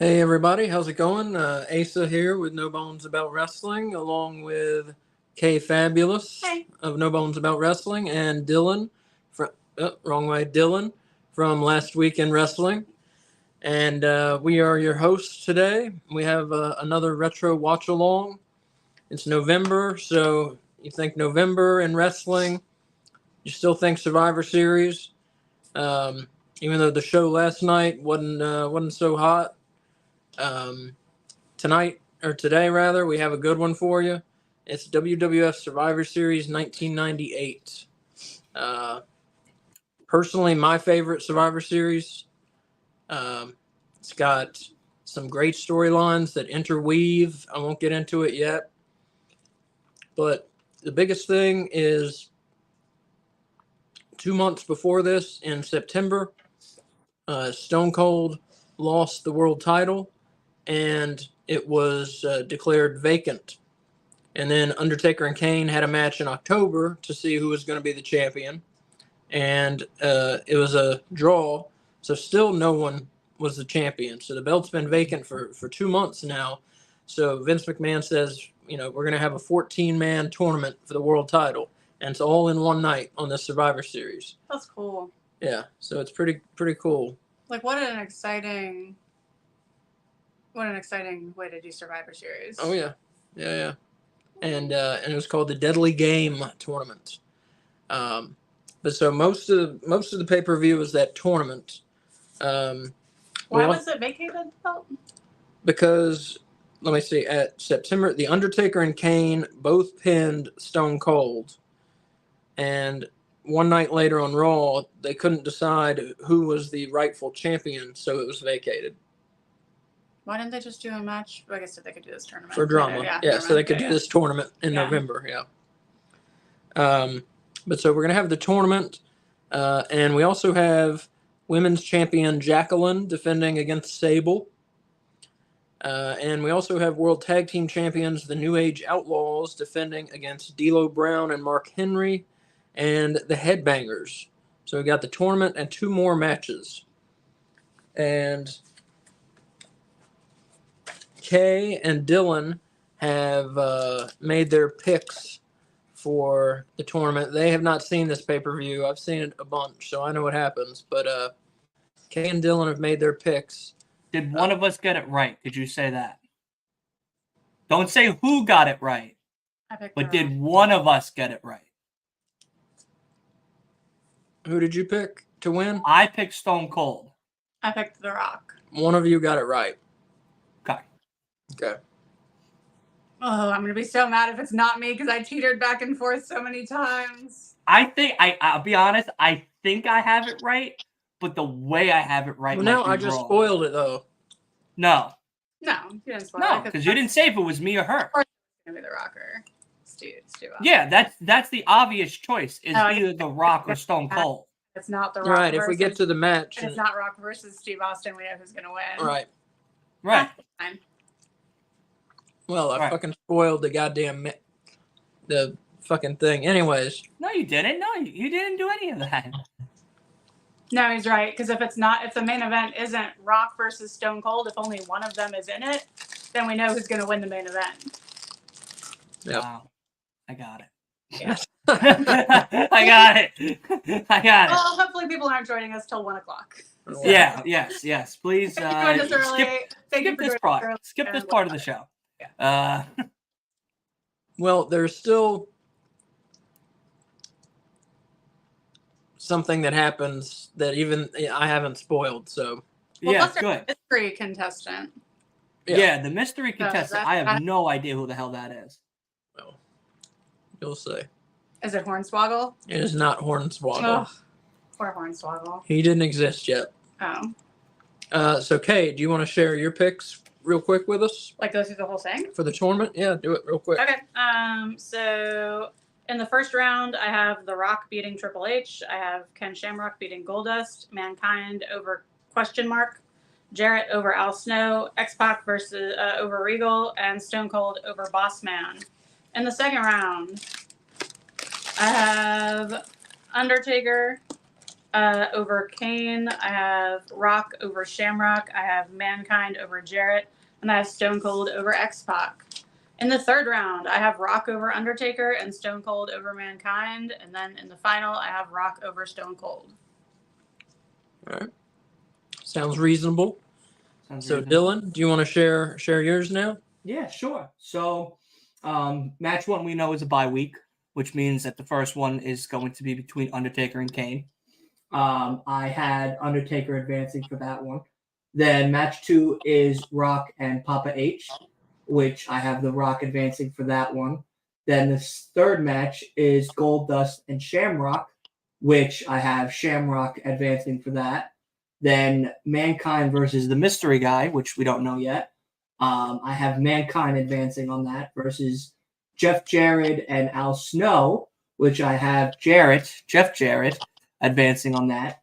Hey everybody, how's it going? Asa here with No Bones About Wrestling, along with Kay Fabulous Hey. of No Bones About Wrestling, and Dylan, Dylan from Last Week in Wrestling. And we are your hosts today. We have another retro watch along. It's November, so you think November in wrestling, you still think Survivor Series, even though the show last night wasn't so hot. Tonight, or today rather, we have a good one for you. It's WWF Survivor Series 1998. Personally, my favorite Survivor Series. It's got some great storylines that interweave. I won't get into it yet. But the biggest thing is 2 months before this, in September, Stone Cold lost the world title, and it was declared vacant. And then Undertaker and Kane had a match in October to see who was going to be the champion. And it was a draw, so still no one was the champion. So the belt's been vacant for 2 months now. So Vince McMahon says, we're going to have a 14-man tournament for the world title. And it's all in one night on the Survivor Series. That's cool. Yeah, so it's pretty cool. Like, what an exciting way to do Survivor Series. Oh yeah. And it was called the Deadly Game Tournament. But so most of the pay-per-view is that tournament. Why was it vacated? Because let me see. At September, the Undertaker and Kane both pinned Stone Cold, and one night later on Raw, they couldn't decide who was the rightful champion, so it was vacated. Why didn't they just do a match? I guess they could do this tournament. For drama. Yeah, so they could do this tournament in November, But so we're going to have the tournament, and we also have women's champion Jacqueline defending against Sable. And we also have world tag team champions, the New Age Outlaws, defending against D'Lo Brown and Mark Henry, and the Headbangers. So we got the tournament and 2 more matches. And Kay and Dylan have made their picks for the tournament. They have not seen this pay-per-view. I've seen it a bunch, so I know what happens. But Kay and Dylan have made their picks. Did one of us get it right? Did you say that? Don't say who got it right. But did one of us get it right? Who did you pick to win? I picked Stone Cold. I picked The Rock. One of you got it right. Okay. Oh, I'm going to be so mad if it's not me because I teetered back and forth so many times. I'll be honest, I think I have it right, but the way I have it right well, now I just wrong. Spoiled it, though. No, you didn't spoil it. No, because you didn't say if it was me or her. It's going to be The Rock or Steve Austin. Yeah, that's the obvious choice, is either The Rock or Stone Cold. It's not The Rock Right, if we get to the match. And it's not Rock versus Steve Austin, we know who's going to win. Right. Fine. Well, I fucking spoiled the fucking thing. Anyways. No, you didn't. No, you didn't do any of that. No, he's right. Because if the main event isn't Rock versus Stone Cold, if only one of them is in it, then we know who's going to win the main event. Yep. Wow. I got it. Yeah. I got it. Well, hopefully people aren't joining us till 1 o'clock. So. Yeah, yes. Please skip this part of the show. Yeah. Well, there's still something that happens that even I haven't spoiled. So yeah, good. Mystery contestant. Yeah, the mystery contestant. I have no idea who the hell that is. Well, you'll see. Is it Hornswoggle? It is not Hornswoggle. Oh, poor Hornswoggle. He didn't exist yet. Oh. So, Kay, do you want to share your picks real quick with us? Like go through the whole thing? For the tournament? Yeah, do it real quick. Okay. So in the first round, I have The Rock beating Triple H. I have Ken Shamrock beating Goldust. Mankind over ? Jarrett over Al Snow. X-Pac versus over Regal. And Stone Cold over Boss Man. In the second round, I have Undertaker Over Kane, I have Rock over Shamrock. I have Mankind over Jarrett. And I have Stone Cold over X-Pac. In the third round, I have Rock over Undertaker and Stone Cold over Mankind. And then in the final, I have Rock over Stone Cold. All right. Sounds reasonable. So Dylan, do you want to share yours now? Yeah, sure. So match 1 we know is a bye week, which means that the first one is going to be between Undertaker and Kane. I had Undertaker advancing for that one. Then match 2 is Rock and Papa H, which I have the Rock advancing for that one. Then the third match is Goldust and Shamrock, which I have Shamrock advancing for that. Then Mankind versus the Mystery Guy, which we don't know yet. I have Mankind advancing on that versus Jeff Jarrett and Al Snow, which I have Jeff Jarrett, advancing on that.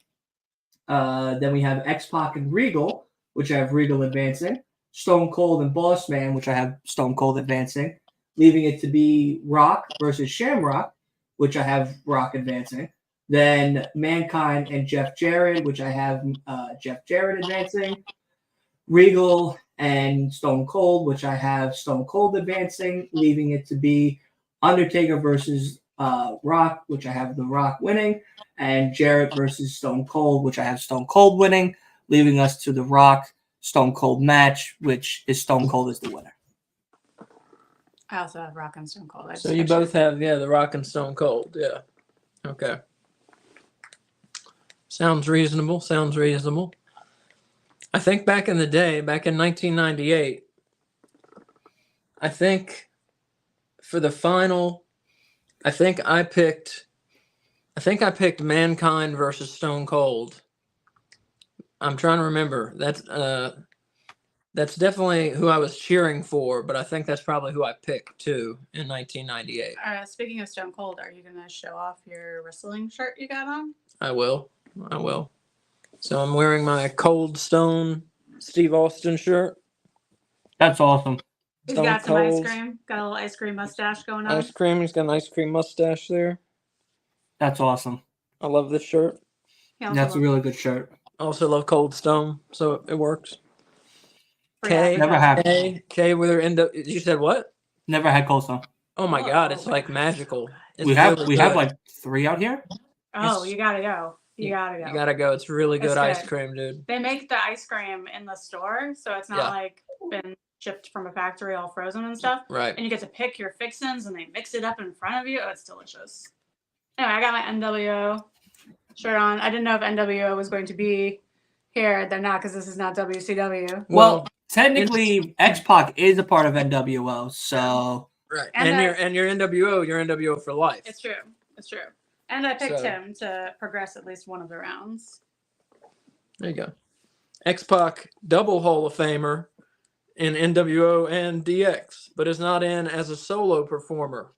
Then we have X-Pac and Regal, which I have Regal advancing. Stone Cold and Boss Man, which I have Stone Cold advancing. Leaving it to be Rock versus Shamrock, which I have Rock advancing. Then Mankind and Jeff Jarrett, which I have Jeff Jarrett advancing. Regal and Stone Cold, which I have Stone Cold advancing. Leaving it to be Undertaker versus Rock, which I have The Rock winning. And Jarrett versus Stone Cold, which I have Stone Cold winning. Leaving us to the Rock Stone Cold match, which is Stone Cold is the winner. I also have Rock and Stone Cold. So you both have, The Rock and Stone Cold. Yeah. Okay. Sounds reasonable. I think back in the day, back in 1998, I think for the final, I think I picked Mankind versus Stone Cold. I'm trying to remember. That's definitely who I was cheering for, but I think that's probably who I picked too in 1998. Speaking of Stone Cold, are you going to show off your wrestling shirt you got on? I will. So I'm wearing my Cold Stone Steve Austin shirt. That's awesome. He's got some ice cream. Got a little ice cream mustache going on. Ice cream. He's got an ice cream mustache there. That's awesome. I love this shirt. That's a really good shirt. I also love Cold Stone, so it works. Never had. K with her end up. You said what? Never had Cold Stone. Oh my God, it's like magical. It's we have like 3 out here. Oh, you gotta go. You gotta go. It's really good It's ice good. cream, dude. They make the ice cream in the store, so it's not like been shipped from a factory all frozen and stuff. Right. And you get to pick your fixins and they mix it up in front of you. Oh, it's delicious. Anyway, I got my NWO shirt on. I didn't know if NWO was going to be here. They're not, because this is not WCW. Well, technically, X-Pac is a part of NWO, so right. And your NWO, you're NWO for life. It's true. And I picked him to progress at least one of the rounds. There you go. X-Pac, double Hall of Famer in NWO and DX, but is not in as a solo performer.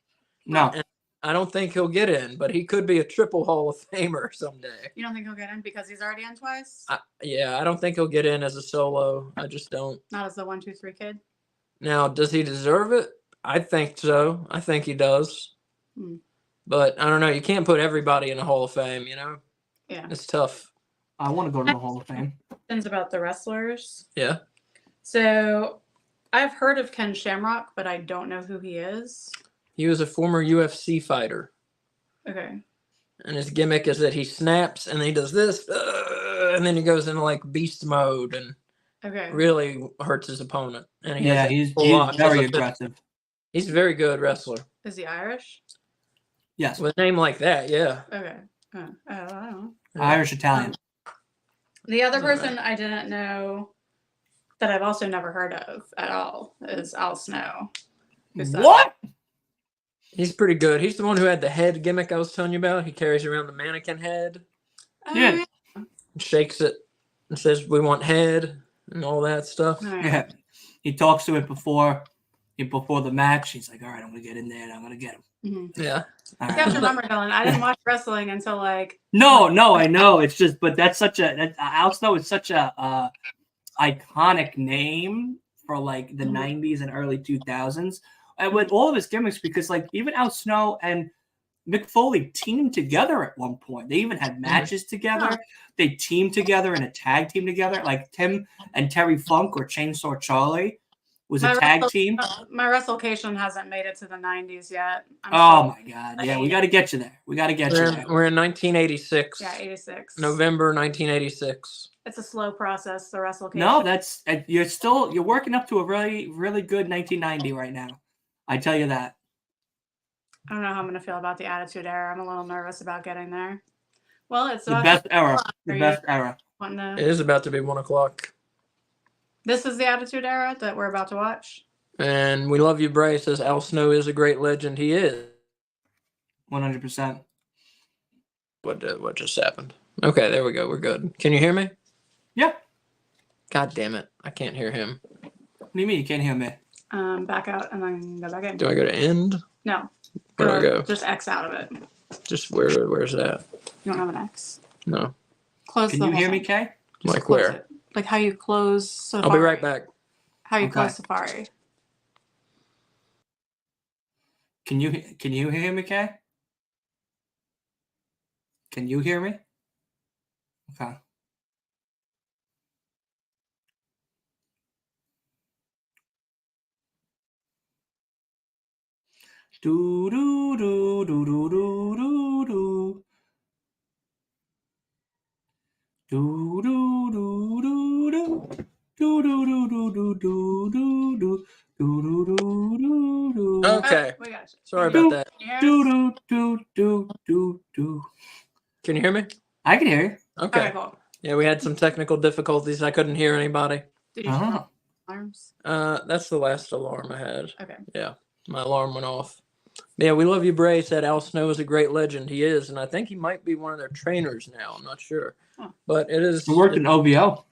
No. And I don't think he'll get in, but he could be a triple Hall of Famer someday. You don't think he'll get in because he's already in twice? I don't think he'll get in as a solo. I just don't. Not as the 1, 2, 3 kid? Now, does he deserve it? I think so. I think he does. But I don't know. You can't put everybody in the Hall of Fame, Yeah. It's tough. I want to go to the Hall of Fame. Questions about the wrestlers. Yeah. So I've heard of Ken Shamrock, but I don't know who he is. He was a former UFC fighter. Okay. And his gimmick is that he snaps and he does this, and then he goes into like beast mode and really hurts his opponent. And he's very aggressive. He's a very good wrestler. Is he Irish? Yes. With a name like that, yeah. Okay. I don't know. Irish Italian. The other person I didn't know that I've also never heard of at all is Al Snow. What? He's pretty good. He's the one who had the head gimmick I was telling you about. He carries around the mannequin head. Yeah. Shakes it and says, "We want head," and all that stuff. Yeah. He talks to it before the match. He's like, "All right, I'm gonna get in there and I'm gonna get him." Mm-hmm. Yeah. You have to remember, Dylan, I didn't watch wrestling until like. No, I know. It's just, but that's such a Al Snow is such a iconic name for like the 90s and early 2000s. And with all of his gimmicks, because like even Al Snow and Mick Foley teamed together at one point. They even had matches together. They teamed together in a tag team together. Like Tim and Terry Funk or Chainsaw Charlie was a tag team. My WrestleCation hasn't made it to the 90s yet. Oh my God! Yeah, we got to get you there. We got to get you there. We're in 1986. Yeah, 86. November 1986. It's a slow process. The WrestleCation. No, that's you're working up to a really really good 1990 right now. I tell you that. I don't know how I'm gonna feel about the Attitude Era. I'm a little nervous about getting there. Well, it's The best era. The best era. It is about to be 1 o'clock. This is the Attitude Era that we're about to watch. And We Love You, Bray says Al Snow is a great legend. He is. 100%. What just happened? Okay, there we go. We're good. Can you hear me? Yeah. God damn it. I can't hear him. What do you mean you can't hear me? Back out and then go back in. Do I go to end? No. Where do I go? Just X out of it. Just where's that? You don't have an X. No. Close. Can you hear me, Kay? Like where? It. Like how you close Safari. I'll be right back. How you Okay. close Safari. Can you hear me, Kay? Can you hear me? Okay. Do do do do do do do do. Do do do do do. Do do do do do do do do. Do do do do do. Okay. We got you. Sorry about that. Can you hear us? Do do do do do. Can you hear me? I can hear you. Okay. Okay, cool. Yeah, we had some technical difficulties. I couldn't hear anybody. Did you turn Oh. off alarms? That's the last alarm I had. Okay. Yeah, my alarm went off. Yeah, We Love You, Bray said Al Snow is a great legend. He is, and I think he might be one of their trainers now. I'm not sure, Huh. but it is He worked in OVO.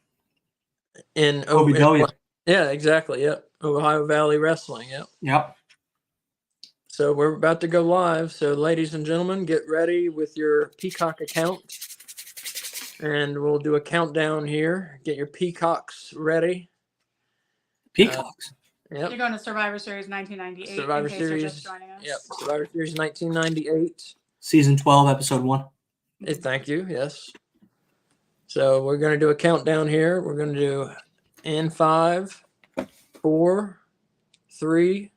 in OVW. Yeah, exactly. Yep, Ohio Valley Wrestling. Yep. Yep. So we're about to go live. So, ladies and gentlemen, get ready with your Peacock account, and we'll do a countdown here. Get your Peacocks ready. Peacocks. Yep. You're going to Survivor Series 1998. Survivor in case you're Series. just joining us. Yep. Survivor Series 1998. Season 12, episode 1. Thank you. Yes. So we're going to do a countdown here. We're going to do in 5, 4, 3,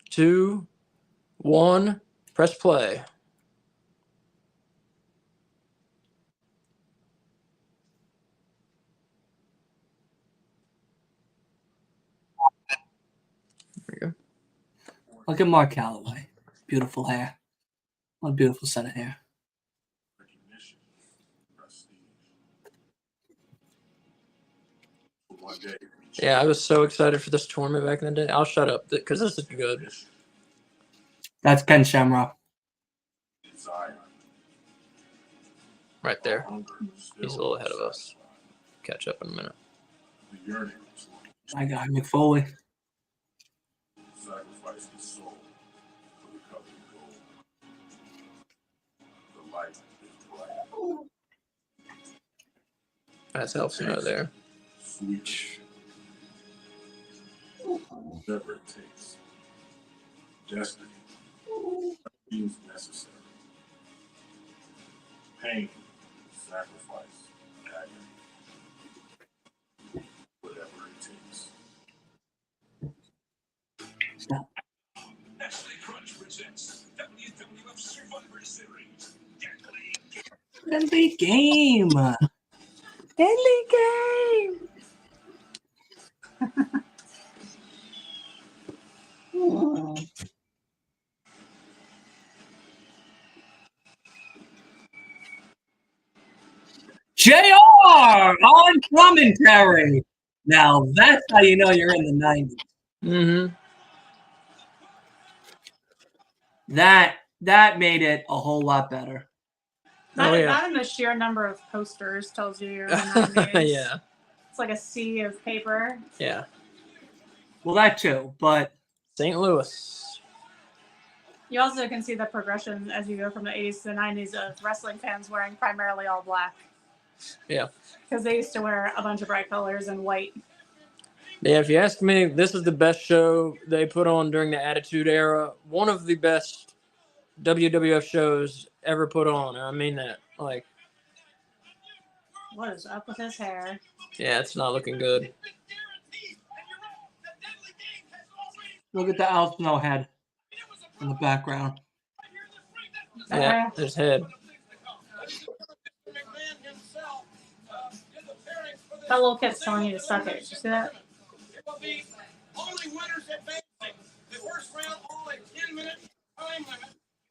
2, 1. Press play. There you go. Look at Mark Calloway. Beautiful hair. What a beautiful set of hair. Yeah, I was so excited for this tournament back in the day. I'll shut up because this is good. That's Ken Shamrock. Right there. He's a little ahead of us. Catch up in a minute. My guy, Mick Foley. Sacrifice his soul for the company goal. The light is bright. That's Al Snow there. Sweet. Whatever it takes. Destiny. Means necessary. Pain. Sacrifice. Agony. Whatever it takes. Stop. Nestle Crunch presents WWF Survivor Series. Deadly game. Deadly game. JR on commentary. Now that's how you know you're in the 90s. Mm-hmm. That made it a whole lot better. Not, Oh, yeah. not in the sheer number of posters tells you you're in the 90s. Yeah. It's like a sea of paper. Yeah. Well, that too, but St. Louis. You also can see the progression as you go from the 80s to the 90s of wrestling fans wearing primarily all black. Yeah. Because they used to wear a bunch of bright colors and white. Yeah, if you ask me, this is the best show they put on during the Attitude Era. One of the best WWF shows ever put on. And I mean that. Like, What is up with his hair? yeah, it's not looking good. Look at the Al Snow head in the background. Yeah, his head. That little kid's telling you to suck it. Did you see that? Only winners advancing. The first round, only 10 minutes time limit.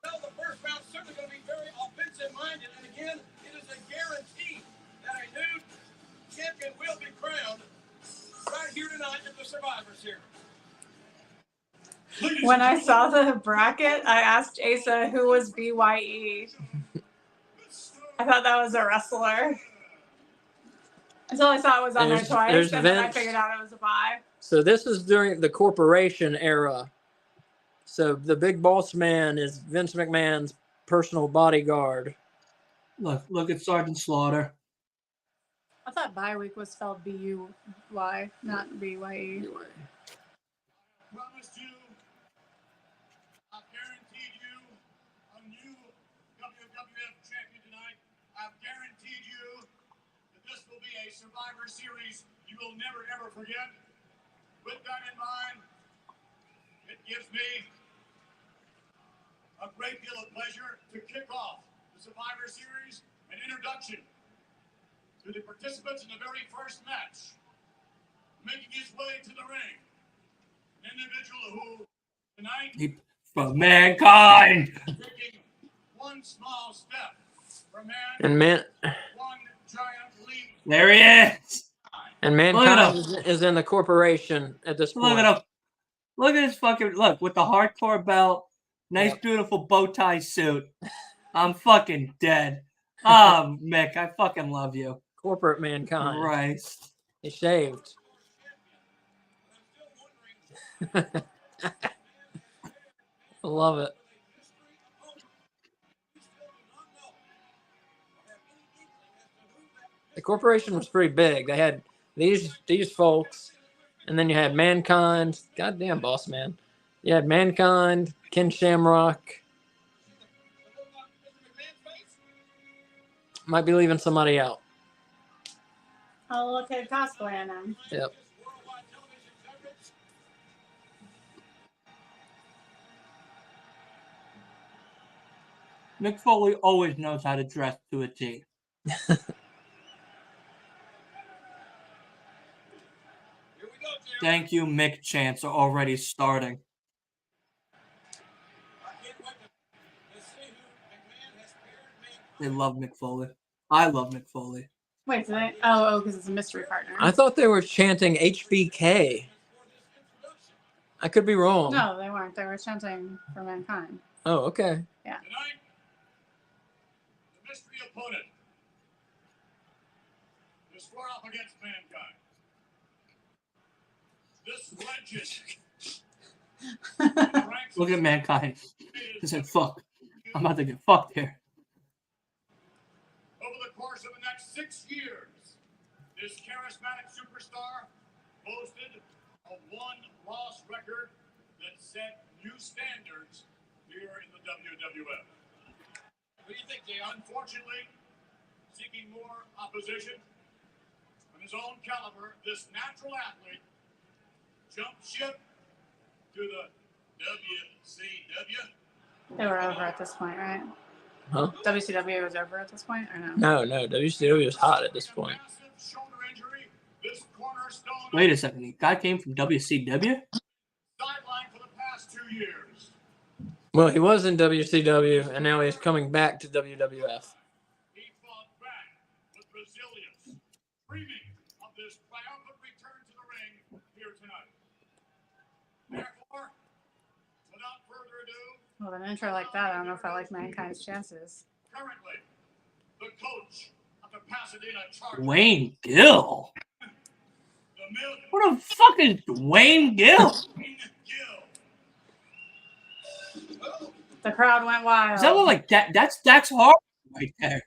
Well, the first round certainly going to be very offensive minded. And again, it is a guarantee that a new champion will be crowned right here tonight at the Survivor Series. When I saw the bracket, I asked Asa who was BYE. I thought that was a wrestler. Until I saw it was on there twice, there's and then I Vince. figured out it was a bye. So this is during the corporation era. So the big boss man is Vince McMahon's personal bodyguard. Look at Sergeant Slaughter. I thought bye week was spelled B-U-Y, not B-Y-E. Promised you, I guaranteed you a new WWF champion tonight. I've guaranteed you that this will be a Survivor Series you will never ever forget. With that in mind, it gives me a great deal of pleasure to kick off the Survivor Series and introduction to the participants in the very first match. Making his way to the ring, an individual who tonight From Mankind. taking one small step for man, And one giant leap. There he is. and Look Mankind at is in the corporation at this point. Look at him. Look at his fucking look with the hardcore belt. Nice, Yep. beautiful bow tie suit. I'm fucking dead. Oh, Mick, I fucking love you. Corporate Mankind. Christ. He shaved. I love it. The corporation was pretty big. They had these folks, and then you had Mankind. Goddamn, boss man. You had Mankind, Ken Shamrock. Might be leaving somebody out. Oh, look at cosplaying him. Yep. Mick Foley always knows how to dress to a T. Thank you, Mick chants are already starting. They love Mick Foley. I love Mick Foley. Wait, did they? Oh, because it's a mystery partner. I thought they were chanting HBK. I could be wrong. No, they weren't. They were chanting for Mankind. Oh, okay. Tonight, the mystery opponent to square off against Mankind. This legend. Look at Mankind. He said, fuck. I'm about to get fucked here. Over the course of the next 6 years, this charismatic superstar boasted a one-loss record that set new standards here in the WWF. What do you think, Jay? Unfortunately, seeking more opposition from his own caliber, this natural athlete jumped ship to the WCW. They were over at this point, right? Huh? WCW was over at this point, or no? No. WCW was hot at this point. Massive shoulder injury. This cornerstone Wait a second. The guy came from WCW? sidelined for the past 2 years. Well, he was in WCW, and now he's coming back to WWF. He fought back with resilience, dreaming of this triumphant return to the ring here tonight. Therefore, without further ado, With an intro like that, I don't know if I like Mankind's chances. currently the coach of the Pasadena Chargers, Dwayne Gill. the Million What the fuck is Dwayne Gill? Gill. The crowd went wild. Does that look like that? That's Dax Harwood right there.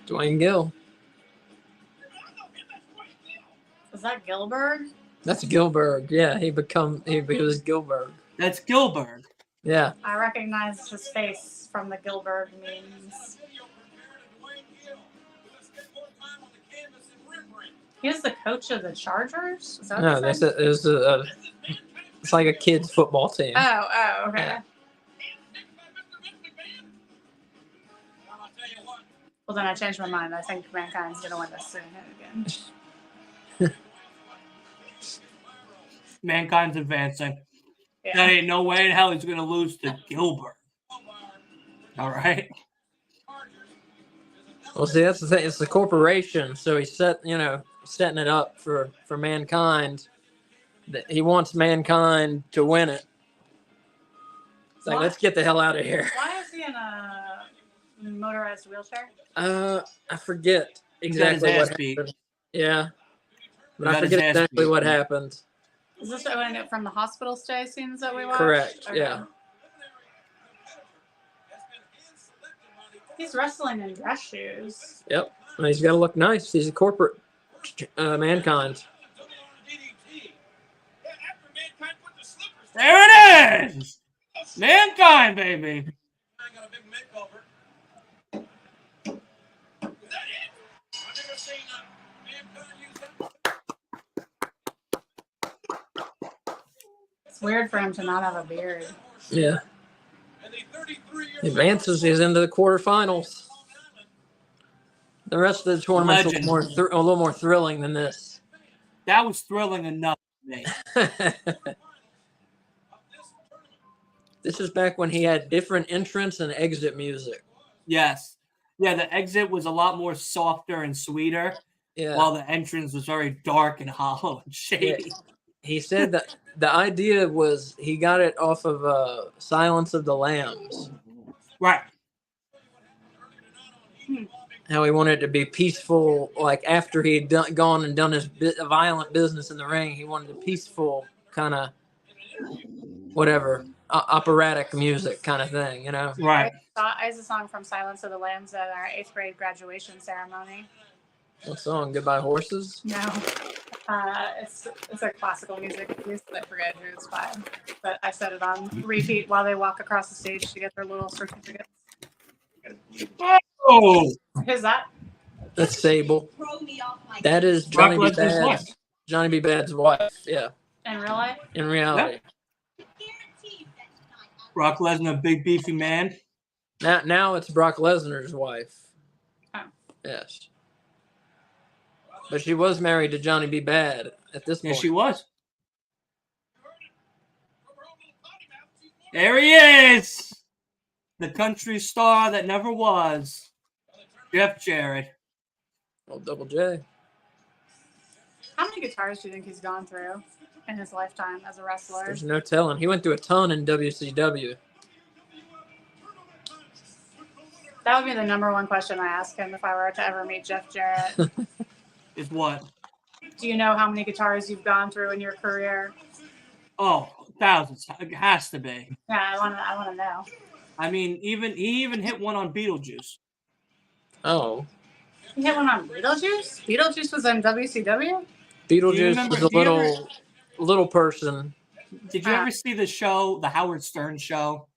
Dwayne Gill. Was that Gilbert? That's Gilbert. Yeah, he was Gilbert. That's Gilbert. Yeah. I recognized his face from the Gilbert memes. He was the coach of the Chargers? Is that what No, they that's said? it's like a kids football team. Oh, okay. Yeah. Well, then I changed my mind. I think Mankind's going to win this soon again. Mankind's advancing. Yeah. There ain't no way in hell he's going to lose to Gilbert. All right. Well, see, that's the thing. It's the corporation, so he's setting it up for Mankind. That he wants Mankind to win it. It's like, Why? let's get the hell out of here. Why is he in a motorized wheelchair? I forget He got his exactly ass what beat. happened. Yeah, but He I got his forget ass exactly beat. what happened. Is this showing it from the hospital stay scenes that we watched? Correct. Okay. Yeah. He's wrestling in dress shoes. Yep. And he's got to look nice. He's a corporate Mankind. There it is. Mankind, baby. It's weird for him to not have a beard. Yeah. He advances. He's into the quarterfinals. The rest of the tournament's Legend. a little more thrilling than this. That was thrilling enough for me. This is back when he had different entrance and exit music. Yes. Yeah, the exit was a lot more softer and sweeter, Yeah. while the entrance was very dark and hollow and shady. He said that the idea was he got it off of Silence of the Lambs. Right. How he wanted it to be peaceful, like after he had gone and done his violent business in the ring, he wanted a peaceful kind of whatever operatic music kind of thing, you know? Right. I used a song from Silence of the Lambs at our 8th grade graduation ceremony. What song? Goodbye Horses? No. It's a classical music piece. I forget who it's by. But I set it on repeat while they walk across the stage to get their little certificates. Oh, Who's that? That's Sable. That is Brock Johnny B. Lesnar's Bad's wife. Johnny B. Bad's wife. Yeah, In real life? in reality. Brock Lesnar, big beefy man. Now it's Brock Lesnar's wife. Oh. Yes. But she was married to Johnny B. Bad at this point. Yes, she was. There he is. The country star that never was. Jeff Jarrett. Oh, Double J. How many guitars do you think he's gone through in his lifetime as a wrestler? There's no telling. He went through a ton in WCW. That would be the number one question I ask him if I were to ever meet Jeff Jarrett. Is what? Do you know how many guitars you've gone through in your career? Oh, thousands. It has to be. Yeah, I want to know. I mean, he even hit one on Beetlejuice. Oh. You hit one on Beetlejuice? Beetlejuice was in WCW? Beetlejuice was a little person. Did you ever see the show, the Howard Stern show?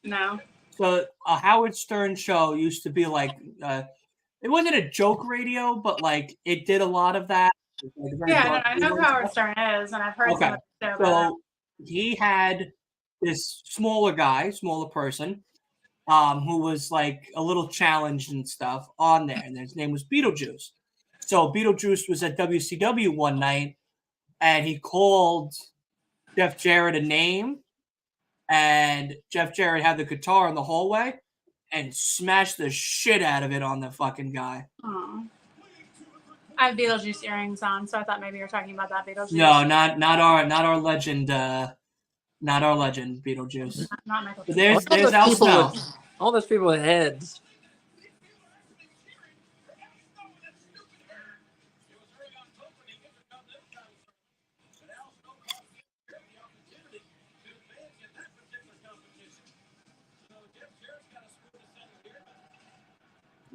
No. So a Howard Stern show used to be like, it wasn't a joke radio, but like it did a lot of that. Yeah, I know who Howard Stern is, and I've heard some of the show about So he had this smaller person, who was like a little challenged and stuff on there, and his name was Beetlejuice. So Beetlejuice was at WCW one night, and he called Jeff Jarrett a name, and Jeff Jarrett had the guitar in the hallway and smashed the shit out of it on the fucking guy. Oh. I have Beetlejuice earrings on, so I thought maybe you were talking about that Beetlejuice. No, not our legend, not our legend Beetlejuice. Not Michael. But there's Al Snow. All those people with heads.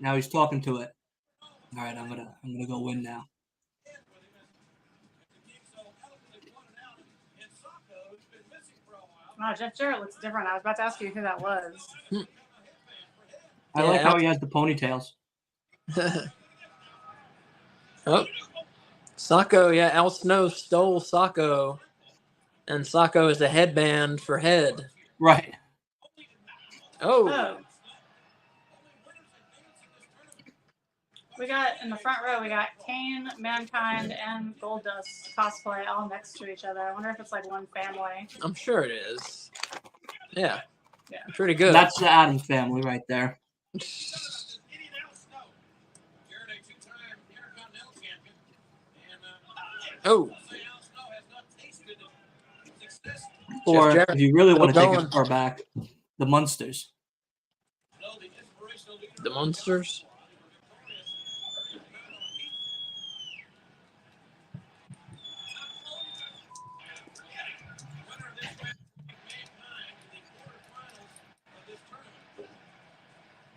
Now he's talking to it. All right, I'm gonna go win now. Wow, Jeff Jarrett looks different. I was about to ask you who that was. I Yeah, like how he has the ponytails. Oh, Sacco. Yeah, Al Snow stole Sacco, and Sacco is a headband for head. Right. Oh, Oh. We got in the front row, we got Kane, Mankind, and Goldust cosplay all next to each other. I wonder if it's like one family. I'm sure it is. Yeah. Yeah. Pretty good. That's the Adams family right there. Oh, Or Jarrett, if you really want to still take going. it far back, the Munsters. The Munsters.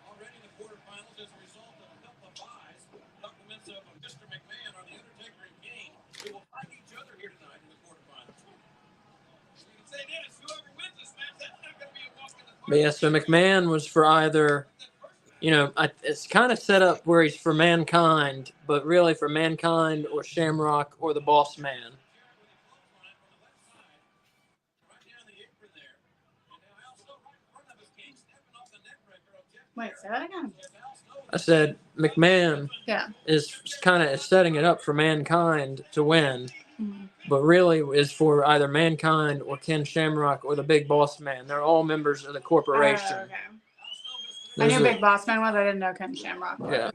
Already in the quarterfinals as a result of a couple of buys, compliments of Mr. McMahon on The Undertaker and Kane, who will fight each other here tonight in the quarterfinals. You can say this, whoever wins this match, that's not going to be a walk in the park. But yeah, so McMahon was for either, it's kind of set up where he's for Mankind, but really for Mankind or Shamrock or the Boss Man. Wait, say that again. I said McMahon Yeah. is kind of setting it up for Mankind to win, Mhm. but really is for either Mankind or Ken Shamrock or the Big Boss Man. They're all members of the corporation. Okay. I There's knew a- Big Boss Man was. I didn't know Ken Shamrock was. Yeah.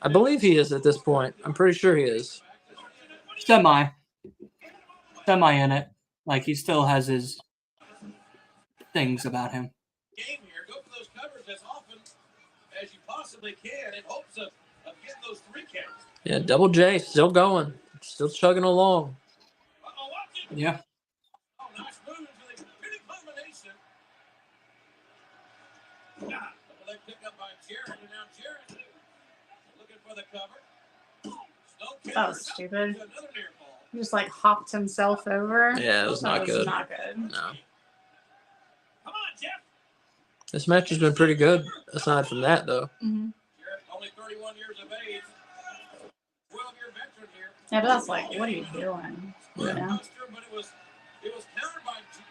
I believe he is at this point. I'm pretty sure he is. Semi in it. Like he still has his things about him. Game here, go for those covers as often as you possibly can in hopes of getting those 3 counts. Yeah, Double J still going, still chugging along. Uh-oh, watch it. Yeah. Oh, nice move with a pretty combination. Double leg pick up by Jarrett, and now Jarrett looking for the cover. That was stupid. Another near fall. He just like hopped himself over. Yeah, it was not good. Not good. No. Come on, Jeff. This match has been pretty good, aside from that, though. Mm-hmm. Jarrett, only 31 years of age. 12-year veteran here. Yeah, but that's like, what are you doing? You Yeah. know? But it was countered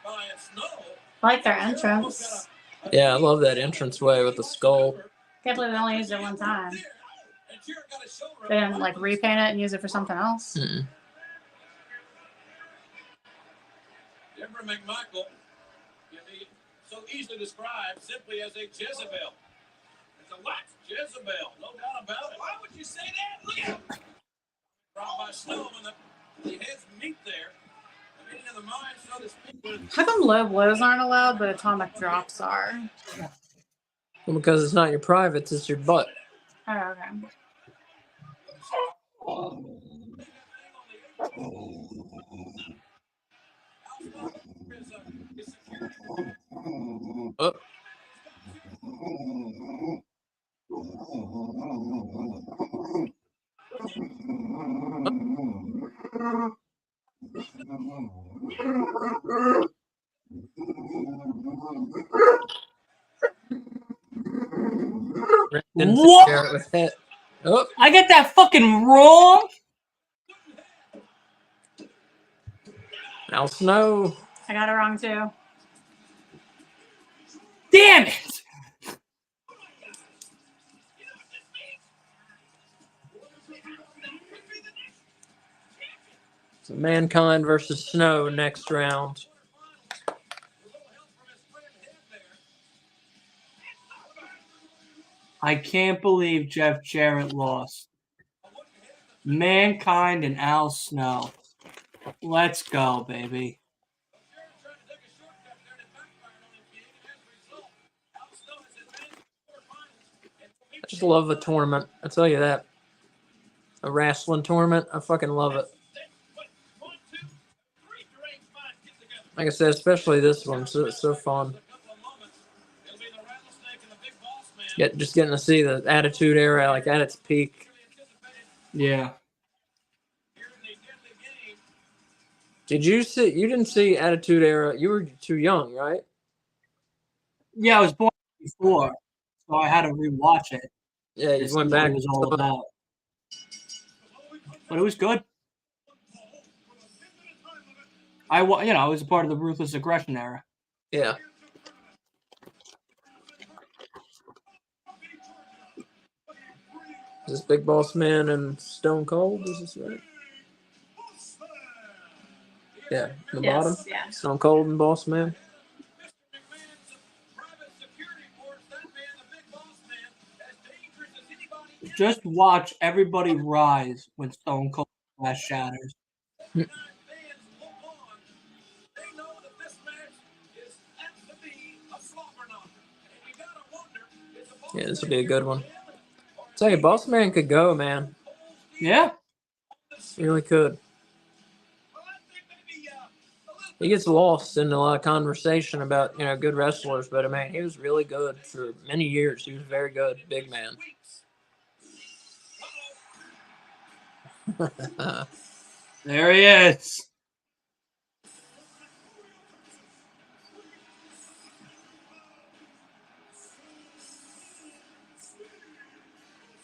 by Snow. I like their entrance. Yeah, I love that entranceway with the skull. Can't believe they only used it one time. They didn't like repaint it and use it for something else. Mm-mm. Deborah McMichael can be so easily described simply as a Jezebel. It's a what? Jezebel, no doubt about it. Why would you say that? Look at it. Brought by Snow and the heads meet there. The meeting of the mind, so to speak. How come low blows aren't allowed, but atomic drops are? Well, because it's not your privates, it's your butt. Oh, okay. Oh. What? With it. Oh, I get that fucking wrong. Al Snow. I got it wrong too. Damn it. So Mankind versus Snow next round. I can't believe Jeff Jarrett lost. Mankind and Al Snow. Let's go, baby. I just love a tournament. I tell you that. A wrestling tournament. I fucking love it. Like I said, especially this one. It's so fun. Just getting to see the Attitude Era like at its peak. Yeah. Did you see? You didn't see Attitude Era. You were too young, right? Yeah, I was born before, so I had to rewatch it Yeah, to you see went what back. it was all about. But it was good. I was a part of the Ruthless Aggression era. Yeah. Is this Big Boss Man and Stone Cold? Is this right? Yeah, the bottom. Yeah. Stone Cold and Boss Man. Just watch everybody rise when Stone Cold glass shatters. Yeah, this will be a good one. Tell you, Boss Man could go, man. Yeah. He really could. He gets lost in a lot of conversation about, good wrestlers, but I mean, he was really good for many years. He was very good, big man. There he is.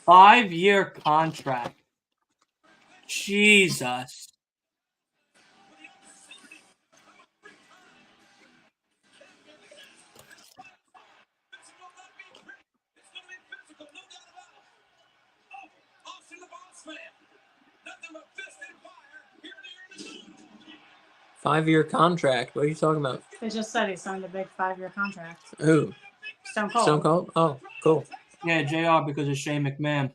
Five-year contract. Jesus. Five-year contract. What are you talking about? They just said he signed a big 5-year contract. Who? Stone Cold. Stone Cold? Oh, cool. Yeah, JR because of Shane McMahon.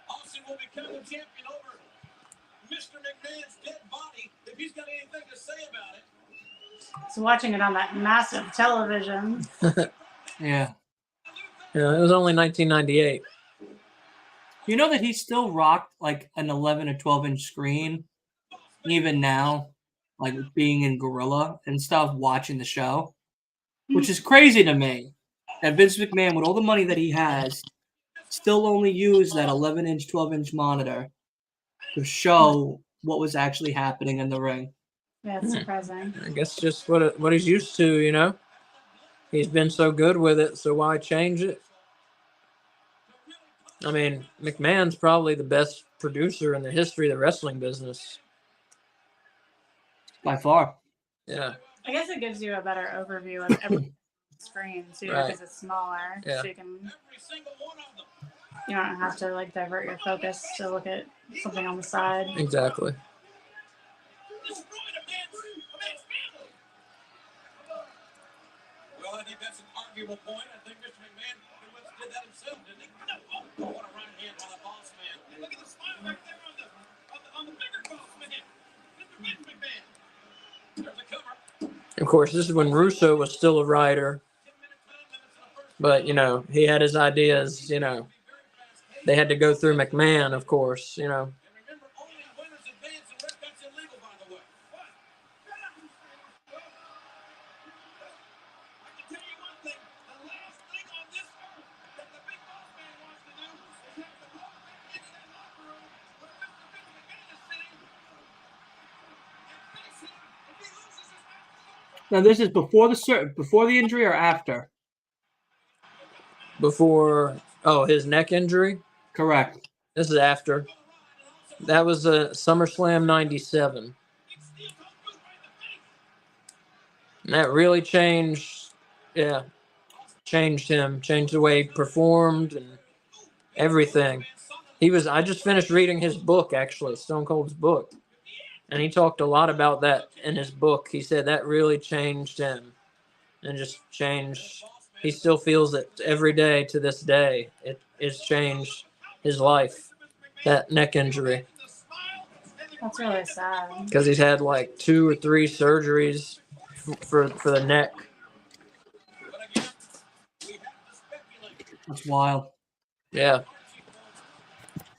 Austin will become the champion over Mr. McMahon's dead body if he's got anything to say about it. So watching it on that massive television. Yeah. Yeah, it was only 1998. You know that he still rocked like an 11 or 12-inch screen, even now, like being in Gorilla and stuff, watching the show, which is crazy to me. That Vince McMahon, with all the money that he has, still only used that 11-inch, 12-inch monitor to show what was actually happening in the ring. Yeah, it's surprising. I guess just what he's used to, He's been so good with it, so why change it? I mean, McMahon's probably the best producer in the history of the wrestling business. By far. Yeah. I guess it gives you a better overview of every screen too, Right. because it's smaller. Yeah. So you don't have to like divert your focus to look at something on the side. Exactly. Well, I think that's an arguable point. I think Mr. McMahon pretty much did that himself, didn't he? Oh, what a right hand by the boss man. And look at the smile right there on the bigger boss man. Mr. Vince McMahon. There's a cover. Of course, this is when Russo was still a writer. But, he had his ideas, They had to go through McMahon, of course, And remember, only winners advance, and that's illegal, by the way. What? I can tell you one thing. The last thing on this earth that the big boss man wants to do is have to walk back into that locker room where Mr. Vince McMahon is sitting and face him if he loses his match. Now, this is before the injury or after? Before, his neck injury? Correct. This is after. That was a SummerSlam 97. And that really changed him, changed the way he performed and everything. I just finished reading his book, actually, Stone Cold's book. And he talked a lot about that in his book. He said that really changed him and just changed. He still feels it every day to this day. It's changed his life, that neck injury. That's really sad. Because he's had like 2 or 3 surgeries for the neck. That's wild. Yeah.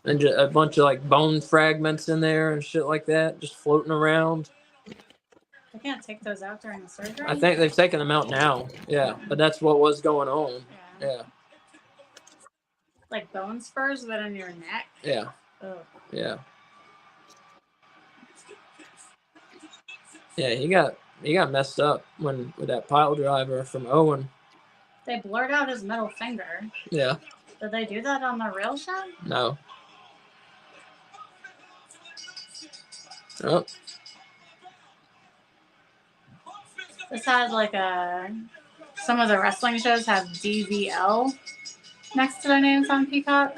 And just a bunch of like bone fragments in there and shit like that, just floating around. They can't take those out during the surgery? I think they've taken them out now. Yeah, but that's what was going on. Yeah. Like bone spurs, but in your neck? Yeah. Ugh. Yeah. Yeah, he got messed up with that pile driver from Owen. They blurred out his middle finger. Yeah, Did they do that on the real show? no. Oh, This had like some of the wrestling shows have DVL next to their names on Peacock.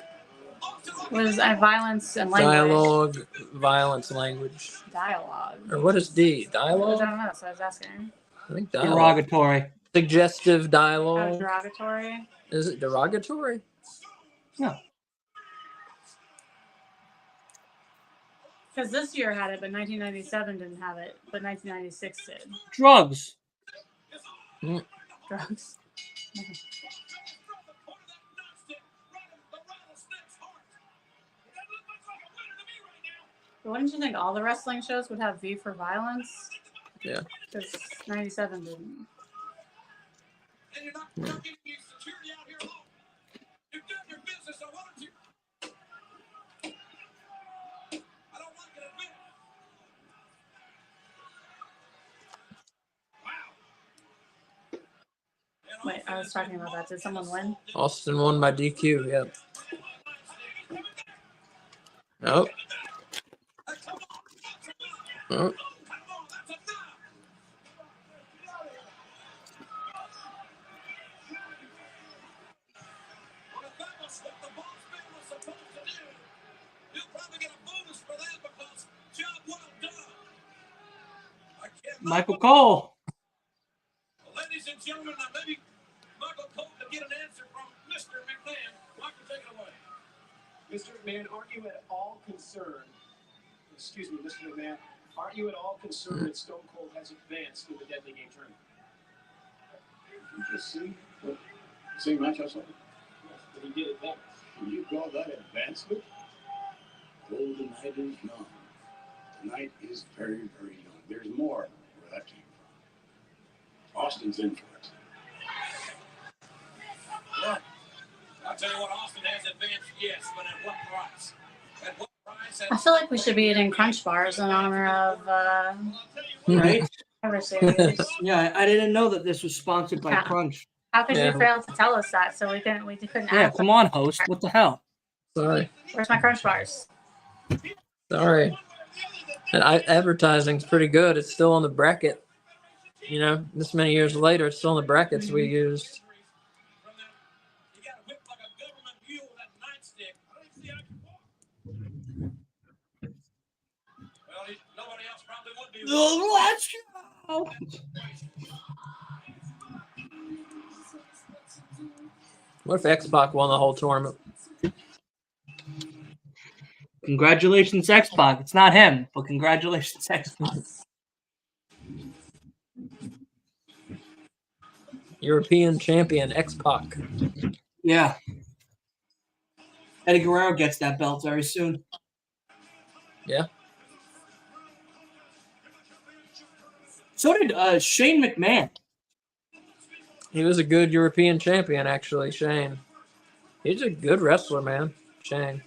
Was violence and language. dialogue, violence, language. Dialogue. Or what is D? I Dialogue? don't know, so I was asking. I think dialogue. Derogatory. Suggestive Oh, dialogue. derogatory. Is it derogatory? No. Because this year had it, but 1997 didn't have it, but 1996 did. Drugs. Drugs. But wouldn't you think all the wrestling shows would have V for violence? Yeah. Because 97 didn't. And you're not working your security out here alone. You've done your business, so why don't you? I don't like it a bit. Wow. Wait, I was talking about that. Did someone win? Austin won by DQ. Yep. Nope. Oh. Michael Cole. Ladies and gentlemen, now maybe Michael Cole could get an answer from Mr. McMahon. Michael, take it away. Mr. McMahon, aren't you at all concerned? Excuse me, Mr. McMahon, aren't you at all concerned that Stone Cold has advanced in the Deadly Game tournament? You just see what same match I saw. That he did advance. Can you call that advancement? Golden night is young. The night is very, very young. There's more where that came from. Austin's in for it. Yeah. I'll tell you what, Austin has advanced, yes, but at what price? At what price? I feel like we should be eating Crunch Bars in honor of Right? Survivor Series. Yeah, I didn't know that this was sponsored by Yeah. Crunch. How could Yeah. you fail to tell us that? So we couldn't Yeah, ask. come on, host. What the hell? Sorry. Where's my Crunch Bars? Sorry. And advertising's pretty good. It's still on the bracket. You know, this many years later, it's still in the brackets we used. You got to whip like a government mule with that nightstick. I don't see how you walk. Well, nobody else probably would be. Let's go. What if X-Pac won the whole tournament? Congratulations, X-Pac. It's not him, but congratulations, X-Pac. European champion X-Pac. Yeah. Eddie Guerrero gets that belt very soon. Yeah. So did Shane McMahon. He was a good European champion, actually, Shane. He's a good wrestler, man. Shane.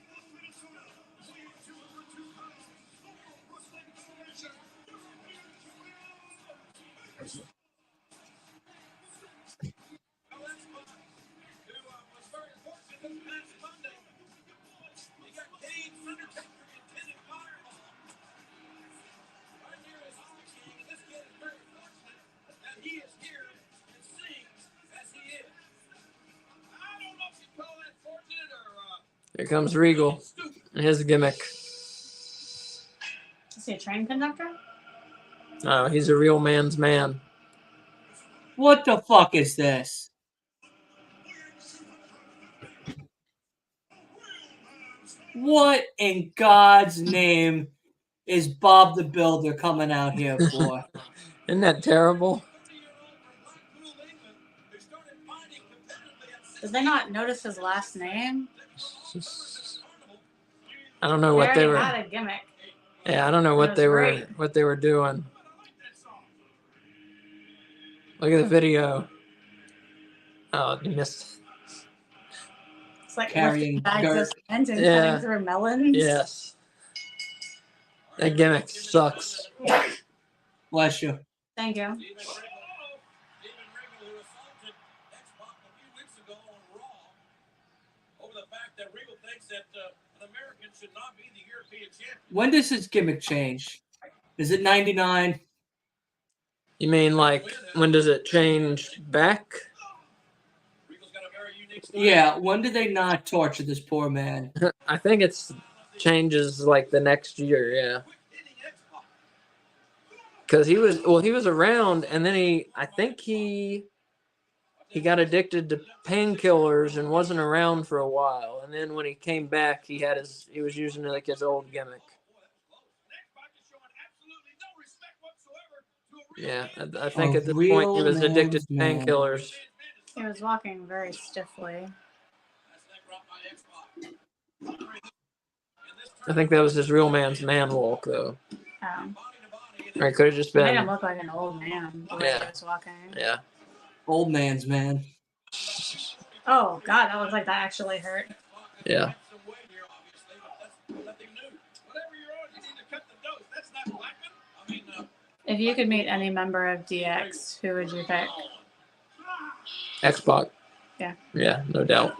Here comes Regal and his gimmick. Is he a train conductor? No, he's a real man's man. What the fuck is this? What in God's name is Bob the Builder coming out here for? Isn't that terrible? Did they not notice his last name? I don't know what they were. had a gimmick. Yeah, I don't know That what was they great. were doing. Look at the video. Oh, you missed. It's like Carrying lifting bags dirt. of cement and Yeah. cutting through melons. Yes. That gimmick sucks. Bless you. Thank you. Even Regal, who assaulted X-Pac a few weeks ago on Raw over the fact that Regal thinks that an American should not be the European champion. When does his gimmick change? Is it 99? You mean like when does it change back? Regal's got a very unique style. Yeah, when did they not torture this poor man? I think it's changes like the next year, yeah. Because he was around, and then I think he got addicted to painkillers and wasn't around for a while. And then when he came back, he was using like his old gimmick. Yeah, I think A at this point real he was addicted to man's man. painkillers. He was walking very stiffly. I think that was his real man's man walk, though. Or it could have just He made him been, look like an old man the way Yeah. he was walking. yeah. Old man's man. Oh God, that looks like that actually hurt. Yeah. If you could meet any member of DX, who would you pick? X-Pac. Yeah. Yeah, no doubt.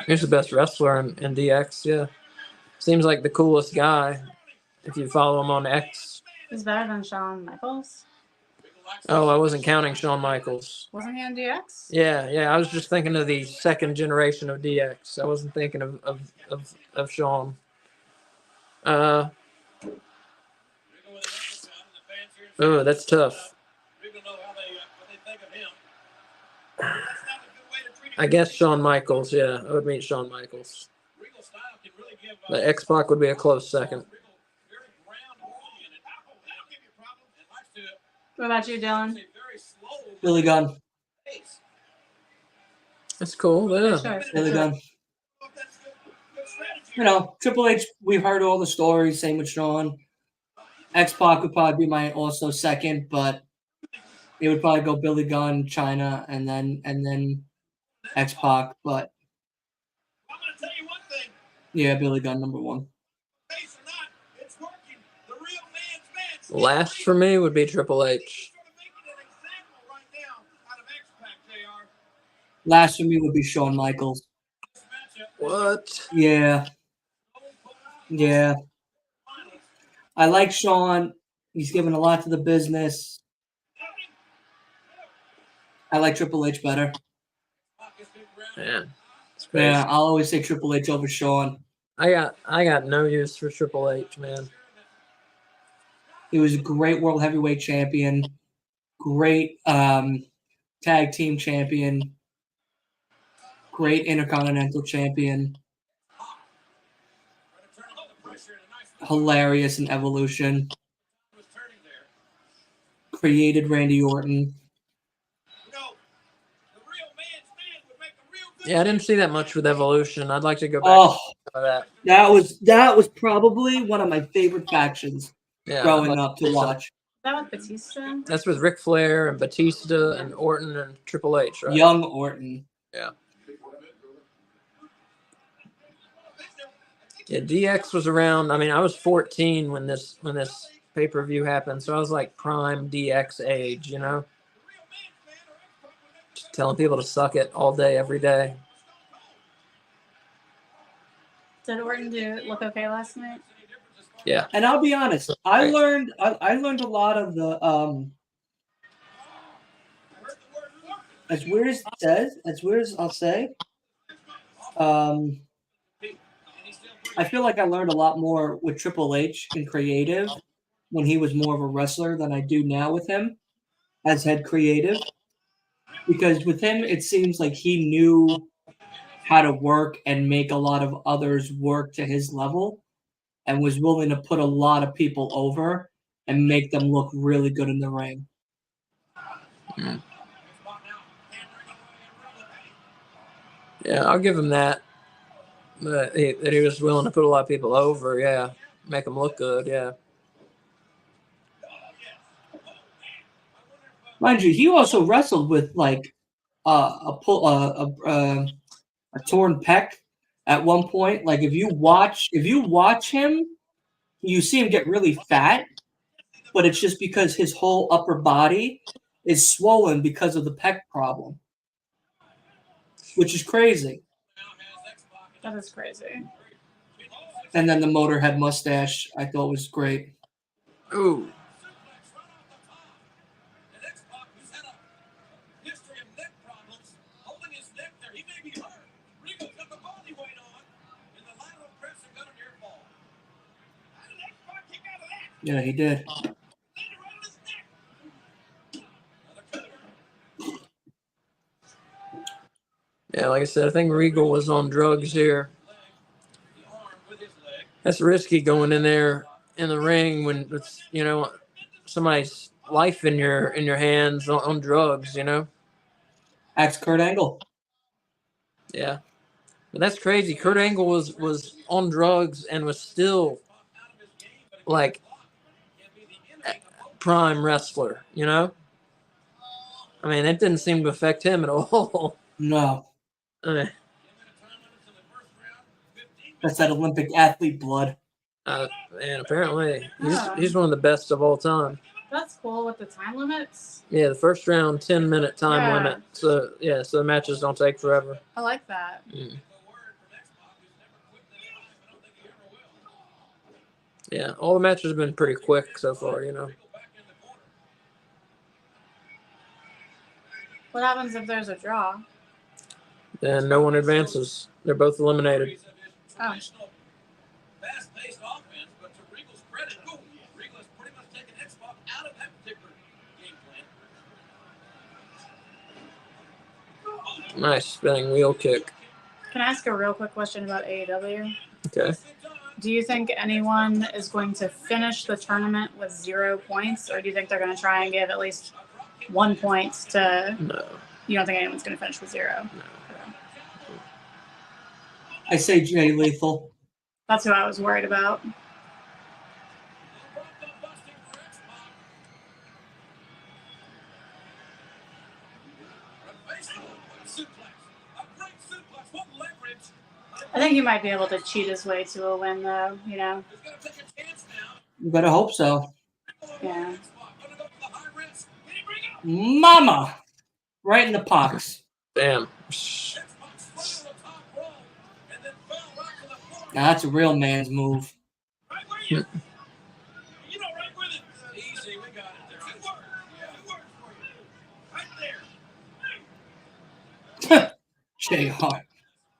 He's the best wrestler in DX, yeah. Seems like the coolest guy if you follow him on X. He's better than Shawn Michaels. Oh, I wasn't counting Shawn Michaels. Wasn't he on DX? Yeah. I was just thinking of the second generation of DX. I wasn't thinking of Shawn. Oh, that's tough. I guess Shawn Michaels, yeah. I would meet Shawn Michaels. But X-Pac would be a close second. What about you, Dylan? Billy Gunn. That's cool, yeah. Sure. Billy Gunn. You know, Triple H, we've heard all the stories, same with Shawn. X-Pac would probably be my also second, but it would probably go Billy Gunn, China, and then X-Pac, but yeah, Billy Gunn number one. Last for me would be Triple H. Last for me would be Shawn Michaels. What? Yeah. I like Shawn. He's given a lot to the business. I like Triple H better. Yeah. It's crazy. Yeah, I'll always say Triple H over Shawn. I got no use for Triple H, man. He was a great World Heavyweight Champion, great Tag Team Champion, great Intercontinental Champion, hilarious in Evolution, created Randy Orton. Yeah, I didn't see that much with Evolution. I'd like to go back Oh, to that. that was probably one of my favorite factions Yeah, growing I'd like up to see some- watch. Is that with Batista? That's with Ric Flair and Batista and Orton and Triple H, right? Young Orton. Yeah, DX was around. I mean, I was 14 when this pay-per-view happened, so I was like prime DX age, you know? Just telling people to suck it all day, every day. Did Orton look okay last night? Yeah. And I'll be honest, I Right. learned a lot of the as weird as it says, as weird as I'll say, I feel like I learned a lot more with Triple H in creative when he was more of a wrestler than I do now with him as head creative. Because with him, it seems like he knew how to work and make a lot of others work to his level and was willing to put a lot of people over and make them look really good in the ring. Yeah, I'll give him that. That he was willing to put a lot of people over, yeah. Make them look good, yeah. Mind you, he also wrestled with like a torn pec at one point. Like if you watch him, you see him get really fat, but it's just because his whole upper body is swollen because of the pec problem, which is crazy. That is crazy. And then the Motorhead mustache, I thought was great. Ooh. Yeah, he did. Yeah, like I said, I think Regal was on drugs here. That's risky going in there in the ring when it's, you know, somebody's life in your hands on drugs, you know. Ask Kurt Angle. Yeah, but that's crazy. Kurt Angle was on drugs and was still like a prime wrestler, you know. I mean, it didn't seem to affect him at all. No, I that's that Olympic athlete blood. And apparently Ah. he's one of the best of all time. That's cool with the time limits. Yeah, the first round 10-minute time Yeah. limit. So yeah, so the matches don't take forever. I like that. Yeah, all the matches have been pretty quick so far, you know. What happens if there's a draw? And no one advances. They're both eliminated. Oh. Fast-paced offense, but to Regal's credit, Regal has pretty much taken X-Pac out of that particular game plan. Nice spinning wheel kick. Can I ask a real quick question about AEW? Okay. Do you think anyone is going to finish the tournament with 0 points, or do you think they're going to try and give at least 1 point to? No. You don't think anyone's going to finish with 0? No. I say Jay Lethal. That's who I was worried about. I think he might be able to cheat his way to a win, though. You know. You better hope so. Yeah. Mama! Right in the pox. Damn. Now that's a real man's move. JR.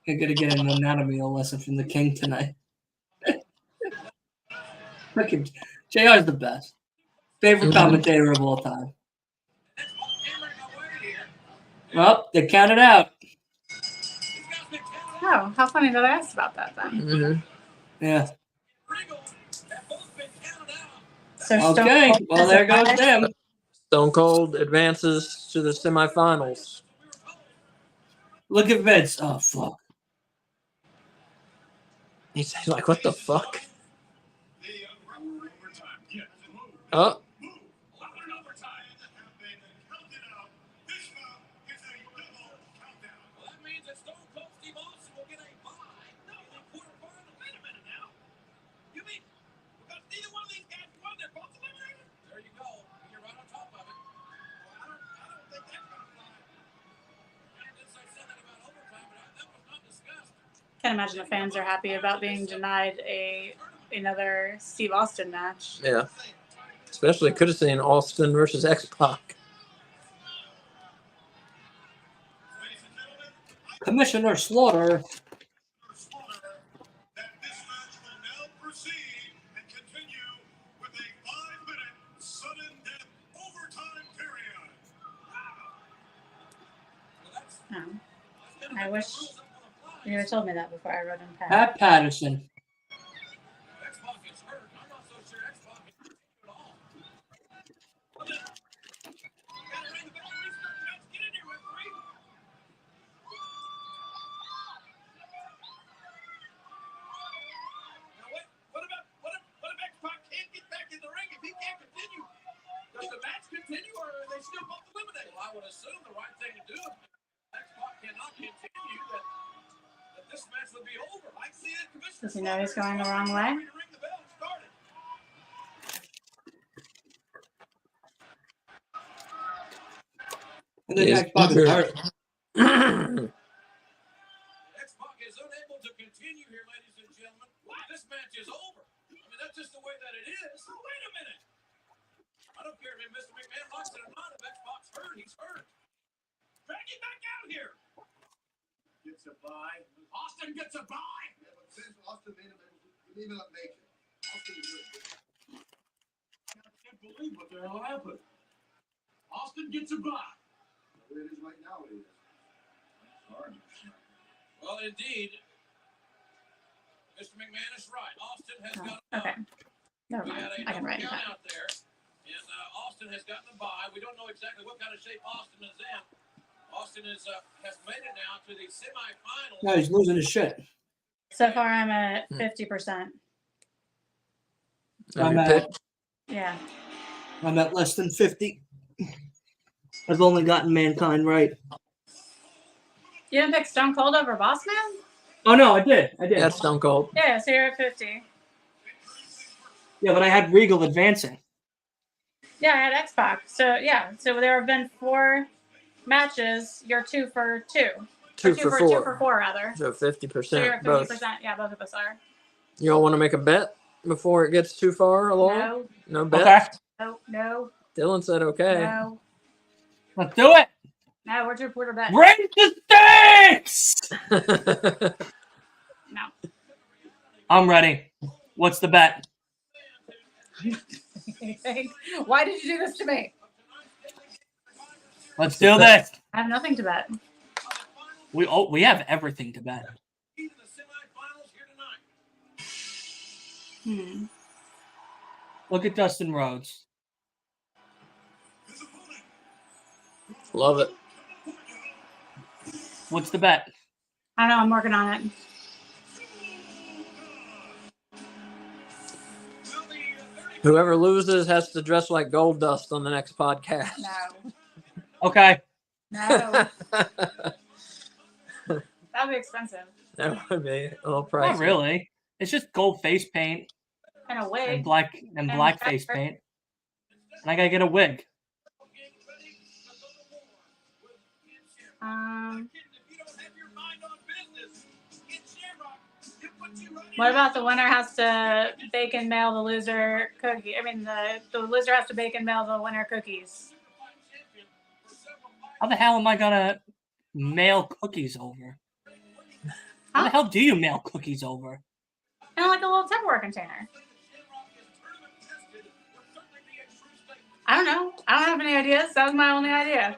You're going to get an anatomy lesson from the king tonight. Freaking JR's the best. Favorite commentator of all time. Well, they counted out. Oh, how funny that I asked about that then. Mm-hmm. Yeah. So Okay. Well, there goes them. Stone Cold advances to the semifinals. Look at Vince. Oh, fuck. He's like, what the fuck? Oh. Can't imagine the fans are happy about being denied another Steve Austin match. Yeah. Especially could have seen Austin versus X-Pac. Commissioner Slaughter. Oh. I wish you would have told me that before I wrote in pen. Pat Patterson. I would assume the right thing to do if X-Pac cannot continue that this match would be over. I see it, Commissioner. Does he know he's going the wrong way? And then Yes, X-Pac is sure. hurt. X-Pac is unable to continue here, ladies and gentlemen. This match is over. I mean, that's just the way that it is. Wait a minute. I don't care if Mr. McMahon likes it or not. If X-Pac's hurt, he's hurt. Drag him back out here. Gets a bye. Austin gets a bye. Yeah, but since Austin made him, he may not make it. Austin is good. I can't believe what the hell happened. Austin gets a bye. The way it is right now, it is. Sorry. Well, indeed, Mr. McMahon is right. Austin has got a Okay. Never We mind. had a I can double write it count down. out there, and Austin has gotten a bye. We don't know exactly what kind of shape Austin is in. Austin has made it now to the semifinals. No, he's losing his shit. So far, I'm at 50%. On I'm your at- pick? Yeah. I'm at less than 50. I've only gotten Mankind right. You didn't pick Stone Cold over Boss Man? Oh, no, I did. That's Stone Cold. Yeah, so you're at 50. Yeah, but I had Regal advancing. Yeah, I had X-Pac. So, yeah. So there have been 4 matches. You're 2 for 2. Two Or for 2 four. for 4, rather. So So you're 50% at 50%. both. Yeah, both of us are. You all want to make a bet before it gets too far along? No, No Okay. bet? no, Dylan said okay. no. Let's do it. No, we're 2 quarter bet. Bring the stakes. No. I'm ready. What's the bet? Why did you do this to me? Let's do this. I have nothing to bet. We have everything to bet. He's in the semifinals here tonight. Look at Dustin Rhodes. Love it. What's the bet? I don't know. I'm working on it. Whoever loses has to dress like Gold Dust on the next podcast. No. Okay. No. That would be expensive. That would be a little pricey. Not really. It's just gold face paint And a and wig. black face paint. And I gotta get a wig. What about the winner has to bake and mail the loser cookie? I mean, the loser has to bake and mail the winner cookies. How the hell am I gonna mail cookies over? How the hell do you mail cookies over? And like a little Tupperware container. I don't know. I don't have any ideas. That was my only idea.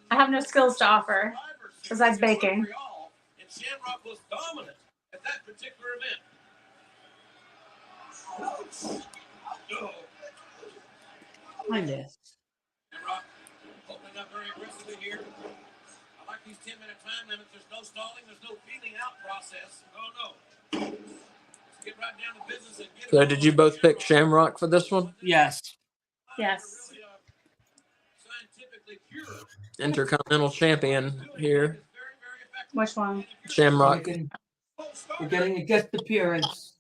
I have no skills to offer besides baking. And Shamrock was dominant at that particular event. I miss. Shamrock opening up very aggressively here. I like these 10-minute time limits. There's no stalling. There's no feeling out process. Oh, no. Let's get right down to business and get So it did you both pick Shamrock for this one? Yes. Yes. Really, scientifically pure. Intercontinental champion here. Very, very effective. Which one? Shamrock. We're getting a guest appearance.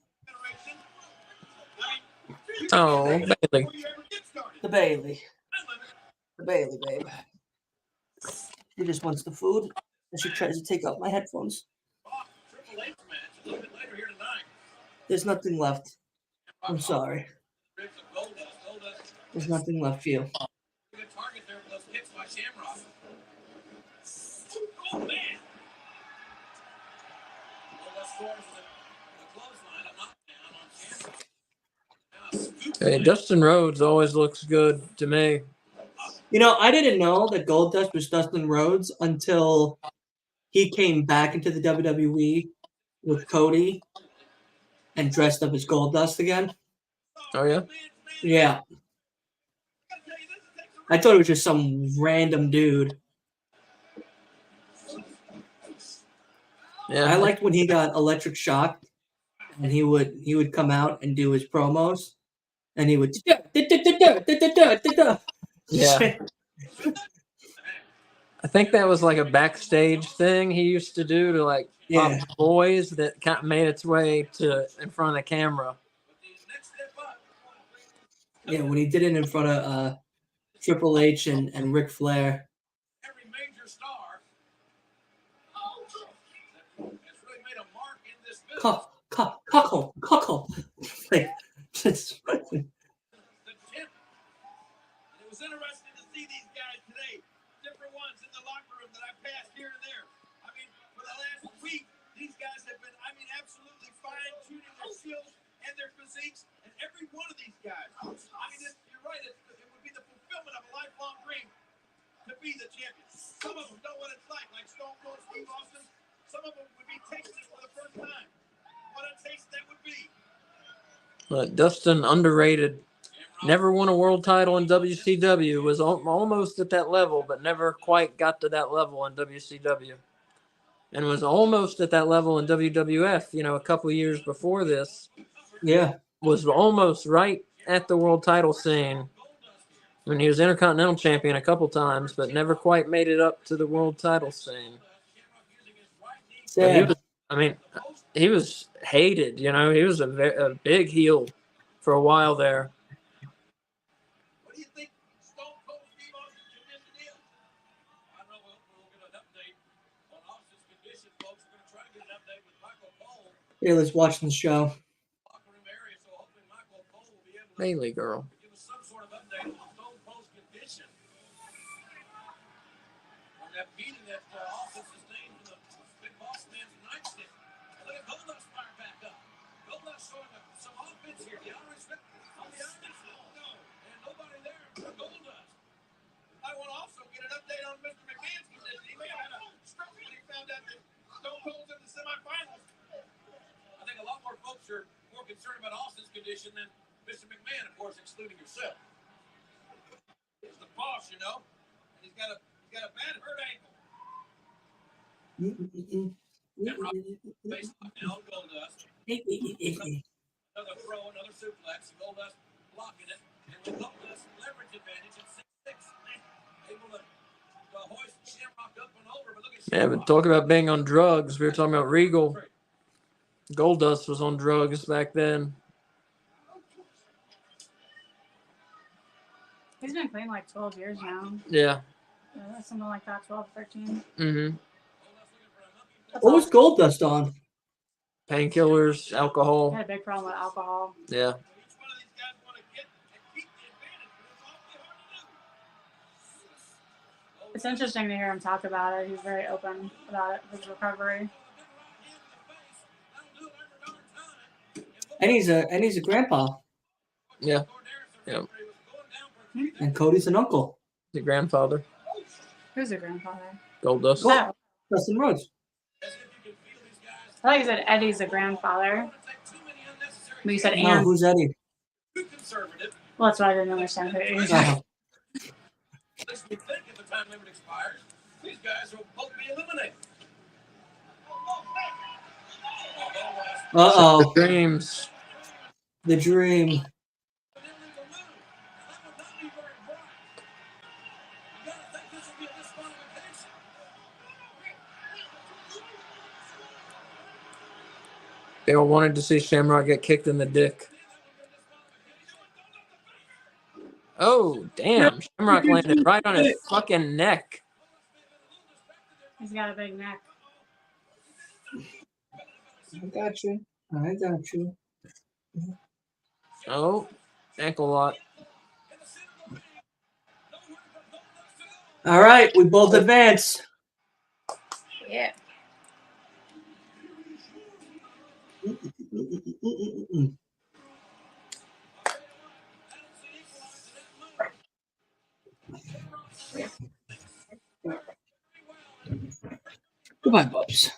Oh, Bailey. The Bailey. The Bailey, babe. She just wants the food, and she tries to take out my headphones. Triple H match a little bit later here tonight. There's nothing left. I'm sorry. Ribs of Goldust. There's nothing left for you. Good target there with those kicks by Shamrock. Oh, man. Goldust scores with a clothesline, a knockdown on Shamrock. Now, scoop Hey, Dustin Rhodes always looks good to me. You know, I didn't know that Goldust was Dustin Rhodes until he came back into the WWE with Cody and dressed up as Goldust again. Oh, yeah? Yeah. I thought it was just some random dude. Yeah. I liked when he got electric shocked and he would come out and do his promos and he would Yeah. I think that was like a backstage thing he used to do to like Yeah. pop boys that kind of made its way to in front of the camera. Yeah, when he did it in front of Triple H and Ric Flair. Every major star has really made a mark in this business. Cuckle. Like, just The tip. And it was interesting to see these guys today. Different ones in the locker room that I passed here and there. I mean, for the last week, these guys have been, absolutely fine-tuning their skills and their physiques. And every one of these guys, you're right, it would be the fulfillment of a lifelong dream to be the champion. Some of them know what it's like Stone Cold Steve Austin. Some of them would be tasting it for the first time. What a taste that would be. But Dustin, underrated. Never won a world title in WCW. Was almost at that level, but never quite got to that level in WCW. And was almost at that level in WWF, a couple years before this. Yeah. Was almost right at the world title scene. When he was Intercontinental Champion a couple times, but never quite made it up to the world title scene. But he was hated, He was a big heel for a while there. What do you think Stone Cold Steve Austin's condition is? I don't know. We'll get an update on Austin's condition, folks. We're going to try to get an update with Michael Cole. Yeah, let's watch the show. Locker room area, so hopefully Michael Cole will be able to Bailey girl. give us some sort of update on Stone Cold's condition. On that beating that Austin sustained from the Big Boss Man's nightstick. And look at Goldust fire back up. Goldust showing some offense here. The Irish on the offense. No. And nobody there for Goldust. I want to also get an update on Mr. McMahon's condition. He may have had a stroke when he found out that Stone Cold's in the semifinals. I think a lot more folks are more concerned about Austin's condition than Mr. McMahon, of course, excluding yourself. He's the boss, and he's got a bad hurt ankle. And Rob face now Goldust. Another throw, another suplex. Goldust blocking it, and with Goldust leverage advantage at 6'6", able to hoist Shamrock up and over. But look at Yeah, but talk about being on drugs. We were talking about Regal. Goldust was on drugs back then. He's been clean 12 years now. Yeah. Something like that, 12, 13. Mm-hmm. What was Goldust on? Painkillers, alcohol. He had a big problem with alcohol. Yeah. It's interesting to hear him talk about it. He's very open about it, his recovery. And he's a grandpa. Yeah. Yeah. And Cody's an uncle. The grandfather. Who's a grandfather? Goldust. Oh, Dustin Rhodes. I thought you said Eddie's a grandfather. But you said No, and. who's Eddie? Well, that's why I didn't understand who it is. Uh-huh. At least we think if the time limit expires, these guys will both be eliminated. Uh-oh. Dreams. The dream. They all wanted to see Shamrock get kicked in the dick. Oh, damn. Shamrock landed right on his fucking neck. He's got a big neck. I got you. Oh, ankle lock. All right, we both advance. Yeah. Goodbye, Bubs.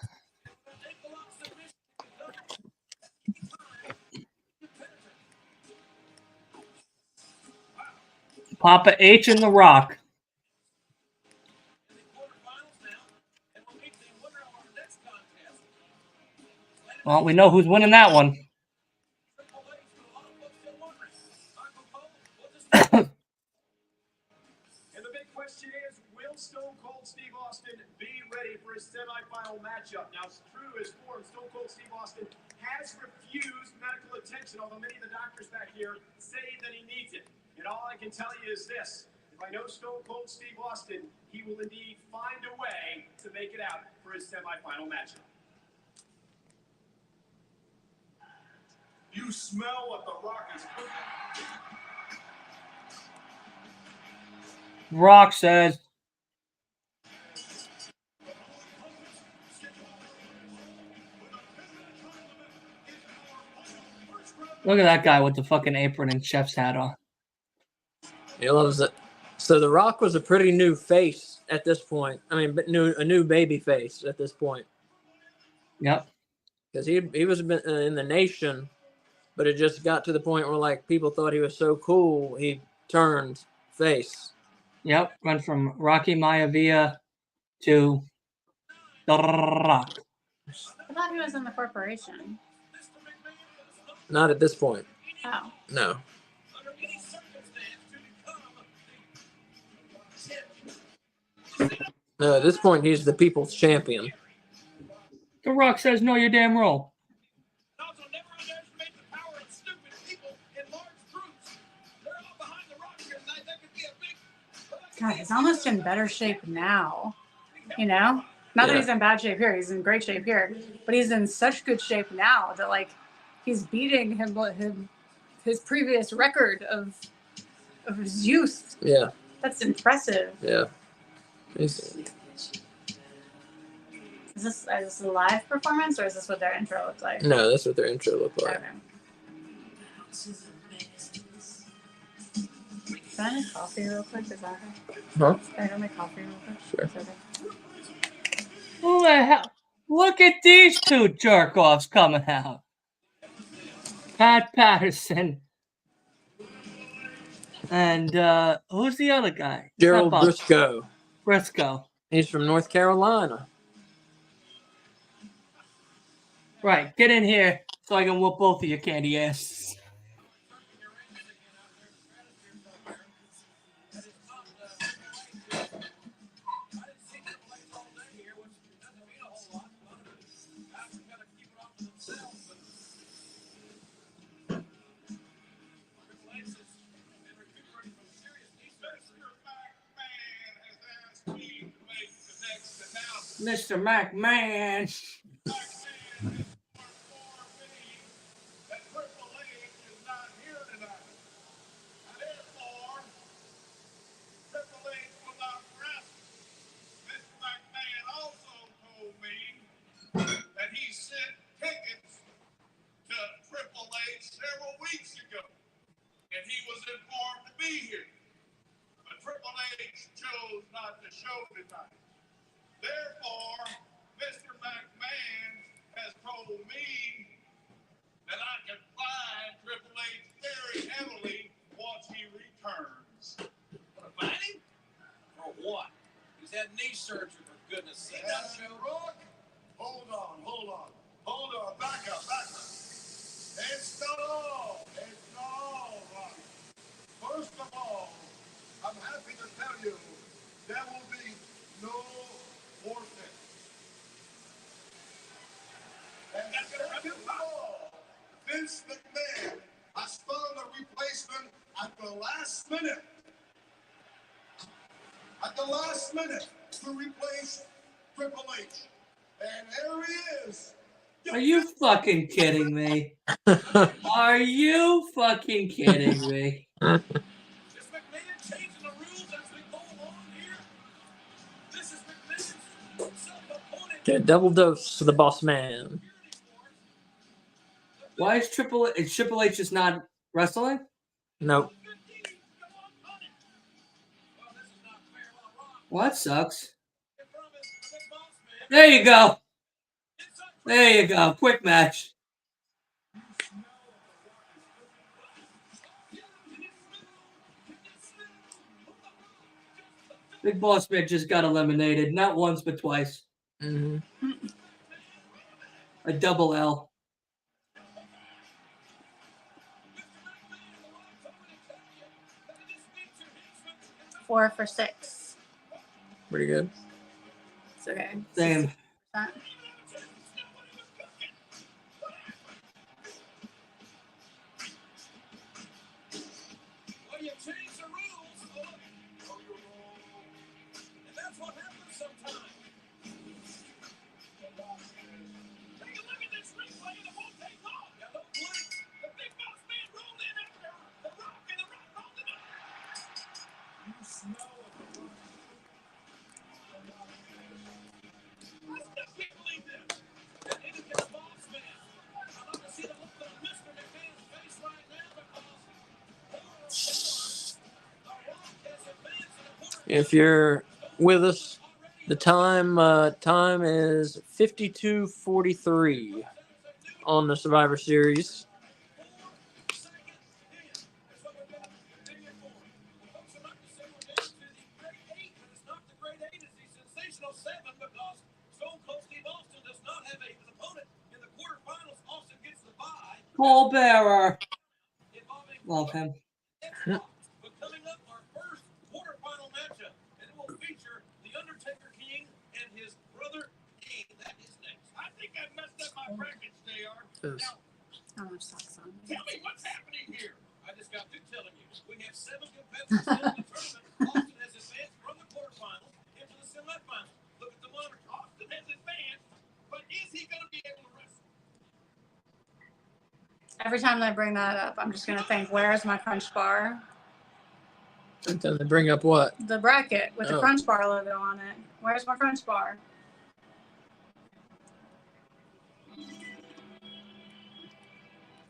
Papa H and The Rock. Well, we know who's winning that one. And the big question is, will Stone Cold Steve Austin be ready for his semifinal matchup? Now, true as form, Stone Cold Steve Austin has refused medical attention, although many of the doctors back here say that he needs it. And all I can tell you is this. If I know Stone Cold Steve Austin, he will indeed find a way to make it out for his semifinal matchup. You smell what The Rock is cooking. Rock says. Look at that guy with the fucking apron and chef's hat on. He loves it. So The Rock was a pretty new face at this point. I mean, a new baby face at this point. Yep. Because he was in the Nation, but it just got to the point where like people thought he was so cool, he turned face. Yep. Went from Rocky Maivia to The Rock. I thought he was in the corporation. Not at this point. Oh. No. No, at this point he's the people's champion. The Rock says, "No, you're damn wrong." Also, never underestimate the power of stupid people in large groups. They're all behind The Rock here tonight. That could be a big. God, he's almost in better shape now. You know? Not that Yeah. he's in bad shape here. He's in great shape here. But he's in such good shape now that, like, he's beating his previous record of his youth. Yeah. That's impressive. Yeah. Is this a live performance or is this what their intro looks like? No, that's what their intro looked like. Okay. Can I make coffee real quick? Is that okay? Huh? Can I go make coffee real quick? Sure. Is that okay? Who the hell? Look at these two jerk offs coming out. Pat Patterson. And who's the other guy? Gerald Not Buck. Briscoe. Briscoe. He's from North Carolina. Right. Get in here so I can whoop both of your candy asses. Mr. McMahon. That he sent tickets to Triple H several weeks ago, and he was informed to be here. But Triple H chose not to show tonight. Therefore, Mr. McMahon has told me that I can fine Triple H very heavily once he returns. Fine him? For what? He's had knee surgery, for goodness sake. Rock, hold on, back up. It's not all, Rock. First of all, I'm happy to tell you there will be no forfeit. And second of all, Vince McMahon has found a replacement at the last minute. To replace Triple H. And there he is. Are you fucking kidding me? Are you fucking kidding me? Is McMahon changing the rules as we go along here? This is McMahon's self-appointed. Get a double dose for the boss man. Why is Triple H just not wrestling? Nope. Well, that sucks. There you go. There you go. Quick match. Big Boss Man just got eliminated. Not once, but twice. Mm-hmm. A double L. Four for 6. Pretty good. It's okay. Same. 6%. Well, you changed the rules. If you're with us, the time is 52:43 on the Survivor Series. Paul Bearer. Love him. But coming up, our first quarterfinal matchup, and it will feature the Undertaker King and his brother King. That is next. I think I messed up my brackets, JR. Now, How much socks on? tell me what's happening here. I just got through telling you. We have 7 competitors in the tournament. Austin has advanced from the quarterfinals into the semifinals. Look at the monitor. Austin has advanced, but is he going to be able to wrestle? Every time they bring that up, I'm just gonna think, where's my Crunch Bar? Until they bring up what? The bracket with the Oh. Crunch Bar logo on it. Where's my Crunch Bar?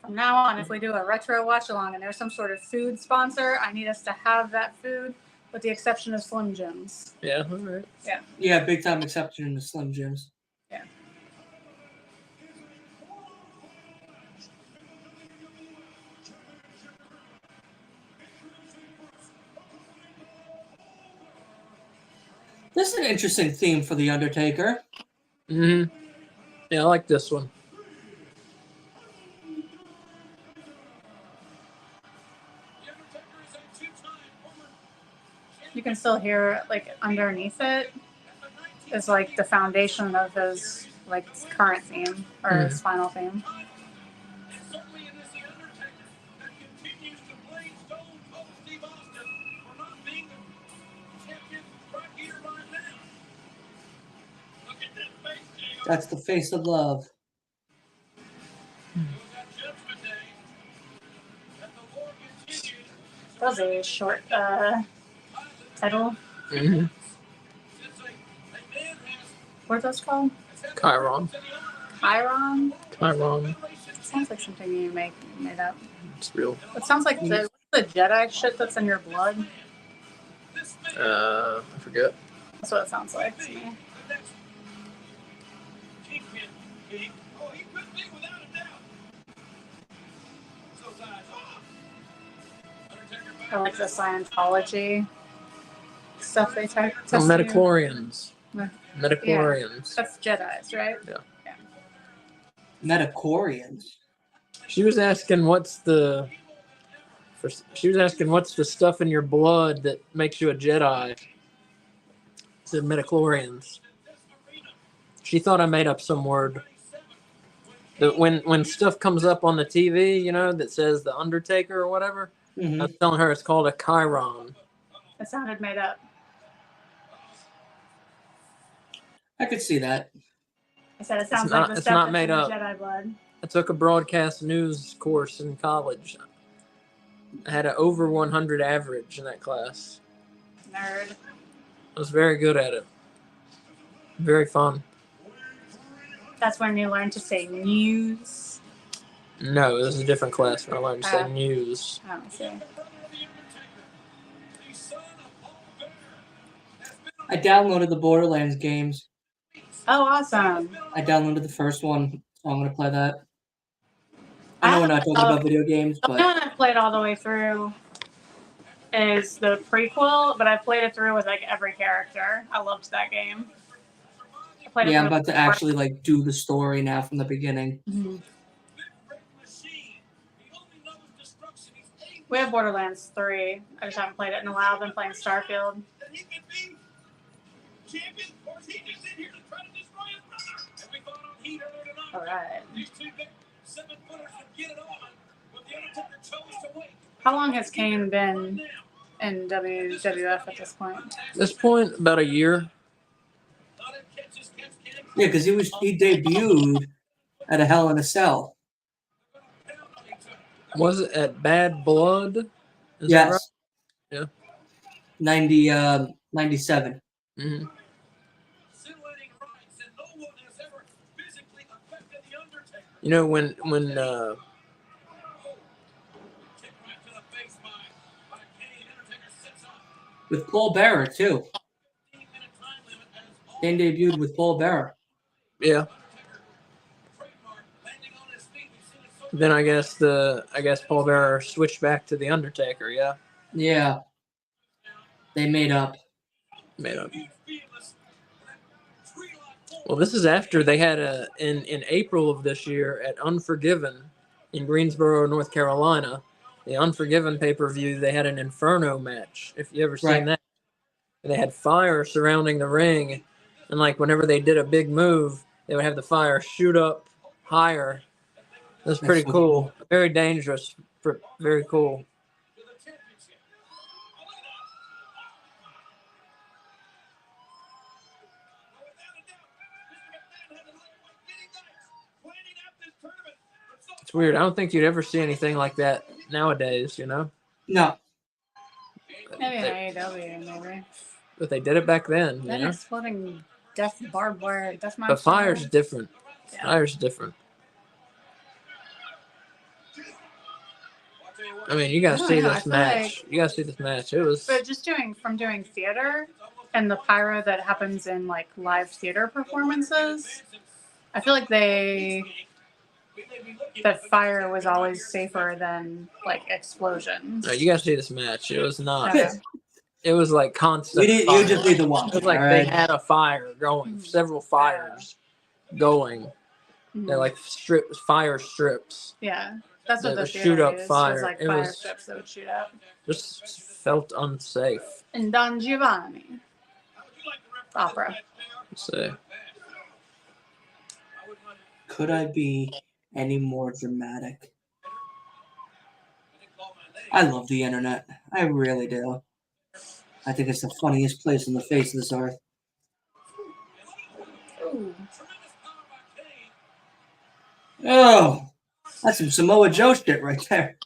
From now on, if we do a retro watch along and there's some sort of food sponsor, I need us to have that food, with the exception of Slim Jims. Yeah, all right. Yeah, big time exception in the Slim Jims. Yeah. This is an interesting theme for The Undertaker. Mm-hmm. Yeah, I like this one. You can still hear like underneath it is like the foundation of his like current theme or his final theme. Certainly it is the Undertaker that continues to blame Stone Cold Steve Austin for not being the champion right here, right now. Look at this face, JR. That's the face of love. It was that Judgment Day that the war continued. That was a short title. Mm-hmm. Since a man has What are those called? Chiron. Chiron? Chiron. Sounds like something you made up. It's real. It sounds like the Jedi shit that's in your blood. I forget. That's what it sounds like to me. Kingpin King. Oh, he could be without a doubt. So size off. Undertaker back. I like the Scientology stuff they test Oh, you. Metachlorians. Yeah. Metachlorians. That's Jedis, right? Metachlorians. She was asking what's the stuff in your blood that makes you a Jedi. Said metachlorians. She thought I made up some word. That when stuff comes up on the TV, you know, that says the Undertaker or whatever, Mm-hmm. I was telling her it's called a Chiron. It sounded made up. I could see that. I said it sounds It's like not- the it's stuff not that's made in the up. Jedi blood. I took a broadcast news course in college. I had an over 100 average in that class. Nerd. I was very good at it. Very fun. That's when you learn to say news. No, it was a different class when I learned to say Ah. news. I don't see. I downloaded the Borderlands games. Oh, awesome. I downloaded the first one. So I'm going to play that. I know we're not talking about video games, The but one I've played all the way through is the prequel, but I've played it through with like every character. I loved that game. I played it yeah, I'm through about to actually like do the story now from the beginning. Mhm. We have Borderlands 3. I just haven't played it in a while. I've been playing Starfield. All right. How long has Kane been in WWF at this point? At this point, about a year. Yeah, because he debuted at a Hell in a Cell. Was it at Bad Blood? Is that right? Yes. Yeah. 97. Mm-hmm. You know, when with Paul Bearer too. Kane debuted with Paul Bearer. Yeah. Then I guess Paul Bearer switched back to the Undertaker. Yeah. Yeah. They made up. Made up. Well, this is after they had in April of this year at Unforgiven in Greensboro, North Carolina, the Unforgiven pay-per-view. They had an Inferno match. If you ever seen that, they had fire surrounding the ring, and like whenever they did a big move, they would have the fire shoot up higher. That's pretty so cool. Very dangerous. Very cool. It's weird. I don't think you'd ever see anything like that nowadays, you know? No. Maybe in AEW, maybe. But they did it back then, Then you know? exploding death barbed wire death match. But fire's different. Yeah. Fire's different. I mean, you gotta see this match. You gotta see this match. It was. But just from doing theater and the pyro that happens in like live theater performances, I feel like that fire was always safer than like explosions. No, you gotta see this match. It was not. Okay. It was like constant. You just need to watch. It was like they had a fire going, several fires going. They're like fire strips. Yeah, that's what They the would theater shoot up used, fire. was like It fire was- strips that would shoot up. Just felt unsafe. And Don Giovanni opera. So Could I be any more dramatic? I love the internet. I really do. I think it's the funniest place on the face of this earth. Ooh. Oh, that's some Samoa Joe shit right there.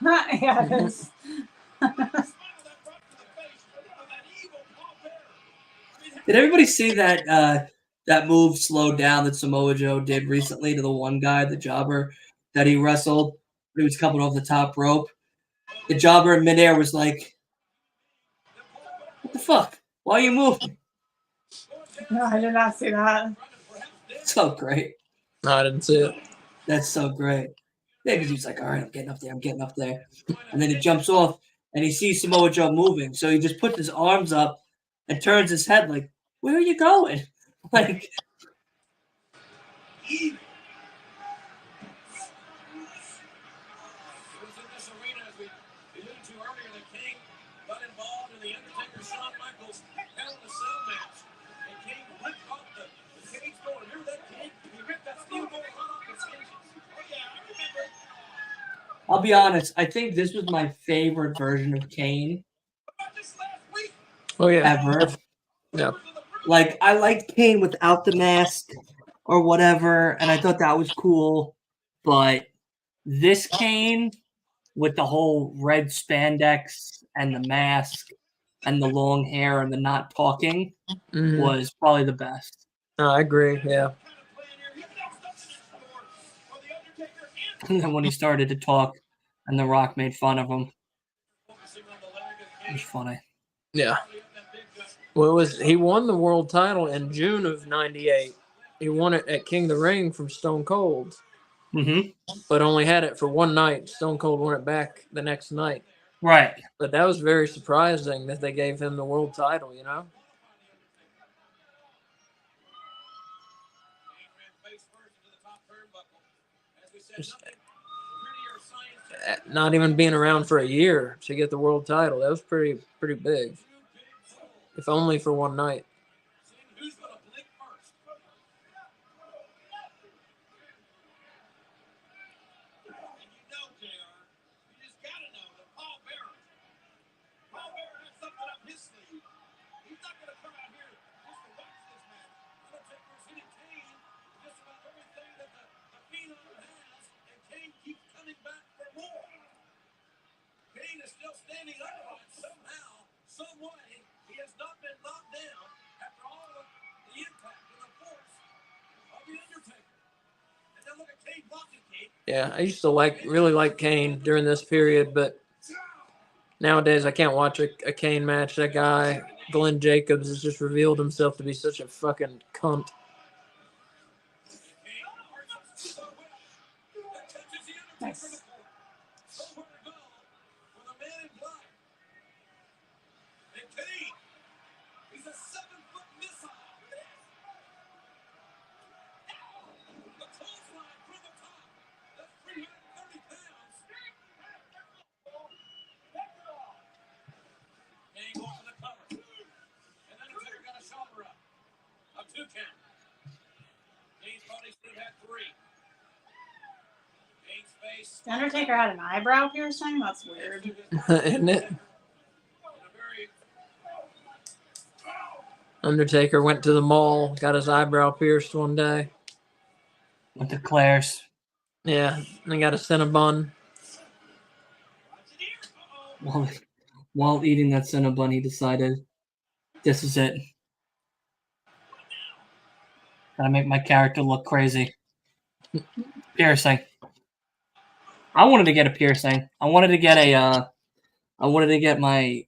Yeah, it is. Did everybody see that that move slowed down that Samoa Joe did recently to the one guy, the jobber that he wrestled? He was coming off the top rope. The jobber in midair was like, "What the fuck? Why are you moving?" No, I did not see that. So great. no, I didn't see it. That's so great. Yeah, because he's like, "All right, I'm getting up there," and then he jumps off and he sees Samoa Joe moving, so he just puts his arms up and turns his head like, "Where are you going?" Like, I'll be honest. I think this was my favorite version of Kane Oh yeah. ever. Yeah. Like, I liked Kane without the mask or whatever, and I thought that was cool. But this Kane with the whole red spandex and the mask and the long hair and the not talking Mhm. was probably the best. No, I agree. Yeah. And then when he started to talk and The Rock made fun of him, it was funny. Yeah. Well, he won the world title in June of '98. He won it at King of the Ring from Stone Cold, but only had it for one night. Stone Cold won it back the next night. Right. But that was very surprising that they gave him the world title, you know? Just, not even being around for a year to get the world title. That was pretty big. If only for one night. Yeah, I used to really like Kane during this period, but Nowadays, I can't watch a Kane match. That guy, Glenn Jacobs, has just revealed himself to be such a fucking cunt. Nice. He's a 7-foot missile. The clothesline from the top. That's 330 pounds. Kane going for the cover. And then Undertaker got a shoulder up. A 2 count. Kane's body should have had 3. Kane's face. The Undertaker had an eyebrow piercing? That's weird. Isn't it? Undertaker went to the mall, got his eyebrow pierced one day. Went to Claire's. Yeah, and got a Cinnabon. While eating that Cinnabon, he decided, this is it. Gotta make my character look crazy. Piercing. I wanted to get a piercing. I wanted to get my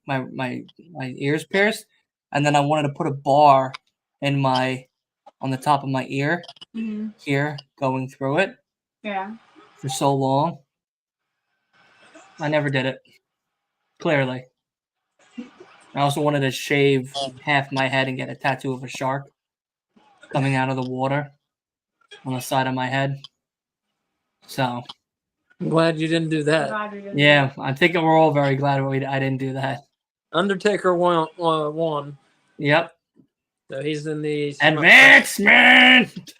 ears pierced, and then I wanted to put a bar on the top of my ear Mm-hmm. here, going through it Yeah. for so long. I never did it. Clearly. I also wanted to shave half my head and get a tattoo of a shark coming out of the water on the side of my head. So, I'm glad you didn't do that. Glad we didn't yeah, I think we're all very glad I didn't do that. Undertaker won. Yep. So he's in the Advancement!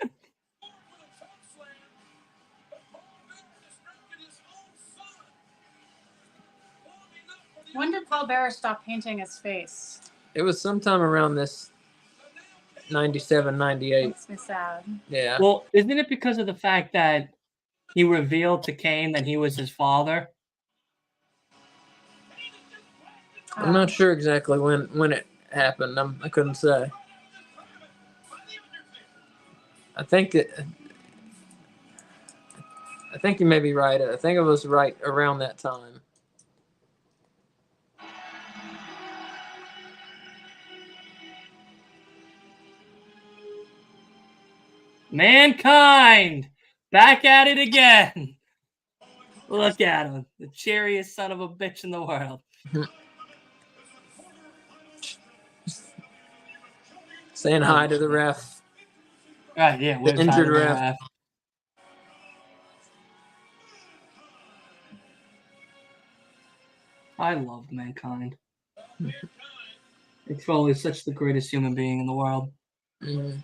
When did Paul Bearer stop painting his face? It was sometime around this 97, 98. Makes me sad. Yeah. Well, isn't it because of the fact that he revealed to Kane that he was his father? I'm not sure exactly when it happened. I couldn't say. I think you may be right. I think it was right around that time. Mankind! Back at it again! Look at him. The cheeriest son of a bitch in the world. Saying hi to the ref. Right, yeah. The injured ref. I love Mankind. Mick Foley is such the greatest human being in the world. Mm.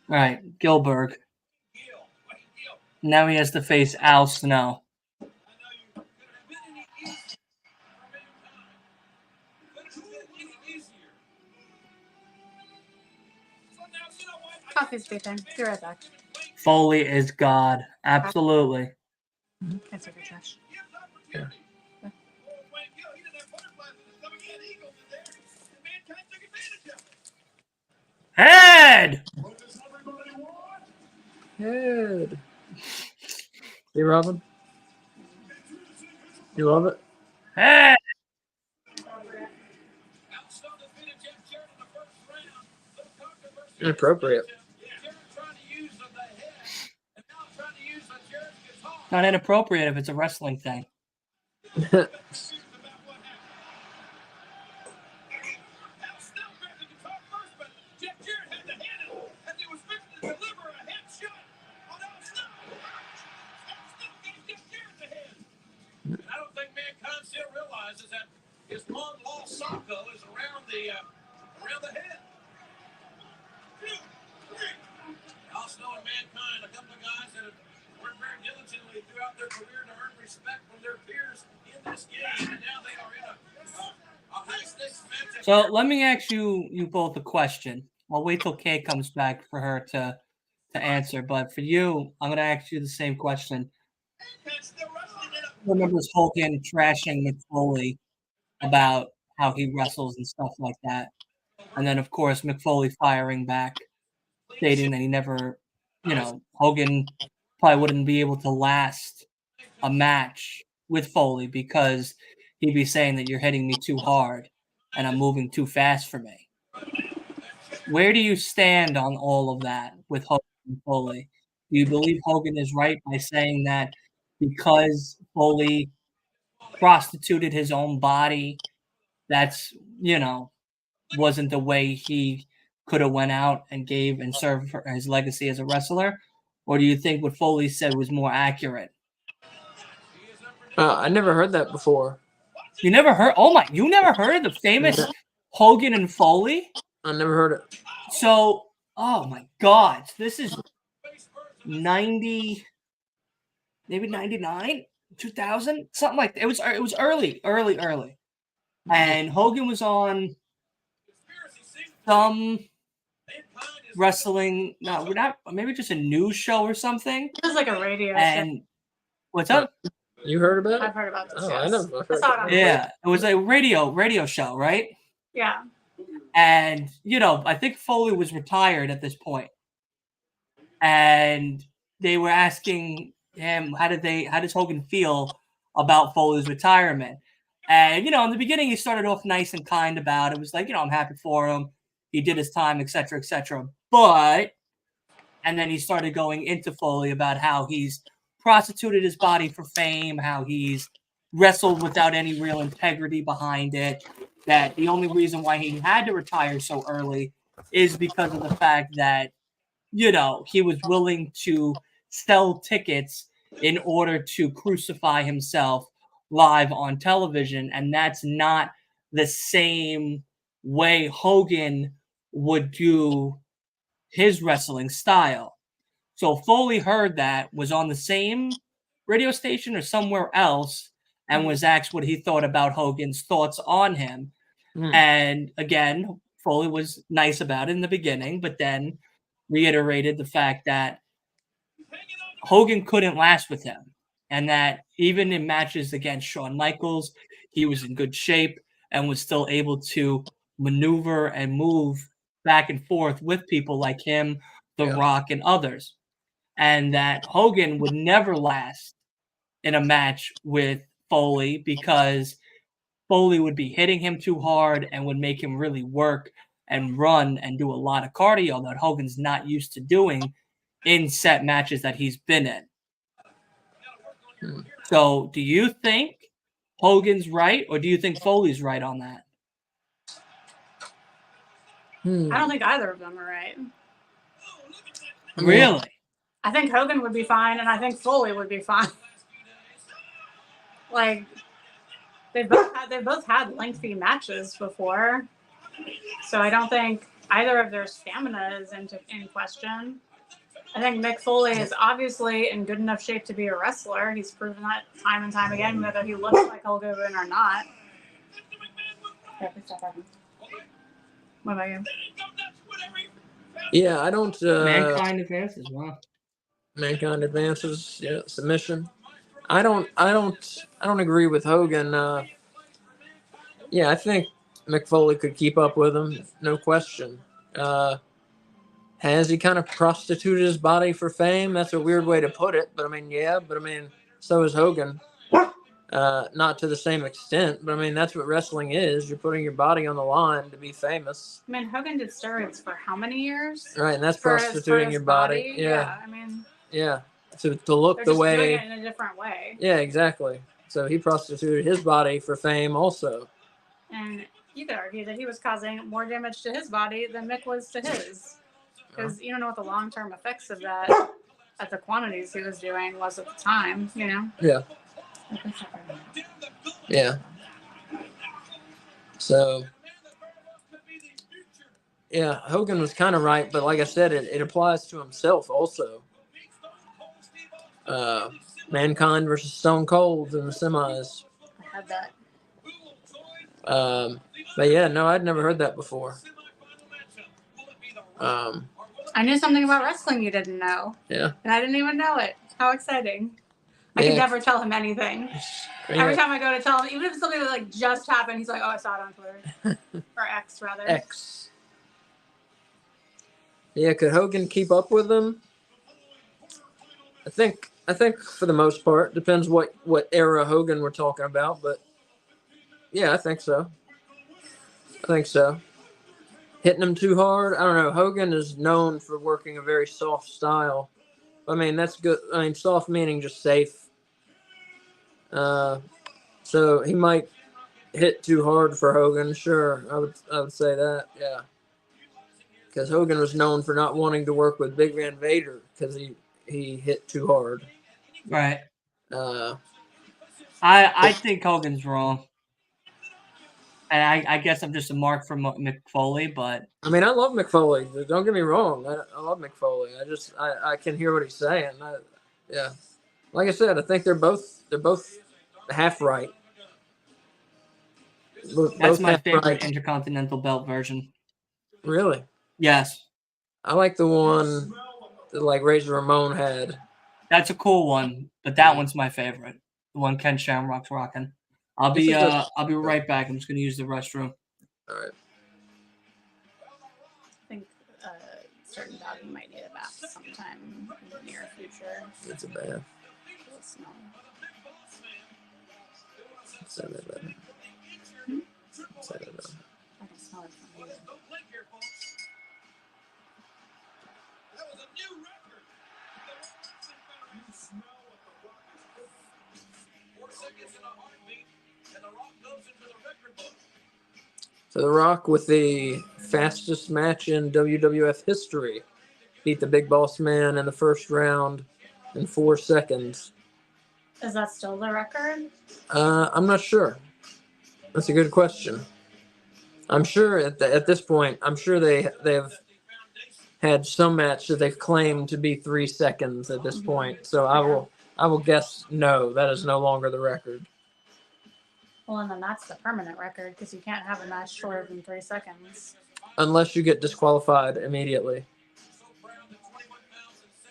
Right, Gilbert. Now he has to face Al Snow. Coffee's beeping. Be right back. Foley is God. Absolutely. That's over trash. Yeah. Head! Head. See, Robin? You love it? Head! Inappropriate. Not inappropriate if it's a wrestling thing. I don't think Mankind still realizes that his long-lost Socko is around the head. Al Snow and Mankind, a couple of guys that have worked very diligently throughout their career to earn respect from their peers in this game, and now they are in a high-stakes match. So let me ask you both a question. I'll wait till Kay comes back for her to answer. But for you, I'm going to ask you the same question. Remembers Hogan trashing Mick Foley about how he wrestles and stuff like that. And then, of course, Mick Foley firing back, stating that he never, Hogan probably wouldn't be able to last a match with Foley because he'd be saying that you're hitting me too hard and I'm moving too fast for me. Where do you stand on all of that with Hogan and Foley? Do you believe Hogan is right by saying that because Foley prostituted his own body, that's, wasn't the way he could have went out and gave and served for his legacy as a wrestler? Or do you think what Foley said was more accurate? I never heard that before. You never heard? Oh my! You never heard of the famous Hogan and Foley? I never heard it. So, oh my God, this is 90, maybe 99, 2000, something like that. It was early, and Hogan was on some wrestling. No, we're not. Maybe just a news show or something. It was like a radio show. And what's up? You heard about it? I've heard about this. Oh, Yes. I never heard saw it on it. Yeah, it was a radio show, right? Yeah. And I think Foley was retired at this point, and they were asking him how does Hogan feel about Foley's retirement? And in the beginning he started off nice and kind about it. It was like, I'm happy for him. He did his time, etc., etc. And then he started going into Foley about how he's prostituted his body for fame, how he's wrestled without any real integrity behind it, that the only reason why he had to retire so early is because of the fact that, he was willing to sell tickets in order to crucify himself live on television. And that's not the same way Hogan would do his wrestling style. So Foley heard that, was on the same radio station or somewhere else, and was asked what he thought about Hogan's thoughts on him. And again, Foley was nice about it in the beginning, but then reiterated the fact that Hogan couldn't last with him, and that even in matches against Shawn Michaels, he was in good shape and was still able to maneuver and move back and forth with people like him, The Rock, and others. And that Hogan would never last in a match with Foley because Foley would be hitting him too hard and would make him really work and run and do a lot of cardio that Hogan's not used to doing in set matches that he's been in. So do you think Hogan's right, or do you think Foley's right on that? I don't think either of them are right. Really? I think Hogan would be fine, and I think Foley would be fine. Like, they've both had lengthy matches before, so I don't think either of their stamina is in question. I think Mick Foley is obviously in good enough shape to be a wrestler. He's proven that time and time again, whether he looks like Hulk Hogan or not. What about you? Yeah, I don't. Mankind advances. Wow. Mankind advances. Yeah, submission. I don't agree with Hogan. Yeah, I think Mick Foley could keep up with him, no question. Has he kind of prostituted his body for fame? That's a weird way to put it, but so is Hogan. Not to the same extent, but that's what wrestling is. You're putting your body on the line to be famous. I mean, Hogan did steroids for how many years? Right, and that's For prostituting his your body. Yeah. Yeah. To look they're the just way. doing it in a different way. Yeah, exactly. So he prostituted his body for fame also. And you could argue that he was causing more damage to his body than Mick was to his. Because you don't know what the long-term effects of that at the quantities he was doing was at the time, Yeah. Yeah. So, yeah, Hogan was kind of right, but like I said, it applies to himself also. Mankind versus Stone Cold in the semis. I had that. But yeah, no, I'd never heard that before. I knew something about wrestling you didn't know. Yeah. And I didn't even know it. How exciting. I could never tell him anything. Every time I go to tell him, even if it's something that just happened, he's like, oh, I saw it on Twitter. Or X, rather. X. Yeah, could Hogan keep up with him? I think for the most part, depends what era Hogan we're talking about, but yeah, I think so. I think so. Hitting him too hard, I don't know. Hogan is known for working a very soft style. I mean, that's good. I mean, soft meaning just safe. So he might hit too hard for Hogan. Sure, I would say that. Yeah, because Hogan was known for not wanting to work with Big Van Vader because he hit too hard. Right. Uh, I think Hogan's wrong. And I guess I'm just a mark for McFoley, but I mean, I love McFoley. Don't get me wrong. I love McFoley. I can hear what he's saying. Yeah, like I said, I think they're both half right. that's my half favorite right. Intercontinental Belt version. Really, Yes. I like the one that like Razor Ramon had. That's a cool one, but that one's my favorite. The one Ken Shamrock's rocking. I'll be right back. I'm just gonna use the restroom. All right. I think certain doggy might need a bath sometime in the near future. It's a bad. It'll smell. Say that better. Say that better. I can smell it from here. That was a new record. You smell what the Rock is cooking. 4 seconds in a heartbeat, and the Rock goes into the record book. So The Rock, with the fastest match in WWF history, beat the Big Boss Man in the first round in 4 seconds. Is that still the record? I'm not sure. That's a good question. I'm sure at this point, I'm sure they've had some match that they've claimed to be 3 seconds at this point. So I will guess no, that is no longer the record. Well, and then that's the permanent record because you can't have a match shorter than 3 seconds. Unless you get disqualified immediately.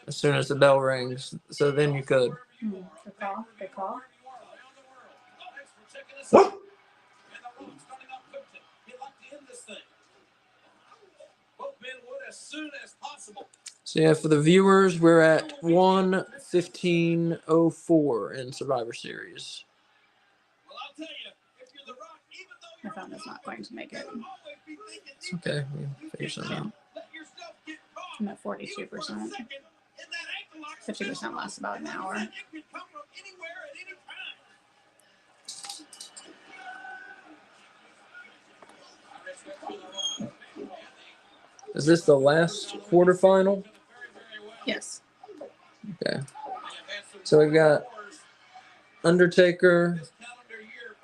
As soon as the bell rings. So then you could. Good call. Good call. So yeah, for the viewers, we're at 1:15:04 in Survivor Series. My phone is not going to make it. It's okay. We can figure something out. I'm at 42%. 50% lasts about an hour. Is this the last quarterfinal? Yes. Okay. So we've got Undertaker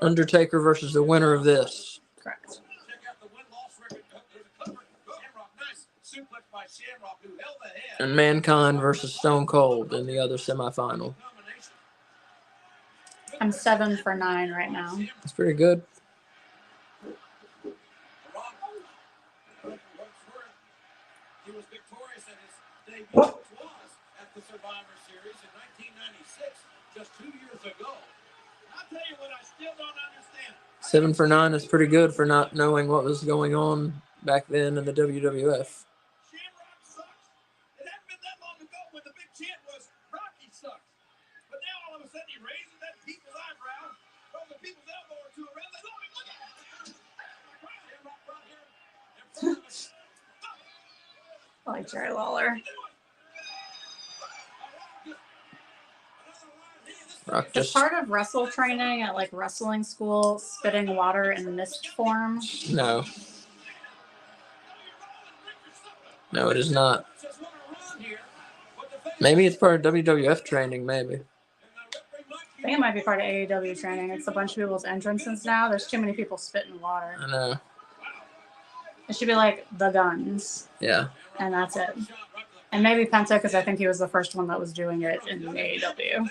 versus the winner of this. Correct. And Mankind versus Stone Cold in the other semifinal. I'm 7 for 9 right now. That's pretty good. He was victorious at his debut, which was at the Survivor Series in 1996, just 2 years ago. I'll tell you what I still don't understand. 7 for 9 is pretty good for not knowing what was going on back then in the WWF. Shamrock sucks. It hadn't been that long ago when the big chant was Rocky sucks. But now all of a sudden he raises that people's eyebrow, throws the people's elbow or two around. They look at that. Shamrock right here in front of us. I like Jerry Lawler. Rock Is just part of wrestle training at like wrestling school spitting water in mist form? no. No, it is not. Maybe it's part of WWF training, maybe. I think it might be part of AEW training. It's a bunch of people's entrances now. There's too many people spitting water. I know. It should be like the Guns, Yeah. and that's it. And maybe Penta, because I think he was the first one that was doing it in AEW.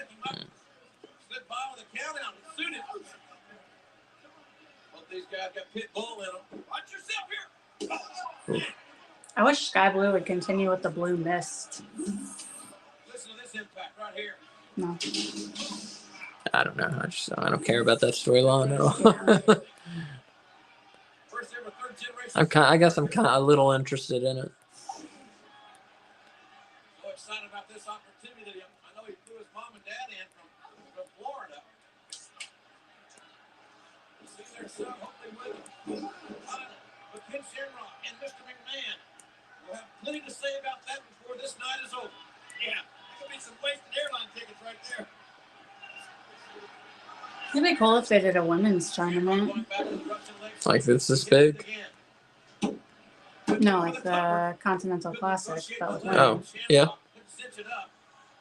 I wish Sky Blue would continue with the blue mist. Listen to this impact right here. No. I don't know. I don't care about that storyline at all. I guess I'm kind of a little interested in it. So excited about this opportunity. I know he dad in from Florida. See their son, hopefully with him. But Ken Shamrock and Mr. McMahon will have plenty to say about that before this night is over. Yeah, there could be some wasted airline tickets right there. It'd be cool if they did a women's tournament. Going back to the Russian leg Like this is hit it big. again. No, like the Continental Classic, but with women. Oh, yeah. Cinch it up.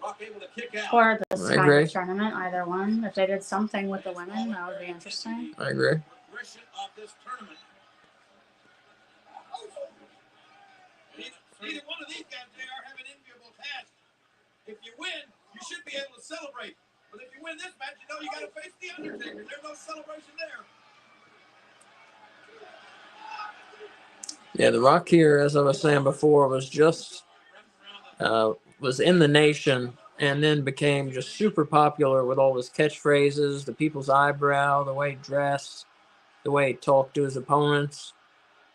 Rock able to kick out. Or the I agree. Skyward tournament, either one. If they did something with the women, that would be interesting. I agree. Progression of this tournament. Neither one of these guys there have an enviable task. If you win, you should be able to celebrate. But if you win this match, you know you got to face the Undertaker. There's no celebration there. Yeah, The Rock here, as I was saying before, was just was in the nation and then became just super popular with all his catchphrases, the people's eyebrow, the way he dressed, the way he talked to his opponents.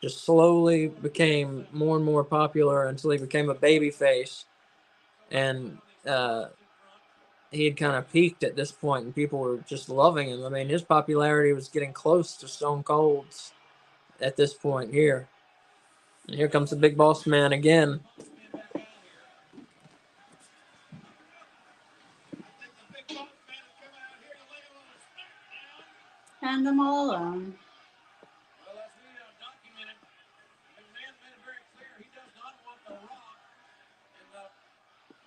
Just slowly became more and more popular until he became a babyface. And he had kind of peaked at this point, and people were just loving him. I mean, his popularity was getting close to Stone Cold's at this point here. And here comes the Big Boss Man again. And them all alone. Well, as we documented, McMahon made it very clear he does not want The Rock, and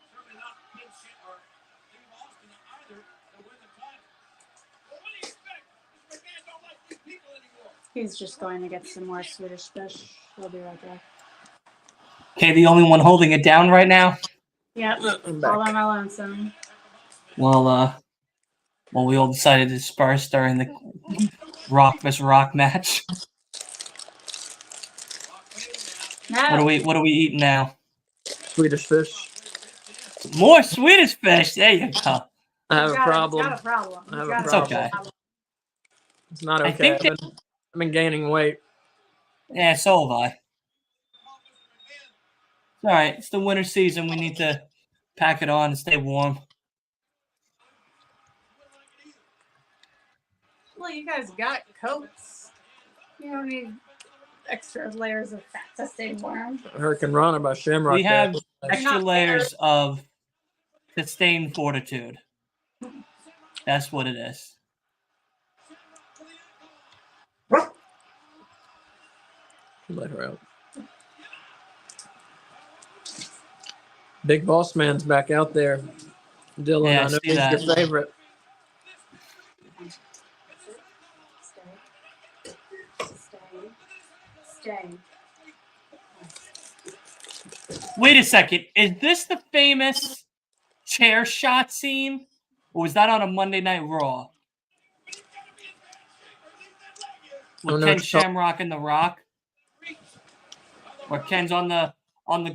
certainly not Ken or Steve Austin either, to win the title. Well, what do you expect? McMahon don't like these people anymore. He's just going to get some more Swedish fish. We'll be right back. Okay, the only one holding it down right now. Yep. I'm All back. on my lonesome. Well, we all decided to disperse during the Rock vs. Rock match. No. What are we eating now? Swedish fish. More Swedish fish. There you go. I have a problem. Got a problem. I have a Got It's problem. okay. It's not I okay. think I've been gaining weight. Yeah, so have I. It's all right. It's the winter season. We need to pack it on and stay warm. Well, you guys got coats. You don't need extra layers of fat to stay warm. Hurricane Rana by Shamrock. We have there. extra layers of sustained fortitude. That's what it is. Let her out. Big Boss Man's back out there. Dylan, Yeah, I I know see he's that. your favorite. Stay. Wait a second. Is this the famous chair shot scene? Or was that on a Monday Night Raw? With Oh, no, Ken it's not. Shamrock and The Rock? Where Ken's on the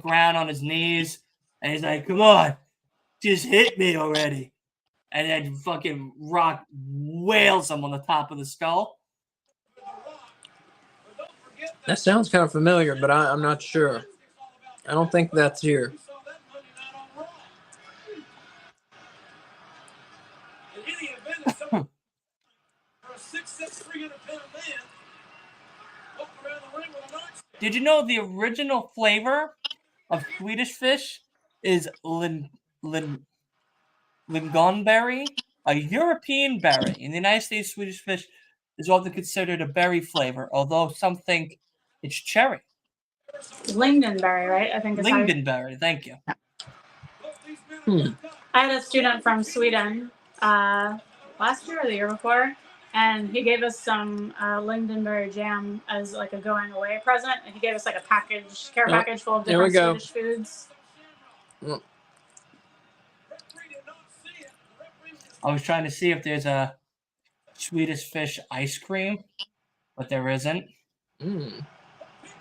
ground on his knees, and he's like, "Come on, just hit me already." And then fucking Rock wails him on the top of the skull. That sounds kind of familiar, but I'm not sure. I don't think that's here. In any event, it's something for a 6'6", 300-pound man walking around the ring with a nightstick. Did you know the original flavor of Swedish fish is lingonberry, a European berry? In the United States, Swedish fish is often considered a berry flavor, although some think it's cherry. Lingonberry, right? I think it's how you- Lingonberry, thank you. I had a student from Sweden last year or the year before, and he gave us some lingonberry jam as like a going away present. And he gave us like a care package full of there we different go. Swedish foods. I was trying to see if there's a Swedish fish ice cream, but there isn't.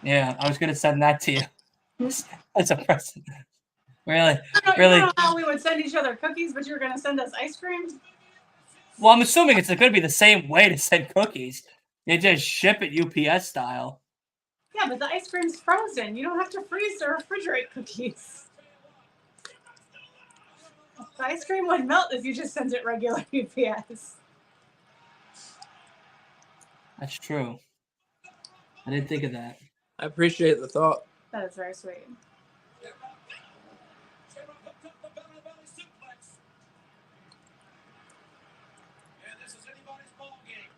Yeah, I was going to send that to you as a present. Really? You know how we would send each other cookies, but you were going to send us ice cream? Well, I'm assuming it's going to be the same way to send cookies. You just ship it UPS style. Yeah, but the ice cream's frozen. You don't have to freeze or refrigerate cookies. The ice cream would melt if you just sent it regular UPS. That's true. I didn't think of that. I appreciate the thought. That is very sweet. Shamrock hooked up the belly suplex. And this is anybody's ball game.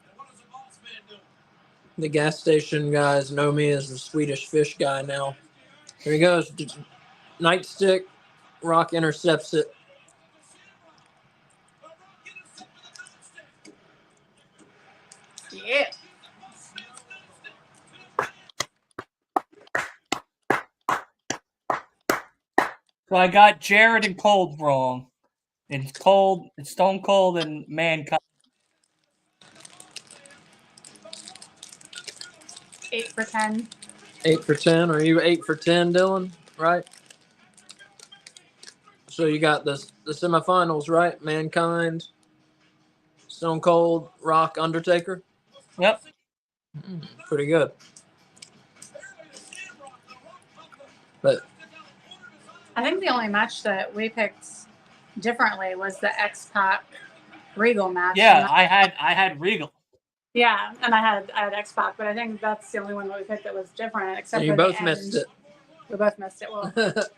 And what does the boss man do? The gas station guys know me as the Swedish fish guy now. Here he goes. Nightstick. Rock intercepts it. Yeah. So I got Jarrett and Cold wrong. It's Cold, it's Stone Cold and Mankind. 8 for 10. 8 for 10. Are you 8 for 10, Dylan? Right? So you got the semifinals, right? Mankind, Stone Cold, Rock, Undertaker. Yep. Pretty good. But I think the only match that we picked differently was the X-Pac Regal match. Yeah, I had Regal. Yeah, and I had X-Pac, but I think that's the only one that we picked that was different, except and you for the both end. missed it. We both missed it. Well,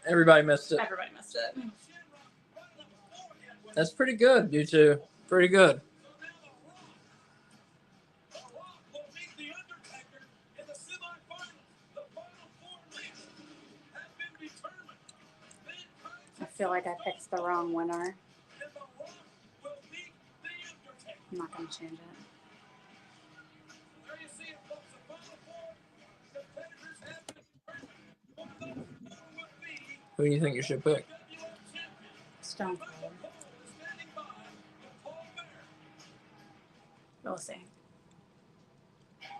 Everybody missed it. everybody missed it. That's pretty good, you two. Pretty good. I feel like I picked the wrong winner. I'm not going to change it. Who do you think you should pick? Stone Cold. We'll see.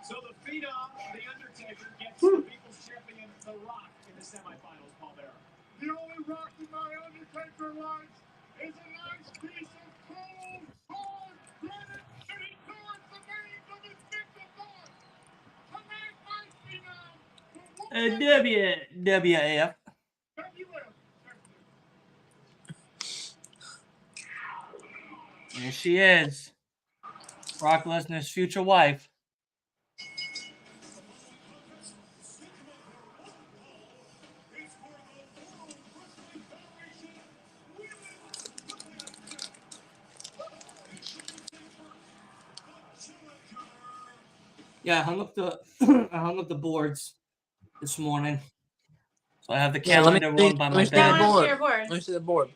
So the phenom, The Undertaker, gets the People's Champion, The Rock, in the semifinals, Paul Bearer. The only rock in my Undertaker likes is a nice piece of cold, hard granite, and he guards the veins of his victim boss. Tonight, my phenom, the WWF. WWF. There she is. Brock Lesnar's future wife. Yeah, I hung up the boards this morning. So I have the Yeah, let me calendar see- run by let my me see the Yeah, bed. let's board. see your board. Let me see the board.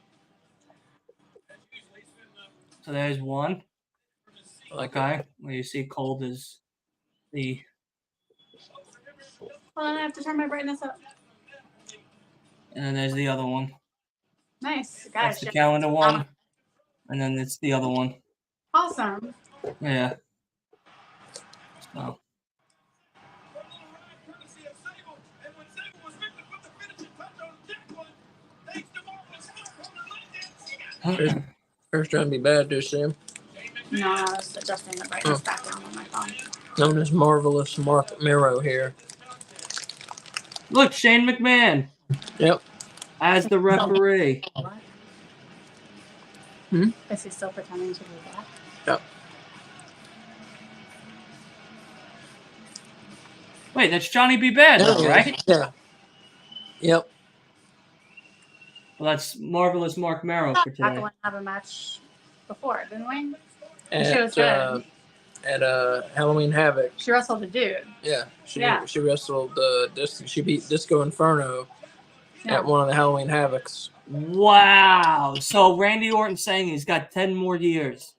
So there's one. Like Okay. Where you see Cold is the Hold on, I have to turn my brightness up. and then there's the other one. Nice. That's Guys, the calendar one. And then it's the other one. awesome. Yeah. So First trying to be bad, do you see him? No, I was adjusting the brightness back down on my phone. Known as Marvelous Mark Miro here. look, Shane McMahon Yep. as the referee. What? Hmm? Is he still pretending to do that? Yep. Wait, that's Johnny B. Bad, There though, he is. right? Yeah. Yep. Well, that's Marvelous Mark Merrow for today. Jacqueline had a match before, didn't we? She was At good. Halloween Havoc. She wrestled a dude. Yeah. Yeah. She wrestled she beat Disco Inferno Yeah. at one of the Halloween Havocs. Wow. So Randy Orton's saying he's got 10 more years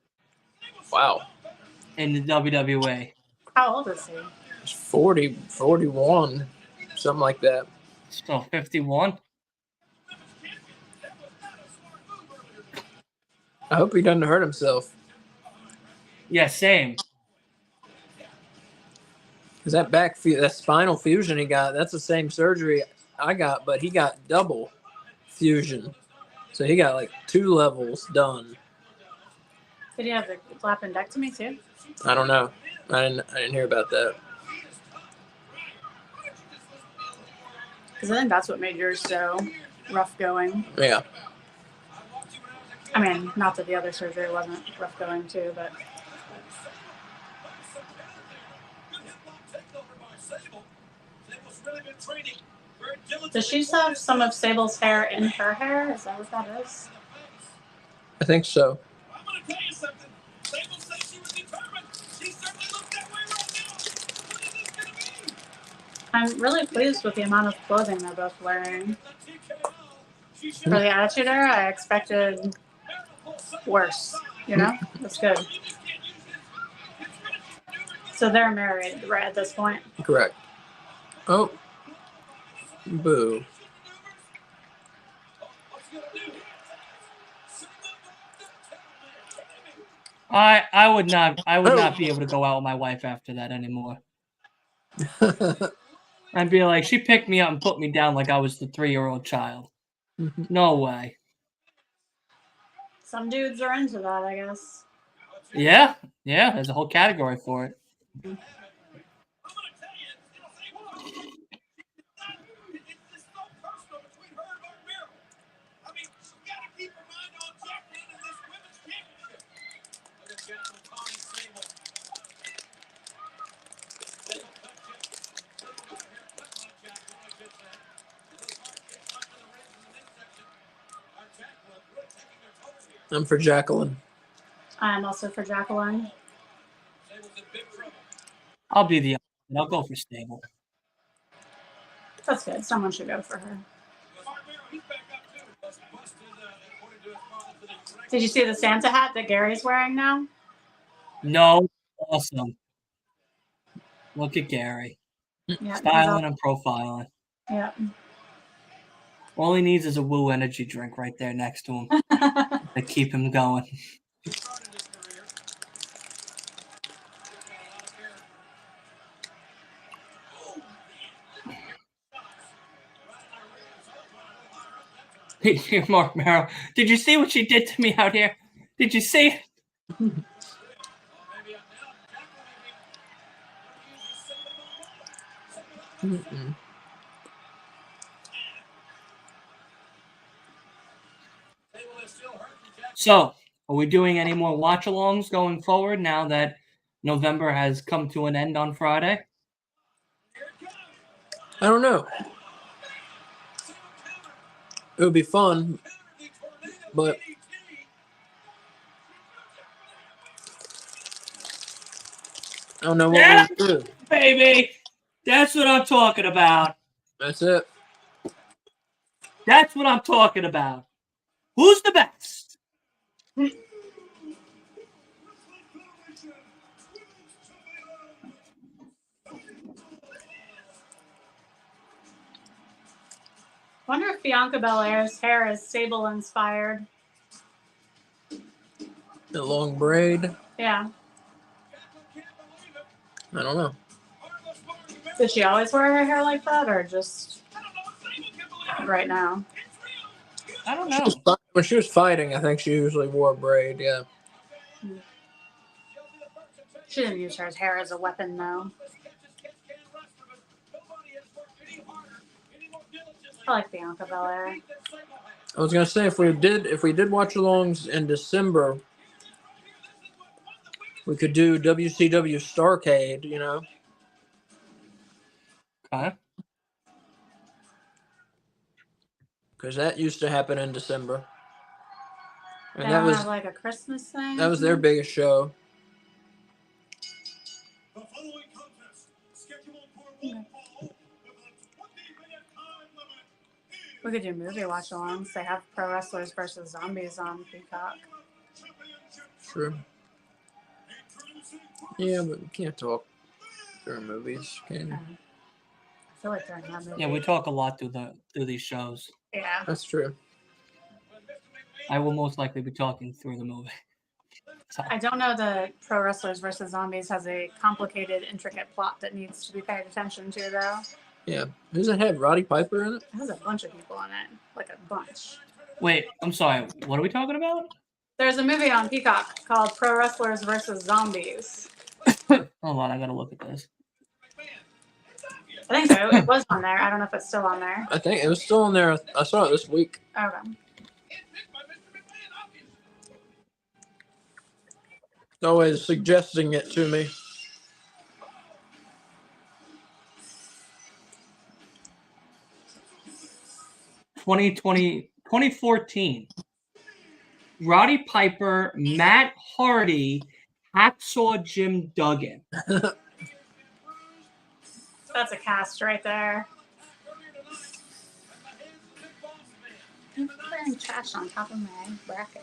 Wow. in the WWE. How old is he? It's 40, 41, something like that. So 51. I hope he doesn't hurt himself. Yeah, same. Because that spinal fusion he got, that's the same surgery I got, but he got double fusion. So he got like 2 levels done. Did he have the appendectomy too? I don't know. I didn't hear about that. Because I think that's what made yours so rough going. Yeah. I mean, not that the other surgery wasn't rough going too, but does she have some of Sable's hair in her hair? Is that what that is? I think so. I'm going to tell you something. Sable said she was determined. She certainly looks that way right now. What is this going to be? I'm really pleased with the amount of clothing they're both wearing. For the Attitude Era, I expected worse. You know, that's good. So they're married right at this point. Correct. Oh. Boo. I would not be able to go out with my wife after that anymore. I'd be like, she picked me up and put me down like I was the 3-year-old child. No way. Some dudes are into that, I guess. Yeah, there's a whole category for it. I'm for Jacqueline. I'm also for Jacqueline. I'll be the opposite. I'll go for Stable. That's good. Someone should go for her. Did you see the Santa hat that Gary's wearing now? No, awesome. Look at Gary. Yeah. Styling and profiling. Yeah. All he needs is a Woo energy drink right there next to him to keep him going. Here, Mark Merrill. Did you see what she did to me out here? Did you see it? So, are we doing any more watch-alongs going forward now that November has come to an end on Friday? I don't know. It would be fun, but I don't know what we'll do. Baby! That's what I'm talking about. That's it. That's what I'm talking about. Who's the best? Wonder if Bianca Belair's hair is Sable inspired. The long braid. Yeah. I don't know. Did she always wear her hair like that, or just right now? I don't know. When she was fighting, I think she usually wore a braid. Yeah. She didn't use her hair as a weapon, though. I like Bianca Belair. I was gonna say if we did watch-alongs in December, we could do WCW Starrcade. You know. Okay. Because that used to happen in December, and They that don't was have like a Christmas thing. that was their biggest show. The following contest, scheduled for one fall with a 20-minute time limit, We could do movie watch-alongs. They have Pro Wrestlers versus Zombies on Peacock. True. Yeah, but we can't talk during movies, can you? I feel like during that movie. Yeah, we talk a lot through these shows. Yeah. That's true. I will most likely be talking through the movie. So, I don't know that Pro Wrestlers versus Zombies has a complicated, intricate plot that needs to be paid attention to, though. Yeah. Who's it had? Roddy Piper in it? It has a bunch of people in it. Like a bunch. wait, I'm sorry. What are we talking about? There's a movie on Peacock called Pro Wrestlers versus Zombies. Hold on, I gotta look at this. I think so. It was on there. I don't know if it's still on there. I think it was still on there. I saw it this week. Okay. It's always suggesting it to me. (2020) 2014. Roddy Piper, Matt Hardy, Hacksaw Jim Duggan. That's a cast right there. I'm putting trash on top of my bracket.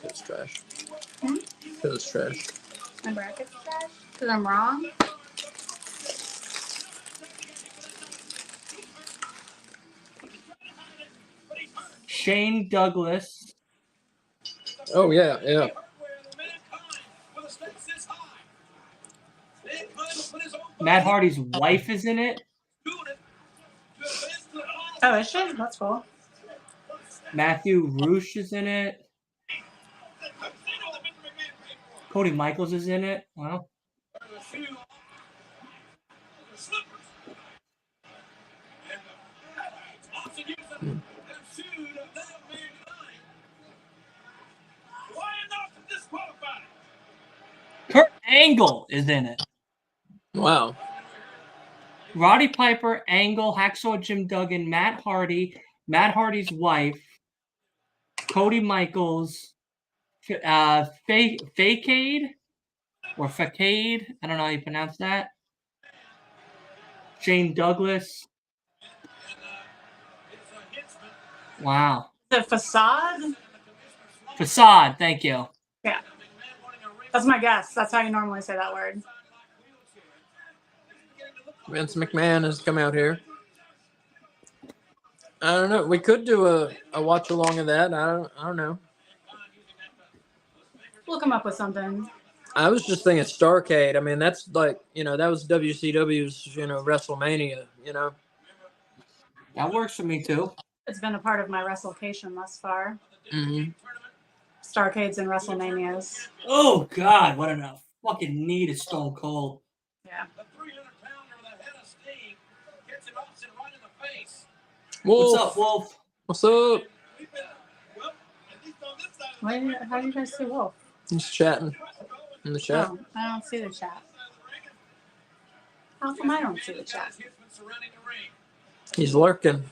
It's trash. Hmm? It's trash. My bracket's trash? Because I'm wrong? Shane Douglas. Oh yeah. Matt Hardy's wife is in it. Oh, is she? That's cool. Matthew Roosh is in it. Cody Michaels is in it. Wow. Kurt Angle is in it. Wow. Roddy Piper, Angle, Hacksaw Jim Duggan, Matt Hardy, Matt Hardy's wife, Cody Michaels, Facade or Facade. I don't know how you pronounce that. Shane Douglas. Wow. The facade? Facade. Thank you. Yeah. That's my guess. That's how you normally say that word. Vince McMahon has come out here. I don't know. We could do a watch along of that. I don't know. We'll come up with something. I was just thinking Starrcade. I mean, that's like, that was WCW's, WrestleMania, That works for me too. It's been a part of my WrestleCation thus far. Mm-hmm. Starrcades and WrestleManias. Oh God, what a fucking need is Stone Cold. Yeah. Wolf. What's up, Wolf? What's up? How do you guys see Wolf? He's chatting in the chat. Oh, I don't see the chat. How come I don't see the chat? He's lurking.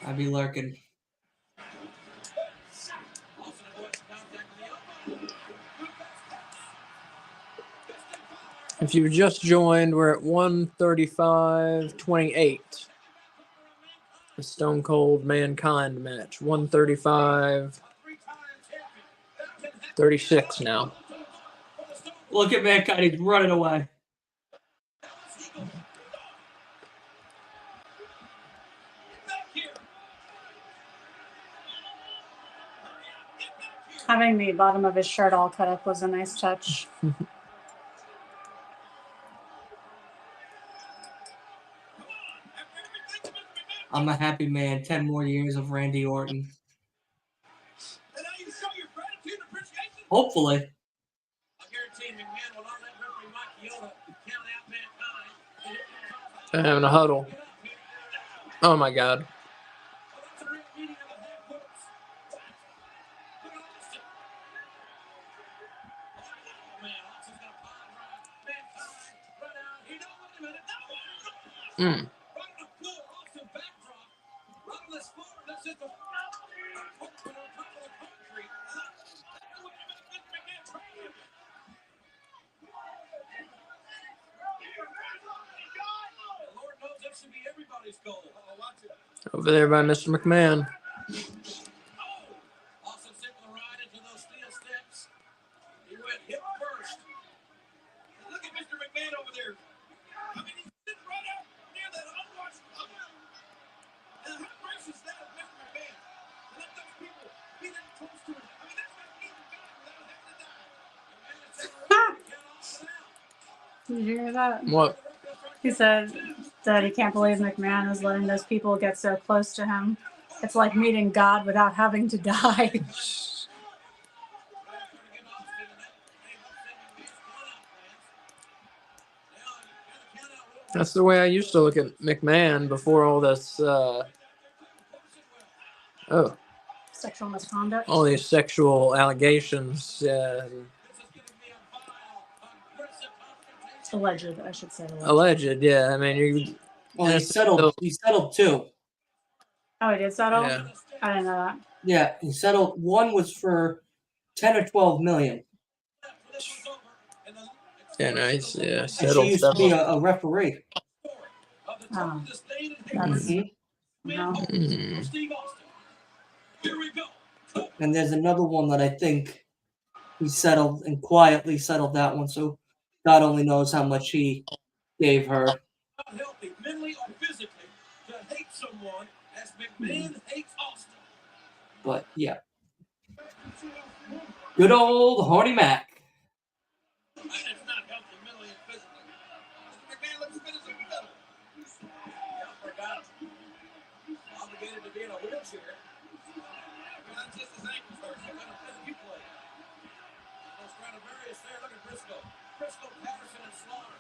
I'd be lurking. If you just joined, we're at 135.28. The Stone Cold Mankind match. 135.36 now. Look at Mankind. He's running away. Having the bottom of his shirt all cut up was a nice touch. I'm a happy man. 10 more years of Randy Orton. Hopefully. They're having a huddle. Oh my God. Mm. Over there by Mr. McMahon. Look at Mr. McMahon over there. I mean, he's sitting right out near that unwashed oven. And how gracious is that of Mr. McMahon? To let those people be that close to him. I mean, that's like eating God without having to die. Did you hear that? What? He said that he can't believe McMahon is letting those people get so close to him. It's like meeting God without having to die. That's the way I used to look at McMahon before all this. Sexual misconduct. All these sexual allegations. Alleged, I should say. Alleged. Yeah. I mean, you. Well, and he it's settled. still- He settled 2. Oh, he did settle? Yeah. I didn't know that. Yeah, he settled. 1 was for 10 or 12 million. Yeah, nice. Yeah, And she settled used to be several. a referee. Oh, that's Mhm. no. Mm. And there's another one that I think he settled and quietly settled that one. So God only knows how much he gave her. Not healthy, mentally or physically, to hate someone as McMahon hates Austin. But yeah. Good old Horny Mac. And it's not healthy mentally and physically. McMahon looks fit as a fiddle. Yeah, I forgot. Obligated to be in a wheelchair. Not just his ankles hurt. What kind of fiddle you play? Those Stradivarius there. Look at Briscoe. Briscoe, Patterson, and Slaughter.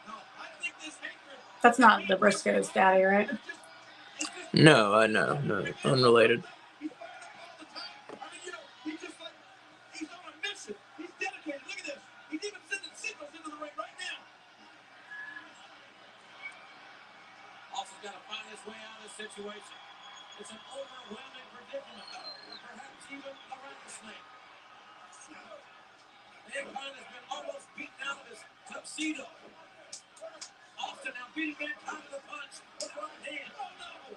No, I think this hatred. That's not the Briscoe's daddy, right? No, I know. No, unrelated. He's fired up all the time. I mean, you know, he's just like, he's on a mission. He's dedicated. Look at this. He's even sending signals into the ring right now. Austin's got to find his way out of this situation. It's an overwhelming predicament, or perhaps even a rattlesnake. Mankind has been almost beaten out of his tuxedo. Austin now beating Mankind with a punch with the right hand. Oh no!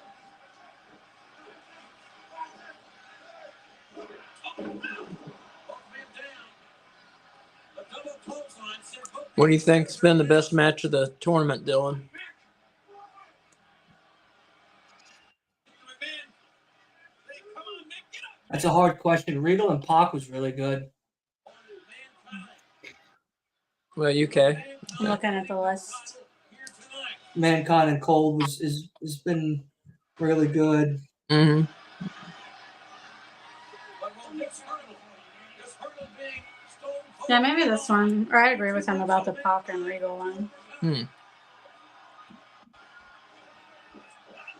What do you think's been the best match of the tournament, Dylan? That's a hard question. Riddle and Pac was really good. Well, UK. I'm looking at the list. Mankind and Cole has been really good. Mm-hmm. Yeah, maybe this one. Or I agree with him about the Pac and Regal one.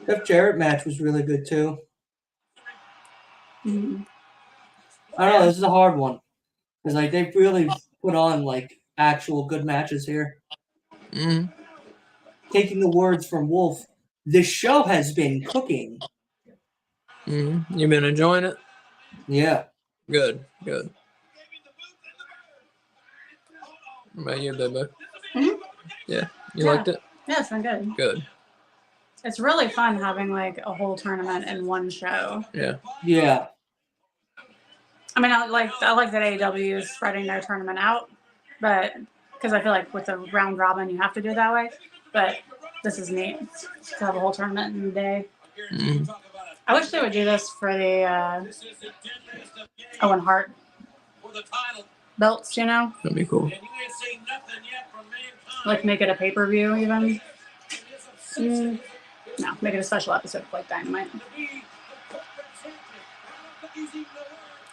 Jeff Jarrett match was really good too. Mm-hmm. I don't know. This is a hard one because like they've really put on like actual good matches here. Mm-hmm. Taking the words from Wolf, the show has been cooking. Mm-hmm. You been enjoying it? Yeah. Good. Good. What about you, baby? Mm-hmm. Yeah. You Yeah. liked it? Yeah, it's been good. Good. It's really fun having like a whole tournament in one show. Yeah. Yeah. I mean, I like that AEW is spreading their tournament out, but because I feel like with the round robin you have to do it that way. But this is neat to have a whole tournament in a day. Mm-hmm. I wish they would do this for the Owen Hart belts. You know, That'd be cool. like make it a pay-per-view even. No, make it a special episode like Dynamite.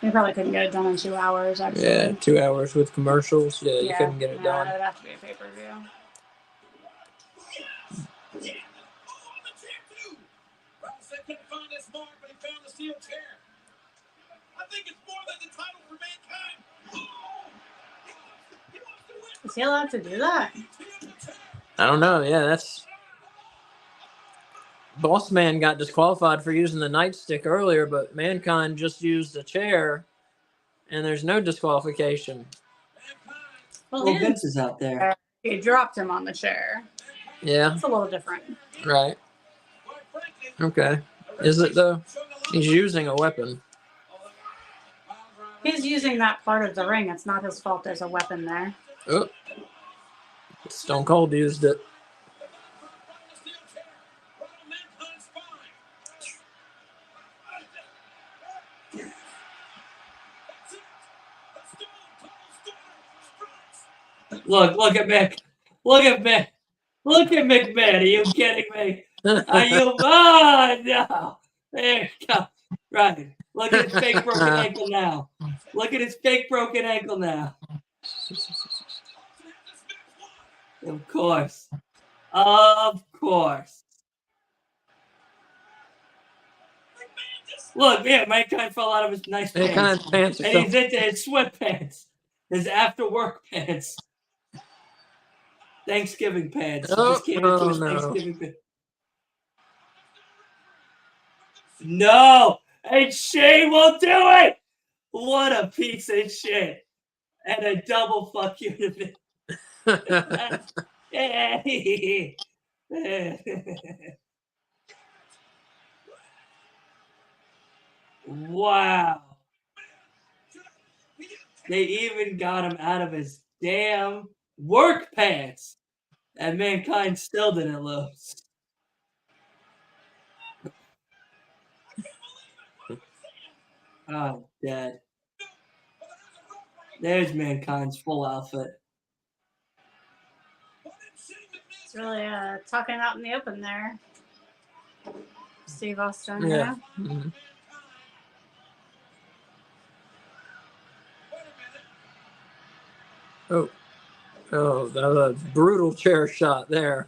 You probably couldn't get it done in 2 hours, actually. Yeah, 2 hours with commercials. Yeah, you couldn't get it It done. would have to be a pay-per-view. Couldn't find his mark, but he found the steel chair. I think it's more than the title for Mankind. Is he allowed to do that? I don't know. Yeah, that's. Boss Man got disqualified for using the nightstick earlier, but Mankind just used a chair, and there's no disqualification. Well, Well, he didn't. Vince is out there. He dropped him on the chair. Yeah, It's a little different. right. Okay. Is it, though? He's using a weapon. He's using that part of the ring. It's not his fault there's a weapon there. Oh. Stone Cold used it. Look at Mick. Look at Mick. Look at McMahon. Are you kidding me? Are you? Oh, no. There you go. Right. Look at his fake broken ankle now. Look at his fake broken ankle now. Of course. Of course. Look, yeah, Mankind fell out of his nice It kind pants. of pants or And he's something. into his sweatpants. His after-work pants. Thanksgiving pants. He just came into his no. Thanksgiving pants. No! And Shane will do it! What a piece of shit. And a double fuck you to me. Wow. They even got him out of his damn work pants. And Mankind still didn't lose. Oh, dead. There's Mankind's full outfit. It's really talking out in the open there. Steve Austin. Yeah. Yeah. Mhm. Oh, that was a brutal chair shot there.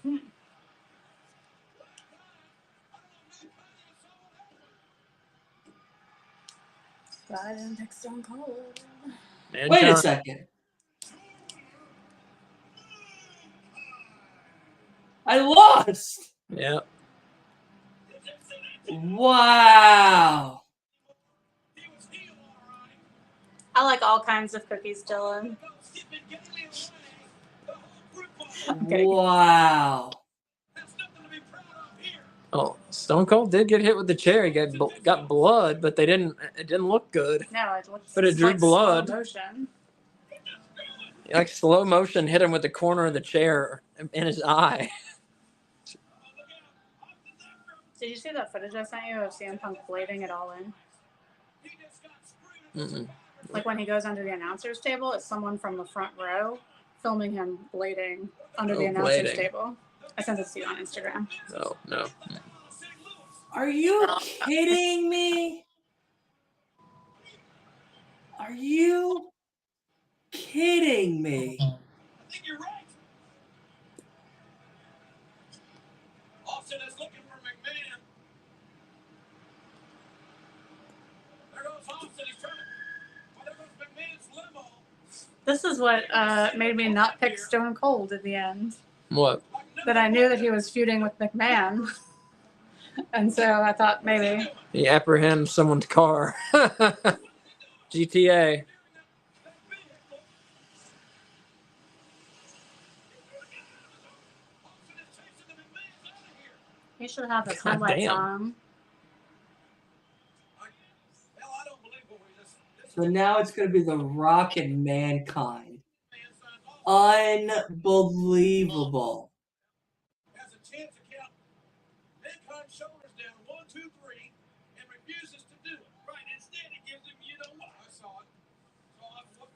But I didn't pick Stone Cold. Wait a second. I lost. Yeah. Wow. I like all kinds of cookies, Dylan. I'm kidding. Wow. Oh, Stone Cold did get hit with the chair. He got blood, but it didn't look good. No, it looks But it drew like blood. slow motion. Like slow motion hit him with the corner of the chair in his eye. Did you see that footage I sent you of CM Punk blading it all in? Mm-mm. Like when he goes under the announcer's table, it's someone from the front row filming him blading under the announcer's blading. table. I sent it to you on Instagram. Oh, no. Are you kidding me? Are you kidding me? I think you're right. Austin is looking for McMahon. There goes Austin. He's turning. Oh, there goes McMahon's limo. This is what made me not pick Stone Cold at the end. What? That I knew that he was feuding with McMahon. And so I thought maybe. He apprehends someone's car. GTA. He should have his God highlights damn. on. Hell, I don't believe what we just. So now it's going to be The Rock and Mankind. Unbelievable. Has a chance to count Mankind's shoulders down 1, 2, 3, and refuses to do it. Right. Instead, he gives him, you know what? I saw it. So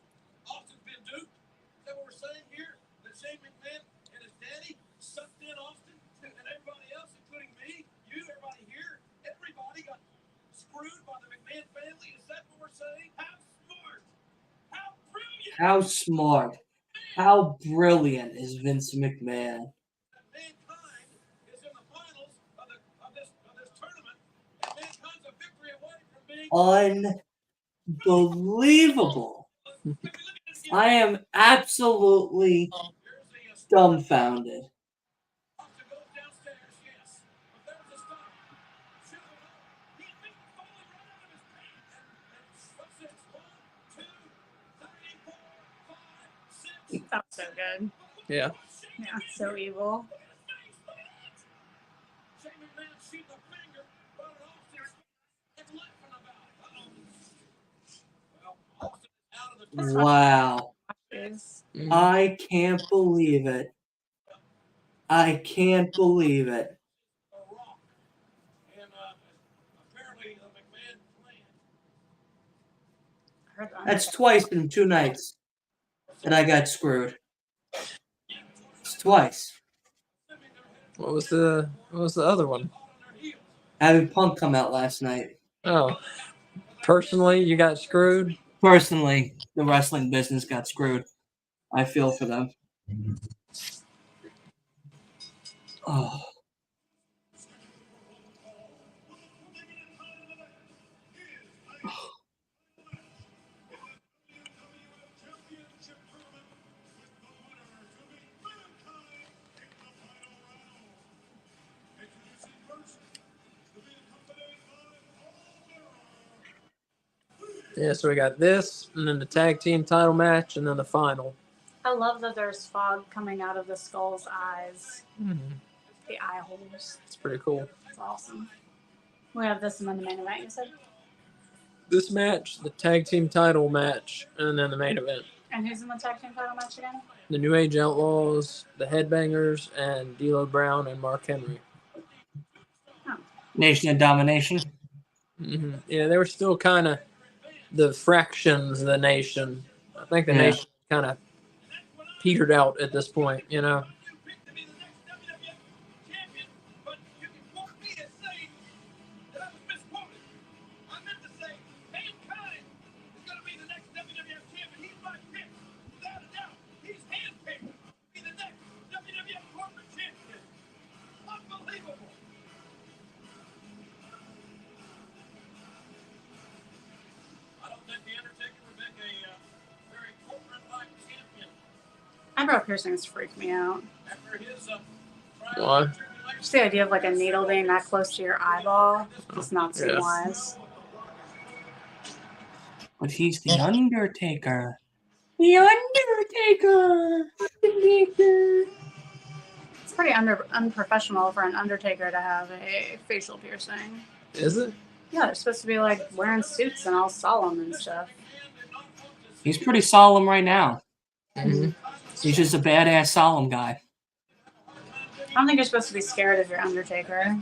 Austin's been duped. Is that what we're saying here? That Shane McMahon and his daddy sucked in Austin, and everybody else, including me, you, everybody here, everybody got screwed by the McMahon family. Is that what we're saying? How smart? How brilliant? How smart. How brilliant is Vince McMahon? Mankind is in the finals of this tournament, and Mankind's a victory away from being. Unbelievable. I am absolutely dumbfounded. Austin goes downstairs, yes, but there's a stop. Shoot him up. He's falling right out of his pants. And what's this? 1, 2, 3, 4, 5, 6. That was so good. Yeah. Yeah, so evil. Shane McMahon shooting a finger, but Austin's laughing about it. Well, Austin is out of the tournament. Wow. Is I can't believe it. I can't believe it. A Rock. And apparently the McMahon plan. I heard that. That's twice in 2 nights that I got screwed. It's twice. What was the other one? Having Punk come out last night. Oh. Personally, you got screwed? Personally, the wrestling business got screwed. I feel for them. Oh. Yeah, so we got this, and then the tag team title match, and then the final. I love that there's fog coming out of the Skull's eyes. Mm-hmm. The eye holes. It's pretty cool. It's awesome. We have this and then the main event, you said? This match, the tag team title match, and then the main event. And who's in the tag team title match again? The New Age Outlaws, the Headbangers, and D'Lo Brown and Mark Henry. Nation of Domination. Mm-hmm. Yeah, they were still kind of the fractions of the nation. I think the nation kind of petered out at this point, you know. Eyebrow piercings freak me out. Why? Just the idea of like a needle being that close to your eyeball does not seem Yeah. wise. But he's the Undertaker. The Undertaker. It's pretty unprofessional for an Undertaker to have a facial piercing. Is it? Yeah, they're supposed to be like wearing suits and all solemn and stuff. He's pretty solemn right now. Mm-hmm. He's just a badass solemn guy. I don't think you're supposed to be scared of your Undertaker.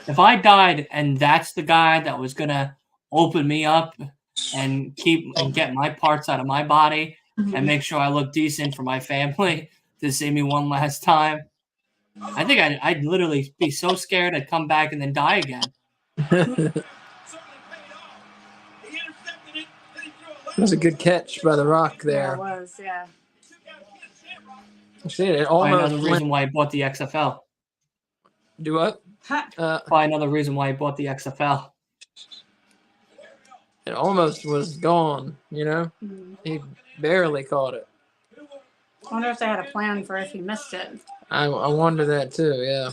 If I died and that's the guy that was gonna open me up and get my parts out of my body and make sure I look decent for my family to see me one last time, I think I'd literally be so scared I'd come back and then die again. That was a good catch by The Rock Yeah, there. it was, yeah. You see it By almost another reason why I bought the XFL. Do what? By another reason why I bought the XFL. It almost was gone, you know? He barely caught it. I wonder if they had a plan for if he missed it. I wonder that too, yeah.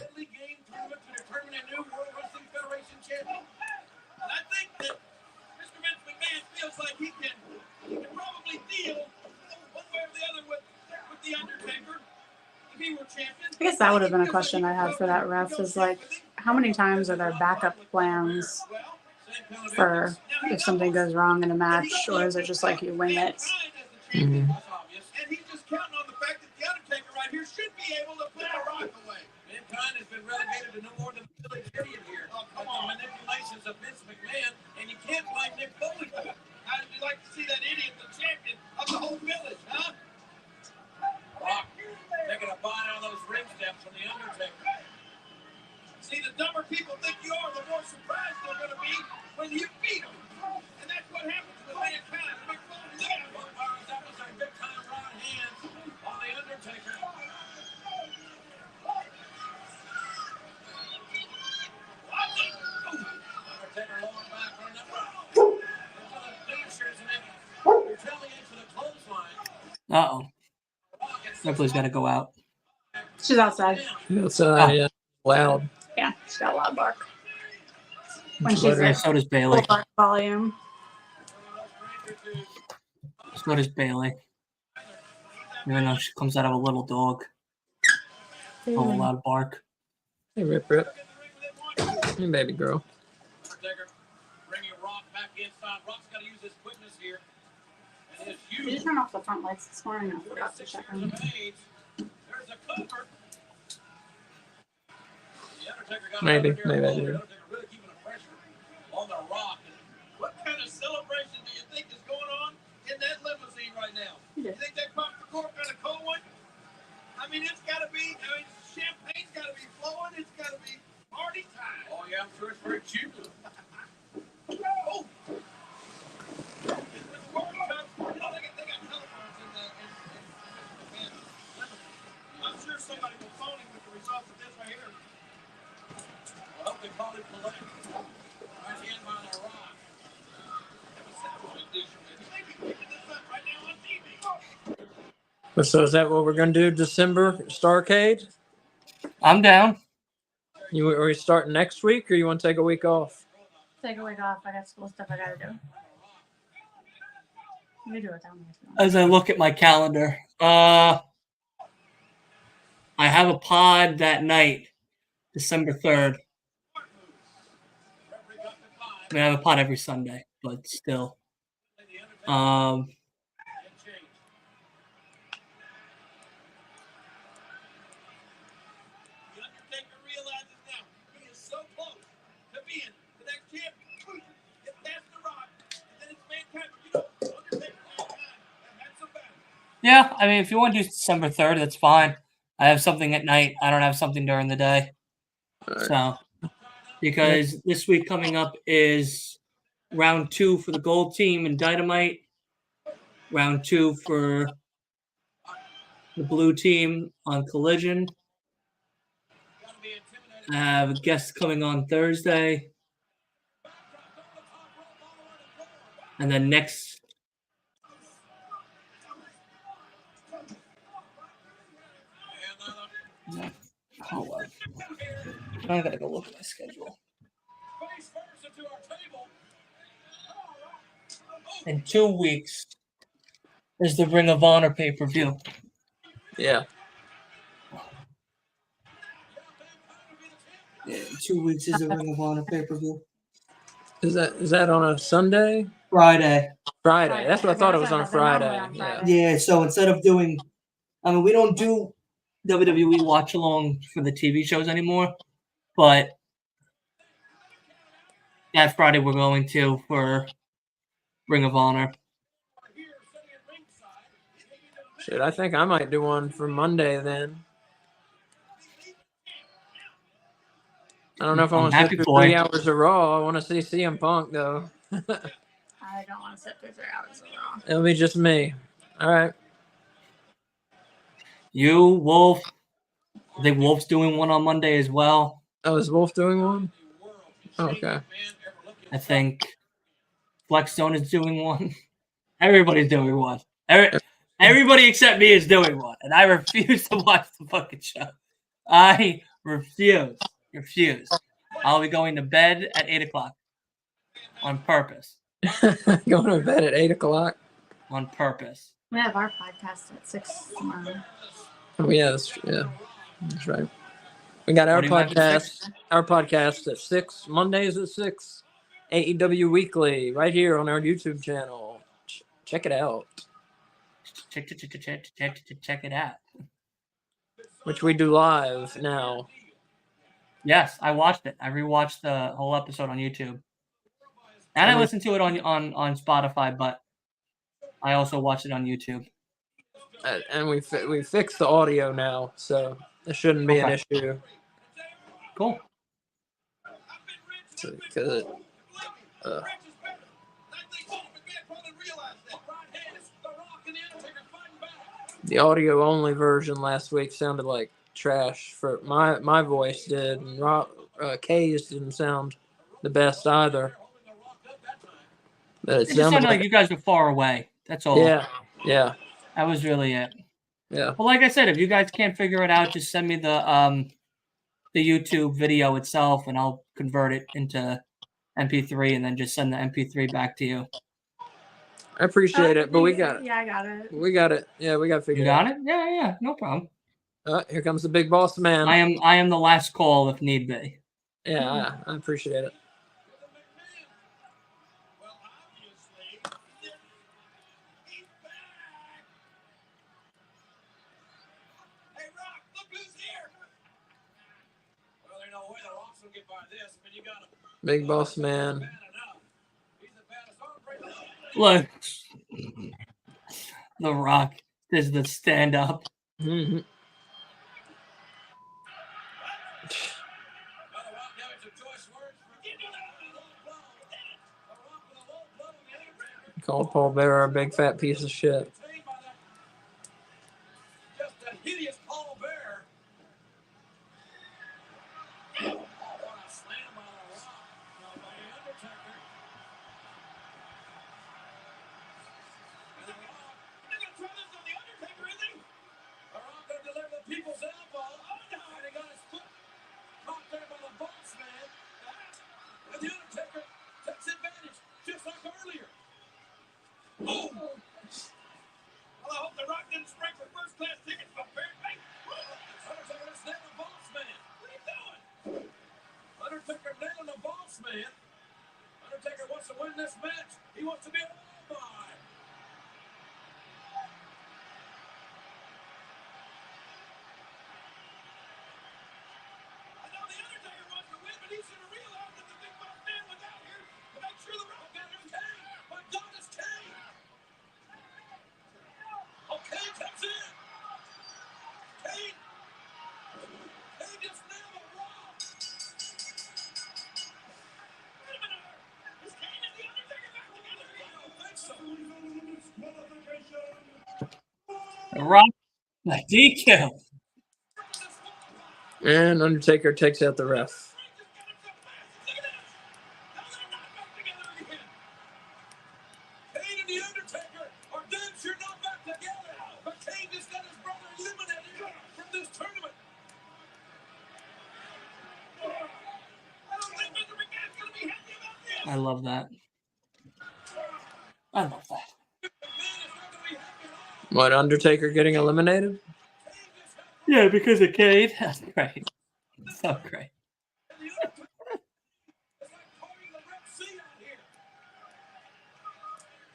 I guess that would have been a question I had for that ref is like, how many times are there backup plans for if something goes wrong in a match, or is it just like you wing it? Mm-hmm. And he's just counting on the fact that the Undertaker right here should be able to put the Rock away. Mankind has been relegated to no more than a village idiot here. Oh, come on. The manipulations of Vince McMahon, and you can't blame Nick Foley for it. How would you like to see that idiot, the champion of the whole village, huh? Rock taking a bite out of those ring steps from the Undertaker. See, the dumber people think you are, the more surprised they're going to be when you beat them. And that's what happens with Mankind. Nick Foley, look at him. That was a big time right hand on the Undertaker. Undertaker lower back for another. Into the finishers and then retaliates for the clothesline. Uh-oh. Ripley's got to go out. She's outside. Outside, yeah. Loud. Yeah, she's got a loud bark. When She's she's like- at So does full Bailey. bark volume. So does Bailey. Even though she comes out of a little dog. A loud bark. Hey, Rip Rip. Hey, baby girl. Undertaker bringing Rock back inside. Rock's got to use his quickness here. And his Did you huge turn off the front lights this morning? I forgot to check them. There's a cover. The Undertaker got Maybe, over here. maybe I The did. Undertaker really keeping the pressure on the Rock. And what kind of celebration do you think is going on in that limousine right now? You think they popped the cork on a cold one? I mean, it's got to be. I mean, champagne's got to be flowing. It's got to be party time. Oh yeah, I'm sure it's very jubilant. Oh. I'm sure somebody So is that what we're gonna do? December Starcade? I'm down. Are we starting next week, or you want to take a week off? Take a week off. I got school stuff I gotta do. You can do it down there. As I look at my calendar, I have a pod that night, December 3rd. I mean, I have a pod every Sunday, but still. The Undertaker realizes now he is so close to being the next champ. Get past the Rock, and then it's Mankind. But you know, Undertaker Mankind have had some battles. Yeah, I mean, if you want to do December 3rd, that's fine. I have something at night. I don't have something during the day. So, because this week coming up is round 2 for the gold team in Dynamite, round 2 for the blue team on Collision. I have a guest coming on Thursday. And then next. Hold on. I gotta go look at my schedule. In 2 weeks is the Ring of Honor pay-per-view. Yeah. Yeah, in 2 weeks is the Ring of Honor pay-per-view. Is that on a Sunday? Friday. Friday. That's what I thought it was on a They're normally Friday. on Yeah. Friday. Yeah, so instead of doing, I mean, we don't do WWE watch along for the TV shows anymore, but that Friday we're going to for Ring of Honor. Shit, I think I might do one for Monday then. I don't know if I I'm want to sit happy through for 3 you. hours of Raw. I want to see CM Punk though. I don't want to sit through 3 hours of Raw. It'll be just me. All right. You, Wolf. I think Wolf's doing one on Monday as well. Oh, is Wolf doing one? Okay. I think Flexstone is doing one. Everybody's doing one. Everybody except me is doing one, and I refuse to watch the fucking show. I refuse. I'll be going to bed at 8 o'clock on purpose. Going to bed at 8 o'clock. On purpose. We have our podcast at 6 tomorrow. Oh yeah, that's right. We got our What do you have at podcast. 6? Our podcast at 6 Mondays at 6. AEW Weekly right here on our YouTube channel. Check it out. Check it out. Which we do live now. Yes, I watched it. I rewatched the whole episode on YouTube, and I listened to it on Spotify. But I also watched it on YouTube. And we fixed the audio now, so it shouldn't be an issue. Cool. Because the audio only version last week sounded like trash. For my voice did, and Kay's didn't sound the best either. But It just sounded like you guys were far away. That's all. Yeah. That was really it. Yeah. Well, like I said, if you guys can't figure it out, just send me the YouTube video itself, and I'll convert it into MP3, and then just send the MP3 back to you. I appreciate it, but we got it. Yeah, I got it. We got it. Yeah, we got to figure You it out. got it? Yeah, no problem. Here comes the big boss man. I am the last call if need be. Yeah, I appreciate it. Big boss man. Look, The Rock is the stand-up. Mm-hmm. Called Paul Bearer a big fat piece of shit. Just a hideous Paul Bear. Slam on a rock. Now by the Undertaker. And the Rock. They're going to try this on the Undertaker, isn't he? this match. He wants to be a by. I know the Undertaker wants to win, but he should have realized that the Big Boss Man was out here to make sure the Rock got his Kane. My God, it's Kane. Oh, Kane comes in. Kane just nailed a Rock. Wait a minute. Is Kane and the Undertaker back together? I don't think so. Rock the DQ. And Undertaker takes out the ref. Kane and the Undertaker are damn sure not back together. But Kane just got his brother eliminated from this tournament. I don't think Mr. McMahon's going to be happy about this. I love that. I love that. McMahon is not going to be happy at all. What, Undertaker getting eliminated? Kane just helped Yeah, because of Cade. That's great. So great. and the Undertaker. It's like parting the Red Sea out here.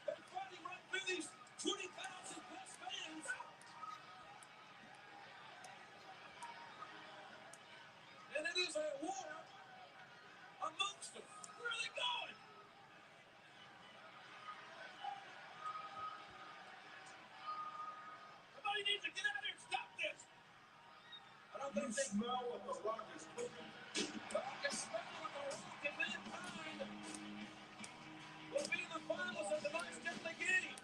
They're fighting right through these 20,000 plus fans. And it is a war amongst them. Where are they going? Somebody needs to get out here and stop this. I don't think they Smell what the Rock is cooking. I can smell what the Rock and Mankind will be in the finals of tonight's deadly game.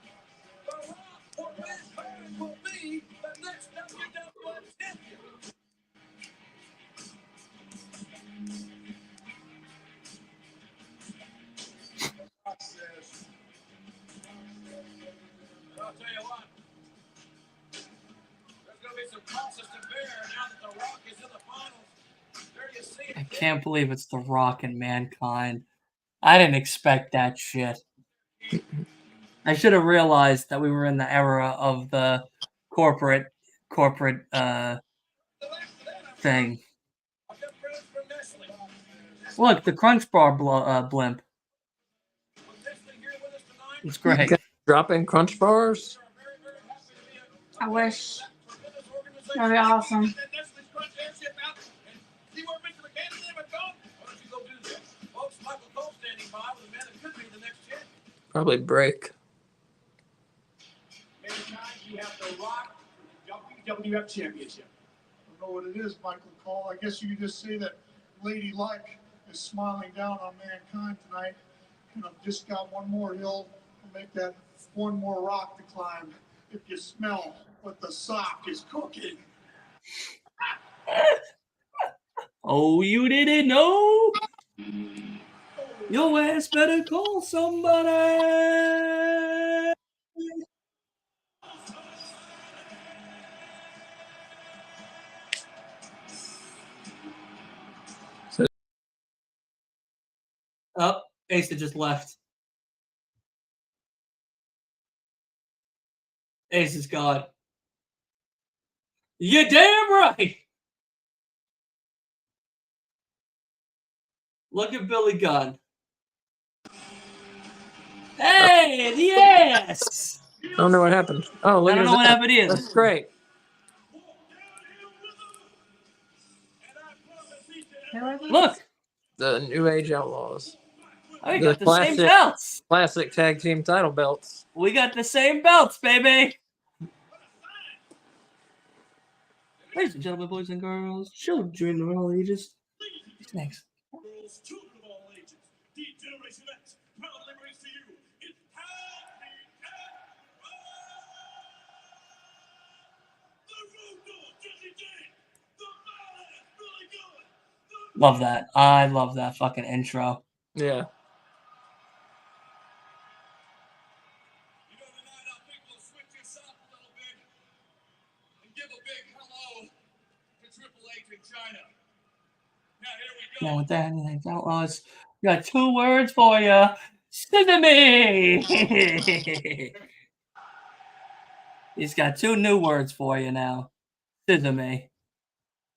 The Rock or Mankind will be the next WWF champion. Rock says, But I'll tell you what, there's going to be some crosses to bear now that the Rock is in the finals. There you see I it. can't believe it's The Rock and Mankind. I didn't expect that shit. I should have realized that we were in the era of the corporate thing. I've got friends from Nestle. Look, the Crunch Bar blimp. Was Nestle here with us tonight? It's great. Dropping Crunch Bars? We are very, very happy to be a I wish. tremendous organization. That'd be awesome. Get that Nestle's Crunch airship out and see where Mr. McMahon and them have gone. Why don't you go do that? Folks, Michael Cole standing by with a man that could be the next champion. Probably break. Mankind, you have the Rock WWF Championship. I don't know what it is, Michael Cole. I guess you could just say that Lady Luck is smiling down on Mankind tonight. And I've just got one more hill to make that one more rock to climb. If you smell what the sock is cooking. Oh, you didn't know? Your ass better call somebody. Oh, Asa just left. Ace is gone. You damn right. Look at Billy Gunn. Hey, yes. I don't know what happened. Oh, look I don't at know what that. happened either. That's great. Who are these? Look, The New Age Outlaws. we The got the same classic- belts. Classic tag team title belts. We got the same belts, baby. Ladies and gentlemen, boys and girls, children of all ages. Thanks. World's children of all ages. D-Generation X proudly brings to you its Happy The Road Dog, Jesse James. The Badass, Billy Gunn. Love that. I love that fucking intro. Yeah. You know, tonight our people will switch this up a little bit and give a big hello to Triple H in China. Now here we go. Now with that, anything outlaws. Got 2 words for you. Sesame. He's got 2 new words for you now. Sesame.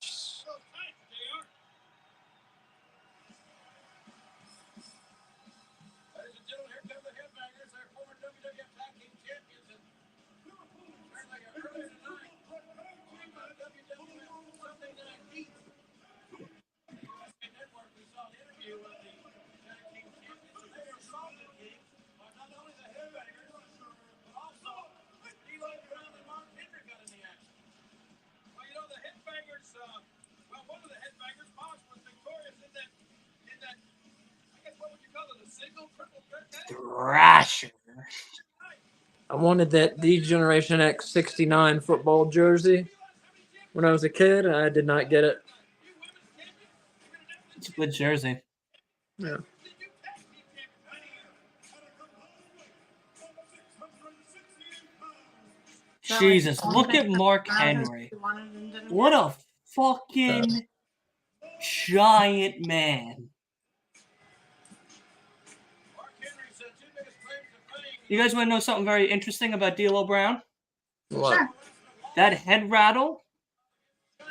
So tight, JR. Ladies and gentlemen, here well, one of the headbangers, Moss, was victorious in that, I guess, what would you call it, a single, triple threat match? Thrasher. I wanted that D-Generation X 69 football jersey when I was a kid. I did not get it. It's a good jersey. Yeah. Jesus, look at Mark Henry. What a fucking giant man. You guys want to know something very interesting about D'Lo Brown? What? That head rattle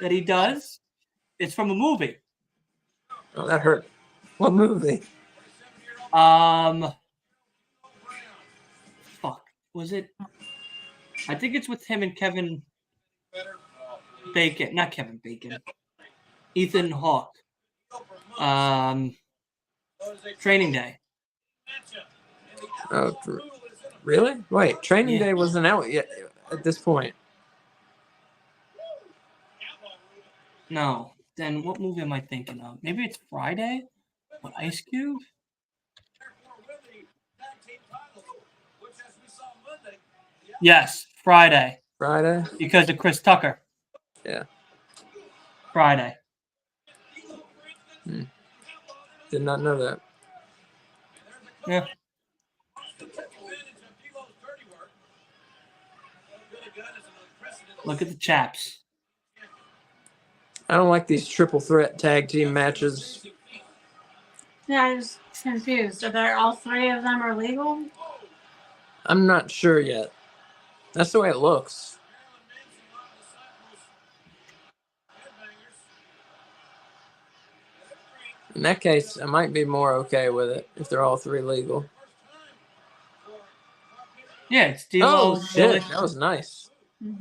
that he does, it's from a movie. Oh, that hurt. What movie? Fuck. Was it? I think it's with him and Kevin Bacon. Not Kevin Bacon. Ethan Hawke. Training Day. Oh, really? Wait, Training Yeah. Day wasn't out yet at this point. No. Then what movie am I thinking of? Maybe it's Friday? What, Ice Cube? Yes, Friday. Friday? Because of Chris Tucker. Yeah. Friday. Did not know that. Yeah. Look at the chaps. I don't like these triple threat tag team matches. Yeah, I was confused. Are there all three of them are legal? I'm not sure yet. That's the way it looks. In that case, I might be more okay with it if they're all three legal. Yeah, it's D'Lo, Oh, Billy. shit. That was nice.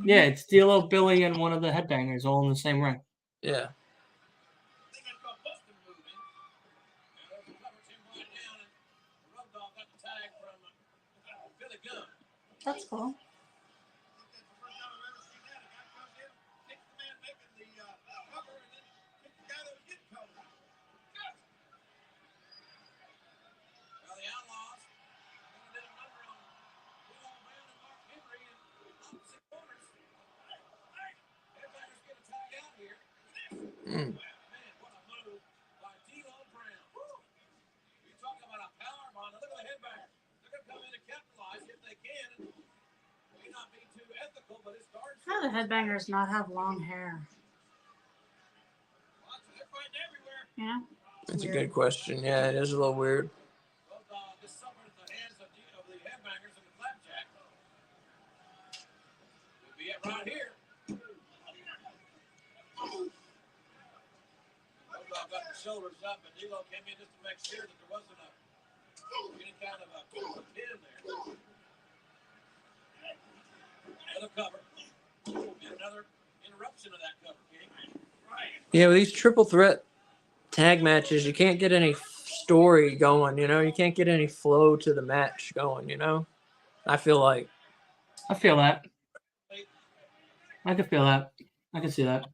Yeah, it's D'Lo, Billy, and one of the headbangers all in the same ring. Yeah. That's cool. Mm. How do the headbangers not have long hair? Yeah. That's a good question. Yeah, it is a little weird. Right here. Got the shoulders up, but D'Lo came in just to make sure that there wasn't any kind of a pin there. Another cover. And another interruption of that cover, King. Yeah, with these triple threat tag matches, you can't get any story going, you know? You can't get any flow to the match going, you know? I feel like. I feel that. I can feel that. I can see that.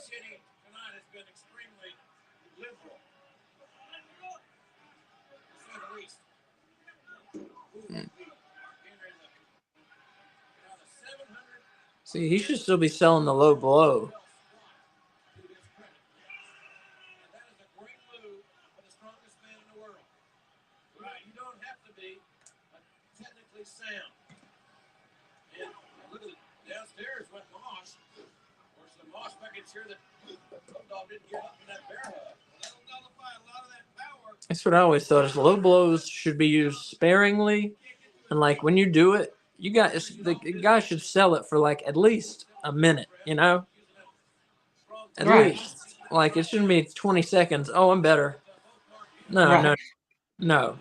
Tonight has been extremely liberal. To say the least. See, he should still be selling the low blow. That is a great move for the strongest man in the world. Right, you don't have to be technically sound. And look at it. Downstairs went Moss. Of course, the Moss making sure that Bulldog didn't get up in that bear hug. That'll nullify a lot of that power. That's what I always thought is low blows should be used sparingly. And, like, when you do it, the guy should sell it for, like, at least a minute, you know? At Right. least. Like, it shouldn't be 20 seconds. Oh, I'm better. No, Right. no.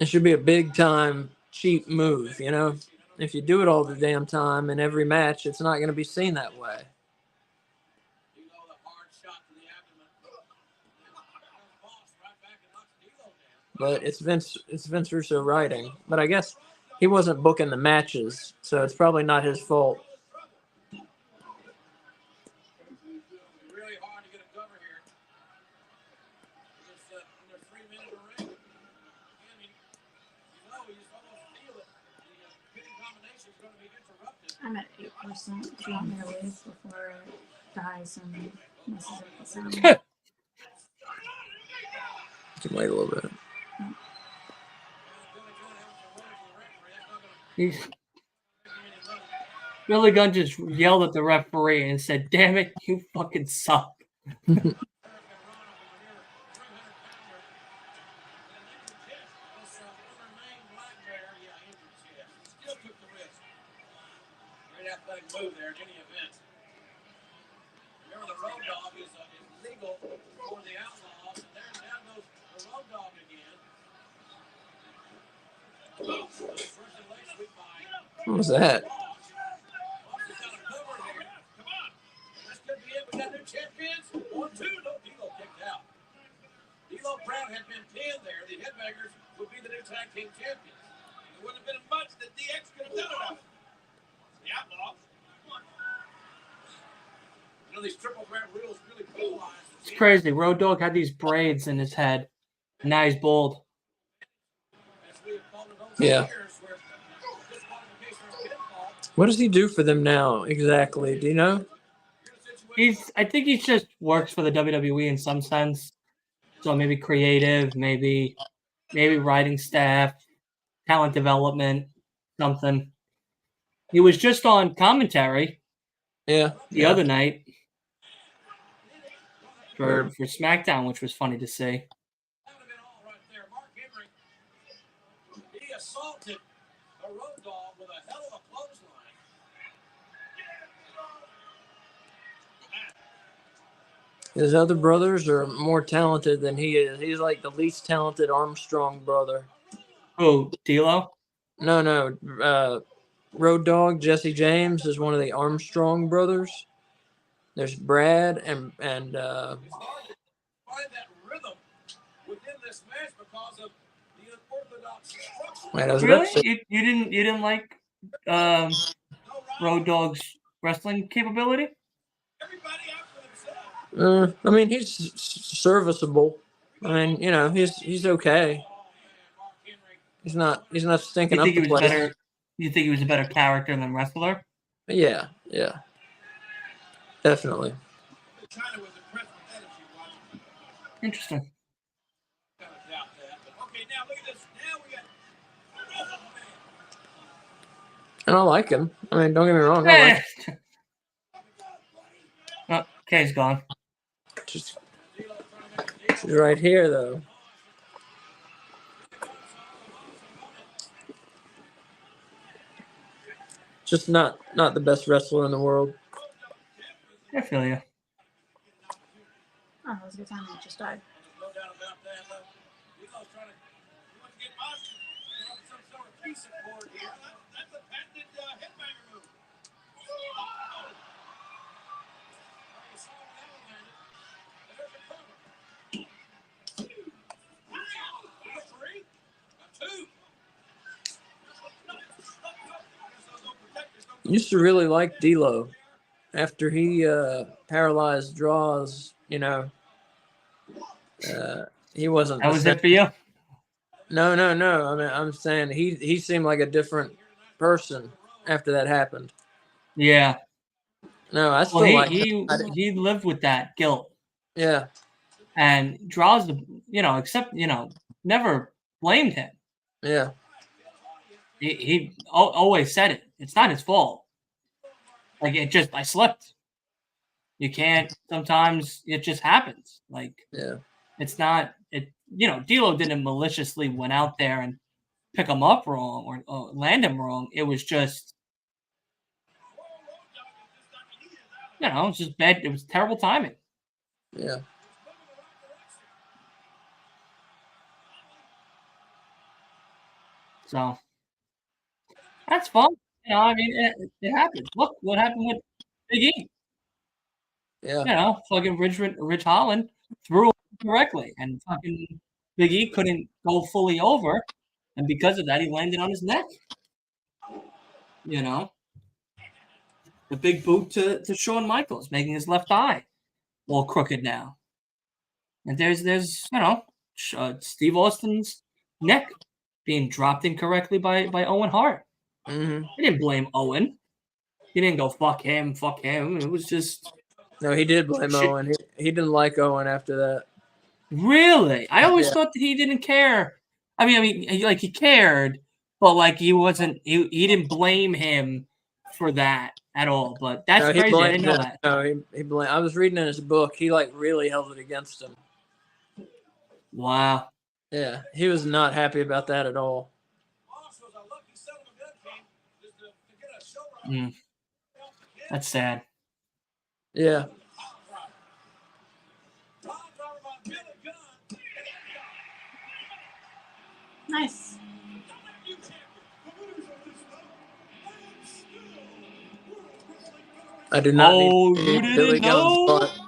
It should be a big time cheap move, you know? if you do it all the damn time in every match, it's not going to be seen that way. You know, the hard shot to the abdomen. Boss right back and knocks D'Lo down. But it's Vince Russo writing. But I guess he wasn't booking the matches, so it's probably not his fault. Really hard to get a cover here. It's when they're 3 minutes ring. Again, you know, you just almost feel it. The hitting combination is going to be interrupted. I'm at 8%. Do you want me to leave before it dies and messes up the sound? You can wait a little bit. Billy Gunn just yelled at the referee and said, "Damn it, you fucking suck." Athletic move there in any event. Remember, the road dog is legal for the Outlaws, and there goes the road dog again. First leg sweep by. What was that? Austin's got a cover here. Come on. This could be it. We got new champions. 1-2. No, D'Lo kicked out. D'Lo Brown had been pinned there. The Headbangers would be the new tag team champions. There wouldn't have been much that DX could have done about it. The Outlaws. You know, these triple threat rules really penalize. It's crazy. Road Dogg had these braids in his head. And now he's bald. Yeah. What does he do for them now exactly? Do you know? I think he just works for the WWE in some sense. So maybe creative, maybe writing staff, talent development, something. He was just on commentary the other night for SmackDown, which was funny to see. He assaulted a road dog with a hell of a clothesline. His other brothers are more talented than he is. He's like the least talented Armstrong brother. Oh, D'Lo? No. Road Dogg, Jesse James, is one of the Armstrong brothers. There's Brad and Find that rhythm within this match because of the unorthodox structure. wait, I was about to say, Really? You didn't like Road Dogg's wrestling capability? Everybody out for themselves. I mean, he's serviceable. I mean, you know, he's okay. He's not stinking You up think he the was place. better? You think he was a better character than wrestler? Yeah, definitely. China was impressed with that if she watched it. Interesting. Kind of doubt that. But okay, now look at this. Now we got. Oh, man. And I like him. I mean, don't get me wrong. I like him. Oh, Kay's gone. She's right here, though. Just not the best wrestler in the world. I feel you. Oh, that was a good time. It just died. No doubt about that. D'Lo's trying to get Austin some sort of peace accord here. That's a patented headbanger move. Used to really like D'Lo. After he paralyzed Draws, you know, he wasn't. That was it for you? No. I mean, I'm saying he seemed like a different person after that happened. Yeah. No, I still Well, like he lived with that guilt. Yeah. And Draws, never blamed him. Yeah. He always said it. It's not his fault. Like, I slipped. You can't, sometimes it just happens. Like, Yeah. it's not, D'Lo didn't maliciously went out there and pick him up wrong or land him wrong. It was just, it's just bad. It was terrible timing. Yeah. So, that's fun. You know, I mean, it happens. Look what happened with Big E. Yeah. You know, fucking Rich Holland threw it correctly, and fucking Big E couldn't go fully over, and because of that, he landed on his neck. You know, the big boot to Shawn Michaels, making his left eye all crooked now. And there's you know, Steve Austin's neck being dropped incorrectly by Owen Hart. Mm-hmm. He didn't blame Owen. He didn't go fuck him. It was just No, he did blame shit. Owen. He didn't like Owen after that. Really. I always Yeah. thought that he didn't care. I mean, he cared, but like he wasn't. He didn't blame him for that at all. But that's No, he crazy. I blamed didn't know him. that. No, he blamed. I was reading in his book. He like really held it against him. Wow. Yeah, he was not happy about that at all. That's sad. Yeah. Nice. I do not Oh, need you to see Billy didn't Gunn's know? butt.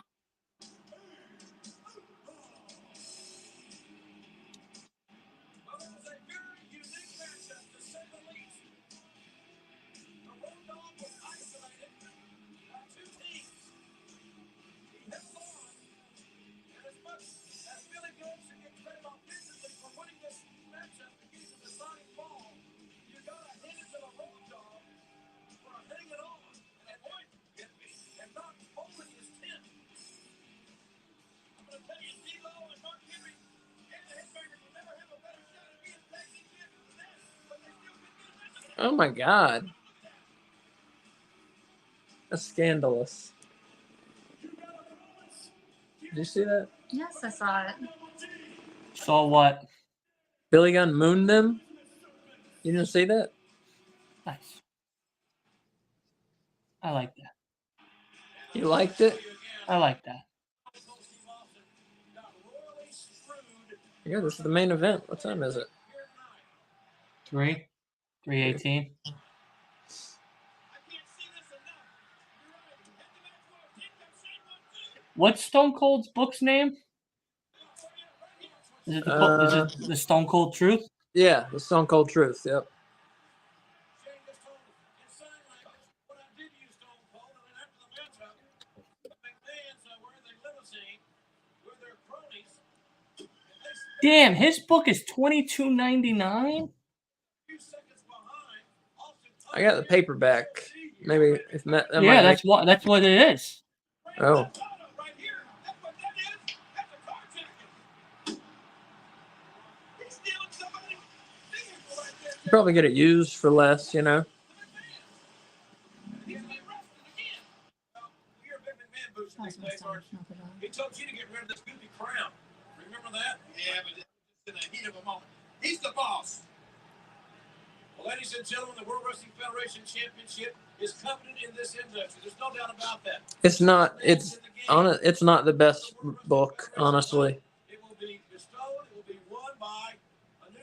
Oh my God. That's scandalous. Did you see that? Yes, I saw it. So what? Billy Gunn mooned them? You didn't see that? Nice. I like that. You liked it? I like that. Yeah, this is the main event. What time is it? 3:18. What's Stone Cold's book's name? Is it the Stone Cold Truth? Yeah, the Stone Cold Truth. Yep. Damn, his book is $22.99. I got the paperback. Maybe if that Yeah, might that's what it is. Oh. You probably get it used for less, you know. He told you to get rid of this goofy crown. Remember that? Yeah, but in the heat of a moment. He's the boss. Well, ladies and gentlemen, the World Wrestling Federation Championship is coveted in this industry. There's no doubt about that. It's not. It's not the best book, honestly. It will be bestowed. It will be won by.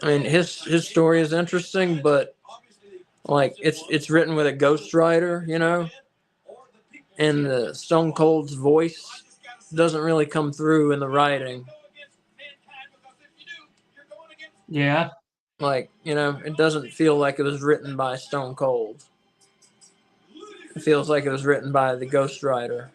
I mean, his story is interesting, but like it's written with a ghostwriter, you know, and the Stone Cold's voice doesn't really come through in the writing. Yeah. Like, you know, it doesn't feel like it was written by Stone Cold. It feels like it was written by the ghostwriter.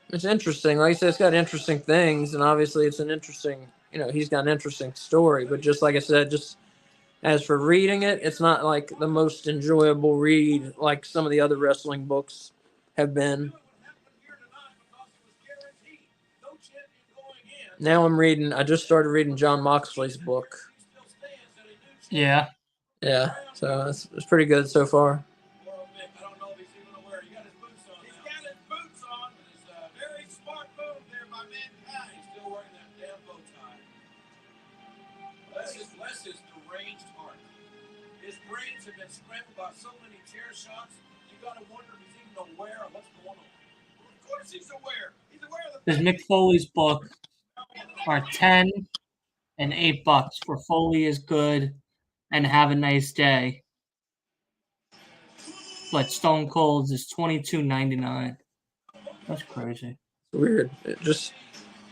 It's interesting. Like I said, it's got interesting things, and obviously it's an interesting, you know, he's got an interesting story. But just like I said, just as for reading it, it's not like the most enjoyable read like some of the other wrestling books have been. Now I just started reading John Moxley's book. Yeah. Yeah, so it's pretty good so far. Bless his deranged heart. His brains have been scrambled by so many chair shots. You got He's aware. He's aware of the This Mick Foley's book are $10 and $8 for Foley is Good and Have a Nice Day. But Stone Cold's is $22.99. That's crazy. It's weird. It just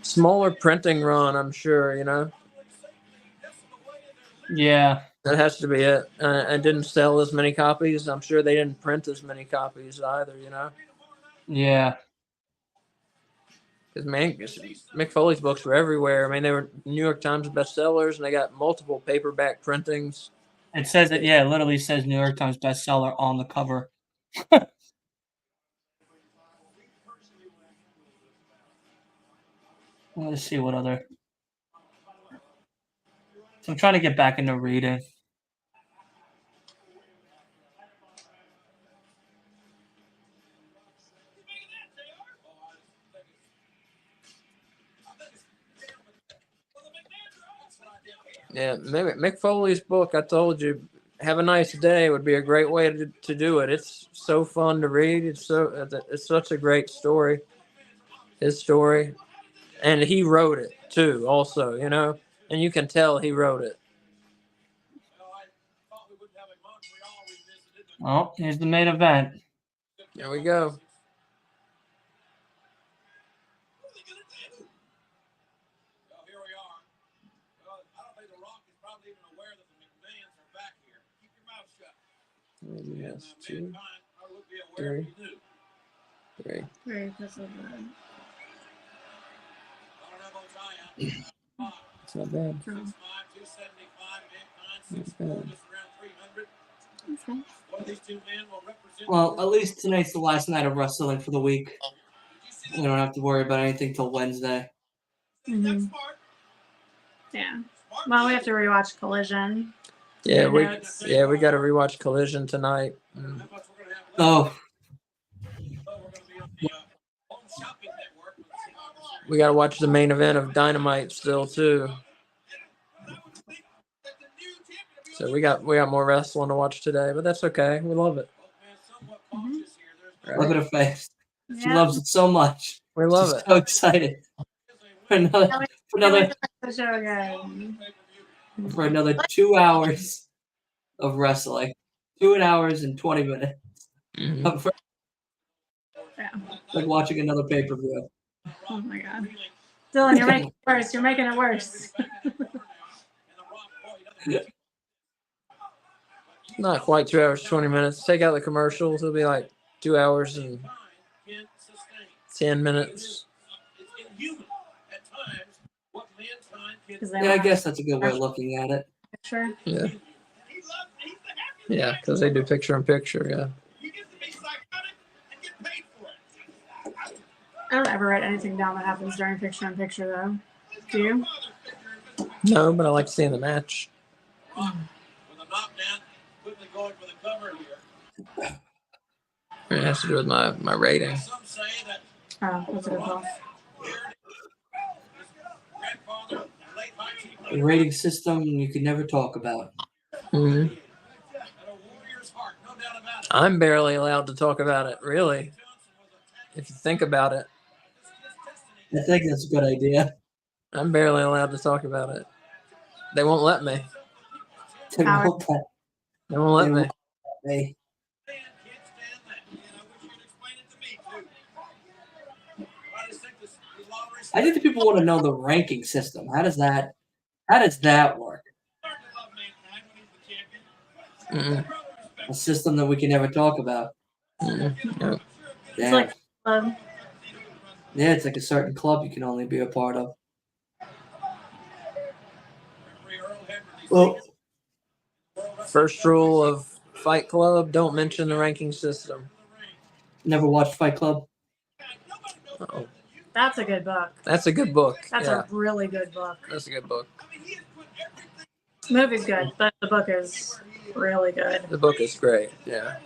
smaller printing run, I'm sure, you know. Yeah. That has to be it. And didn't sell as many copies. I'm sure they didn't print as many copies either, you know. Yeah. Because Mick Foley's books were everywhere. I mean, they were New York Times bestsellers, and they got multiple paperback printings. It says it, yeah, it literally says New York Times bestseller on the cover. Let's see what other. So I'm trying to get back into reading. Yeah, maybe Mick Foley's book, I told you, Have a Nice Day would be a great way to do it. It's so fun to read. It's such a great story. His story. And he wrote it too, also, you know. And you can tell he wrote it. Oh, here's the main event. There we go. Here we are. Well, I don't think The Rock is probably even aware that the McMahons are back here. Keep your mouth shut. Yes, two, Mankind would be aware if you knew. three. Very impressive. I don't know about Zion. It's not bad. 6'5", 275, Mankind, Not 6'4", bad. just around 300. Okay. One of these two men will represent. Well, at least tonight's the last night of wrestling for the week. We don't have to worry about anything till Wednesday. Mhm. Yeah. Well, we have to rewatch Collision. Yeah, we Notes. got to rewatch Collision tonight. Mm. How much we're going to have? Oh, We're going to be on the Home Shopping Network. We got to watch the main event of Dynamite still too. So we got more wrestling to watch today, but that's okay. We love it. look at her face. She Yeah. loves it so much. We love She's it. so excited for another The show again. for another 2 hours of wrestling. 2 hours and 20 minutes. Mhm. Yeah. Like watching another pay-per-view. Oh my god. Dylan, you're making it worse. You're making it worse. Not quite 2 hours 20 minutes. Take out the commercials. It'll be like 2 hours and 10 minutes. Yeah, I guess that's a good way of looking at it. Sure. Yeah. Yeah, because they do picture in picture. Yeah. I don't ever write anything down that happens during picture in picture though. Do you? No, but I like seeing the match. With a knockdown, quickly going for the cover here. It has to do with my rating. Some say that Oh, that's a good call. grandfather, late 1900s, The rating system you could never talk about. Hmm. had a warrior's heart, no doubt about it. I'm barely allowed to talk about it, really, if you think about it. I think that's a good idea. I'm barely allowed to talk about it. They won't let me. They Howard. won't let They won't let They me. won't. me. Man, can't stand that. And I wish you'd explain it to me, too. I just think this lottery I think the people want to know the ranking system. How does that work? started to love Mankind when he's the champion. Mm-mm. A system that we can never talk about. Mm-mm. No. Damn. like- Um, Yeah, it's like a certain club you can only be a part of. Well, First rule of Fight Club: don't mention the ranking system. never watched Fight Club. Oh, that's a good book. that's a good book. That's Yeah, a really good book. that's a good book. The movie's good, but the book is really good. The book is great. Yeah.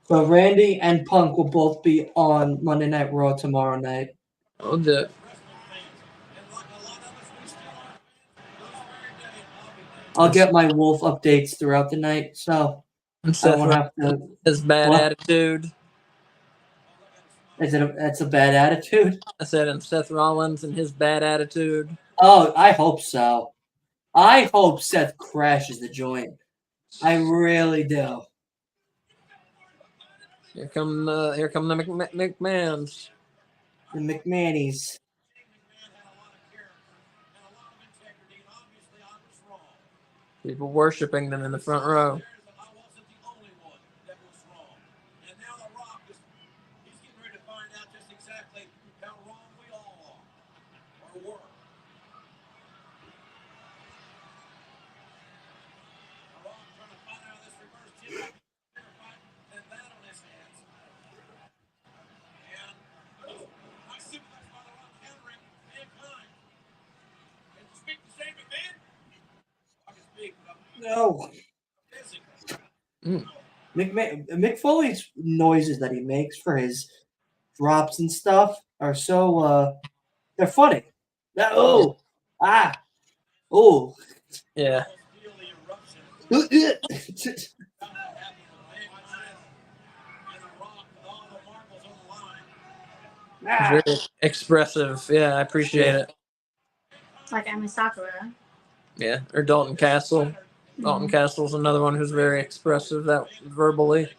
So Randy and Punk will both be on Monday Night Raw tomorrow night. Oh, the I'll get my wolf updates throughout the night, so And I Seth won't have Rollins, to. his bad What? attitude. That's a bad attitude? I said, and Seth Rollins and his bad attitude. Oh, I hope so. I hope Seth crashes the joint. I really do. Here come the McMahons. The McMannies. People worshiping them in the front row. I wasn't the only one that was wrong. And now The Rock is he's getting ready to find out just exactly how wrong we all are or were. The Rock trying to find out this reverse chin fight and that on his hands. And I sympathize by The Rock countering mankind. And to speak to Shane McMahon, I can speak, but I'm No. busy. Mick Foley's noises that he makes for his drops and stuff are so they're funny. Oh, oh. Yeah. Feel the eruption. Very expressive. Yeah, I appreciate it. Like Emi Sakura. Yeah. Or Dalton Castle. Dalton Castle's another one who's very expressive that verbally.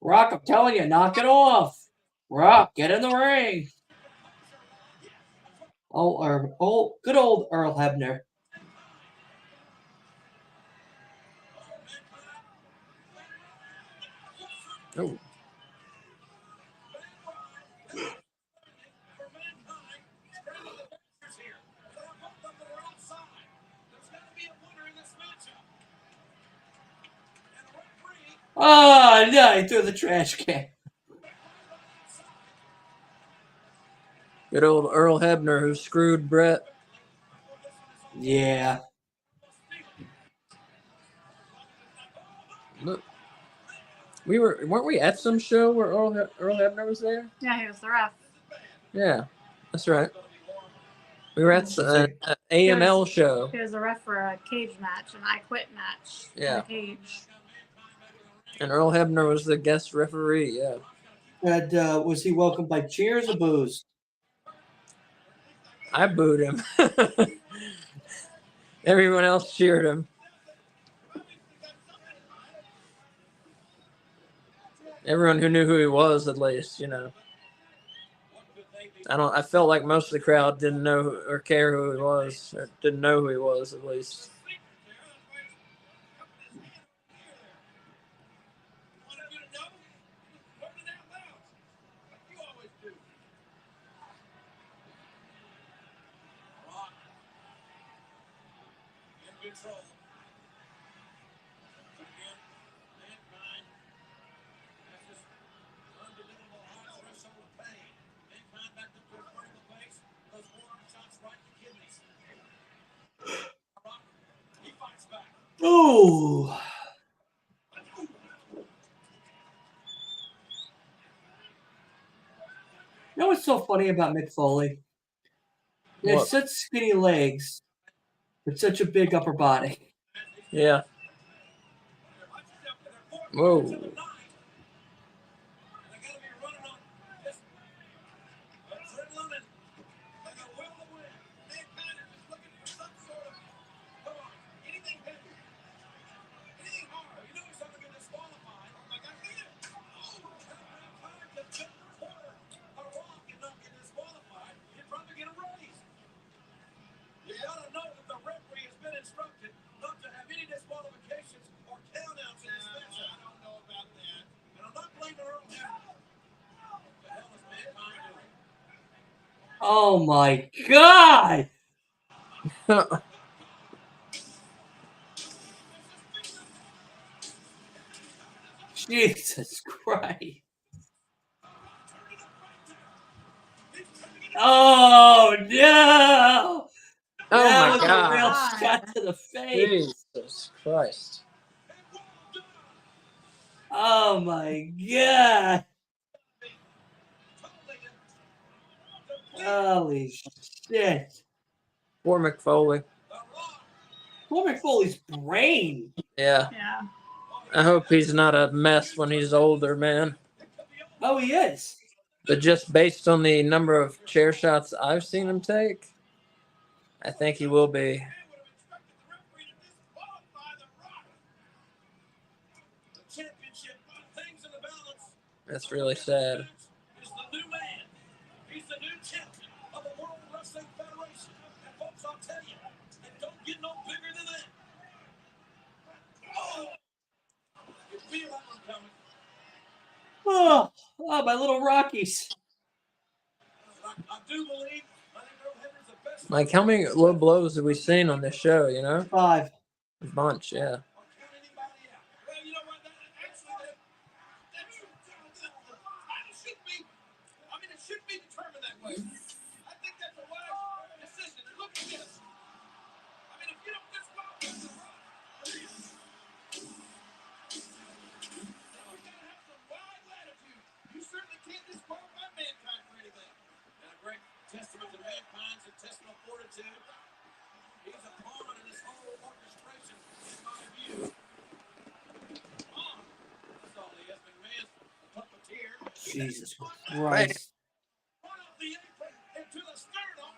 Rock, I'm telling you, knock it off. Rock, get in the ring. Good old Earl Hebner. Oh. Oh, no, he threw the trash can. Good old Earl Hebner who screwed Brett. Yeah. Look. Weren't we at some show where Earl Hebner was there? Yeah, he was the ref. Yeah, that's right. We were at an AML show. He was the ref for a cage match, an I Quit match. Yeah. In a cage. And Earl Hebner was the guest referee, yeah. And was he welcomed by cheers or boos? I booed him. Everyone else cheered him. Everyone who knew who he was, at least, you know. I felt like most of the crowd didn't know or care who he was, or didn't know who he was, at least. Control. Oh. You know what's so funny about Mick Foley? He has such skinny legs, but such a big upper body. Yeah. Whoa. Oh my God! Jesus Christ! Oh no! Oh that my was God. a real shot to the face. Jesus Christ. Oh my God! Holy shit. Poor McFoley. Poor McFoley's brain. Yeah. Yeah. I hope he's not a mess when he's older, man. Oh, he is. But just based on the number of chair shots I've seen him take, I think he will be. Championship, things in the balance. That's really sad. Is the new man. He's the new champion of the World Wrestling Federation. And folks, I'll tell you, it don't get no bigger than that. Oh, you feel that one coming. Oh, my little Rockies. I do believe, I think Earl Hebner's the best. Like, how many low blows have we seen on this show, you know? 5. A bunch, yeah. I'll count anybody out. Well, you know what? Actually, it should be. I mean, it should be determined that way. I think that's a wise decision. And look at this. I mean, if you don't disqualify the Rock, you gotta have some wide latitude. You certainly can't disqualify Mankind for anything. And a great testament to Mankind's intestinal fortitude. He's a pawn in this whole orchestration, in my view. Pawn. That's all he is. McMahon's puppeteer. Jesus Christ. Right off the apron into the sternum.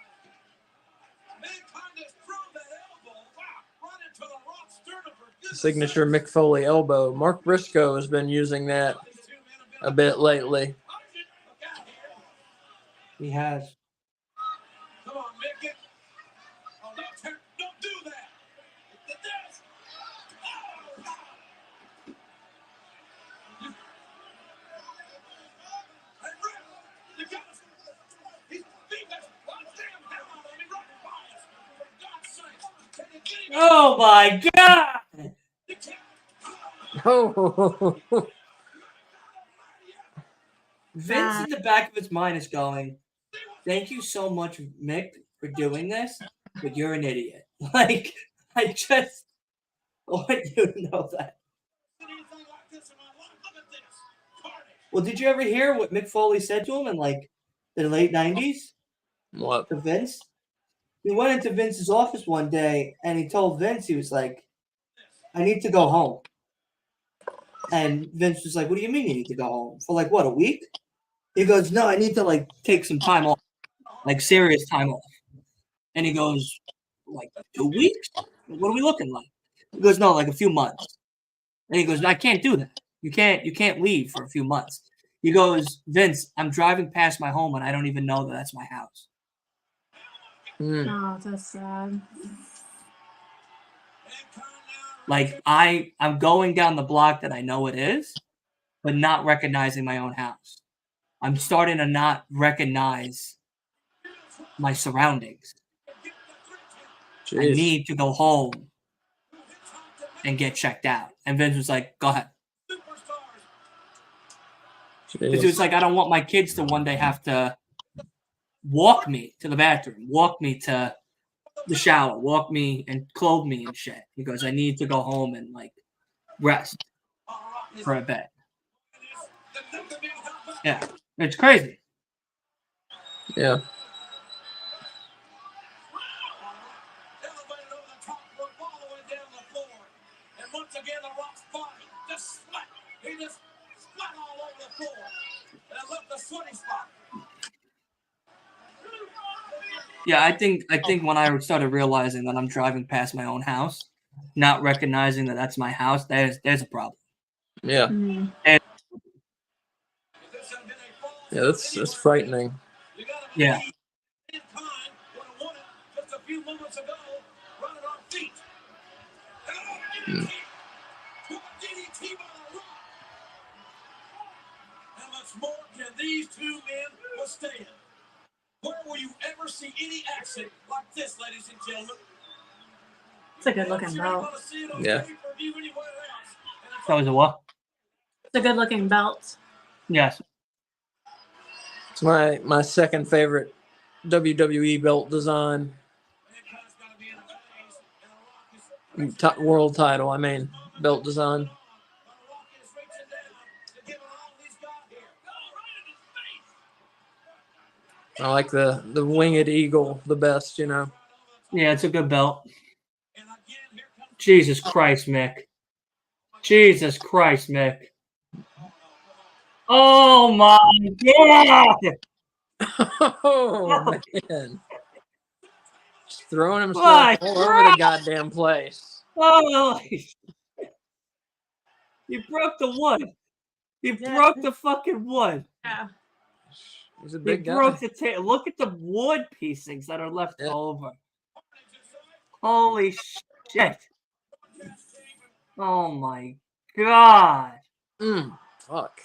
Mankind has thrown that elbow right into the Rock sternum for goodness Signature sakes. Mick Foley elbow. Mark Briscoe has been using that These two men have been a bit lately. Look out here. He has. Come on, Mick. Oh, don't do that. This. Oh, hey, Rick, you got us. He's beat that damn hell out of me right by us. For God's sake. Can you get him? Oh, my God. You can't. Oh, Vince in the back of his mind is going, thank you so much, Mick, for doing this, but you're an idiot. Like, I just want you to know that. Anything like this in my life. Look at this. Carnage. Well, did you ever hear what Mick Foley said to him in, like, the late 90s what? to Vince? He went into Vince's office one day, and he told Vince, he was like, I need to go home. And Vince was like, what do you mean you need to go home? For, like, what, a week? He goes, no, I need to, like, take some time off. Like, serious time off. And he goes, like, 2 weeks? What are we looking like? He goes, no, like a few months. And he goes, I can't do that. You can't leave for a few months. He goes, Vince, I'm driving past my home and I don't even know that that's my house. Oh, that's sad. Like, I'm going down the block that I know it is, but not recognizing my own house. I'm starting to not recognize my surroundings. I Jeez. need to go home and get checked out. And Vince was like, go ahead. Because it was Jeez. like, I don't want my kids to one day have to walk me to the bathroom, walk me to the shower, walk me and clothe me and shit. He goes, I need to go home and, like, rest for a bit. Yeah, it's crazy. Yeah. Elevated over the top rope all the way down the floor. And once again, the Rock's body just splat. He just splat all over the floor. And left the sweaty spot. Yeah, I think when I started realizing that I'm driving past my own house, not recognizing that that's my house, there's a problem. Yeah. Mm. Yeah, that's frightening. You gotta Yeah. believe Mankind would have won it just a few moments ago, running on feet. DDT by the Rock. How much more can these two men withstand? Where will you ever see any action like this, ladies and gentlemen? It's a good looking belt. Yeah. That was a what? It's a good looking belt. Yes. It's my second favorite WWE belt design. World title, I mean, belt design. I like the winged eagle the best, you know. Yeah, it's a good belt. Jesus Christ, Mick. Jesus Christ, Mick. Oh my God! Oh man. Just throwing himself My all over the goddamn place. Oh, you broke the wood. You Yeah. broke the fucking wood. Yeah. He's a You big guy. broke the table. Look at the wood piecings that are left Yeah. over. Holy shit. Oh my God. Fuck.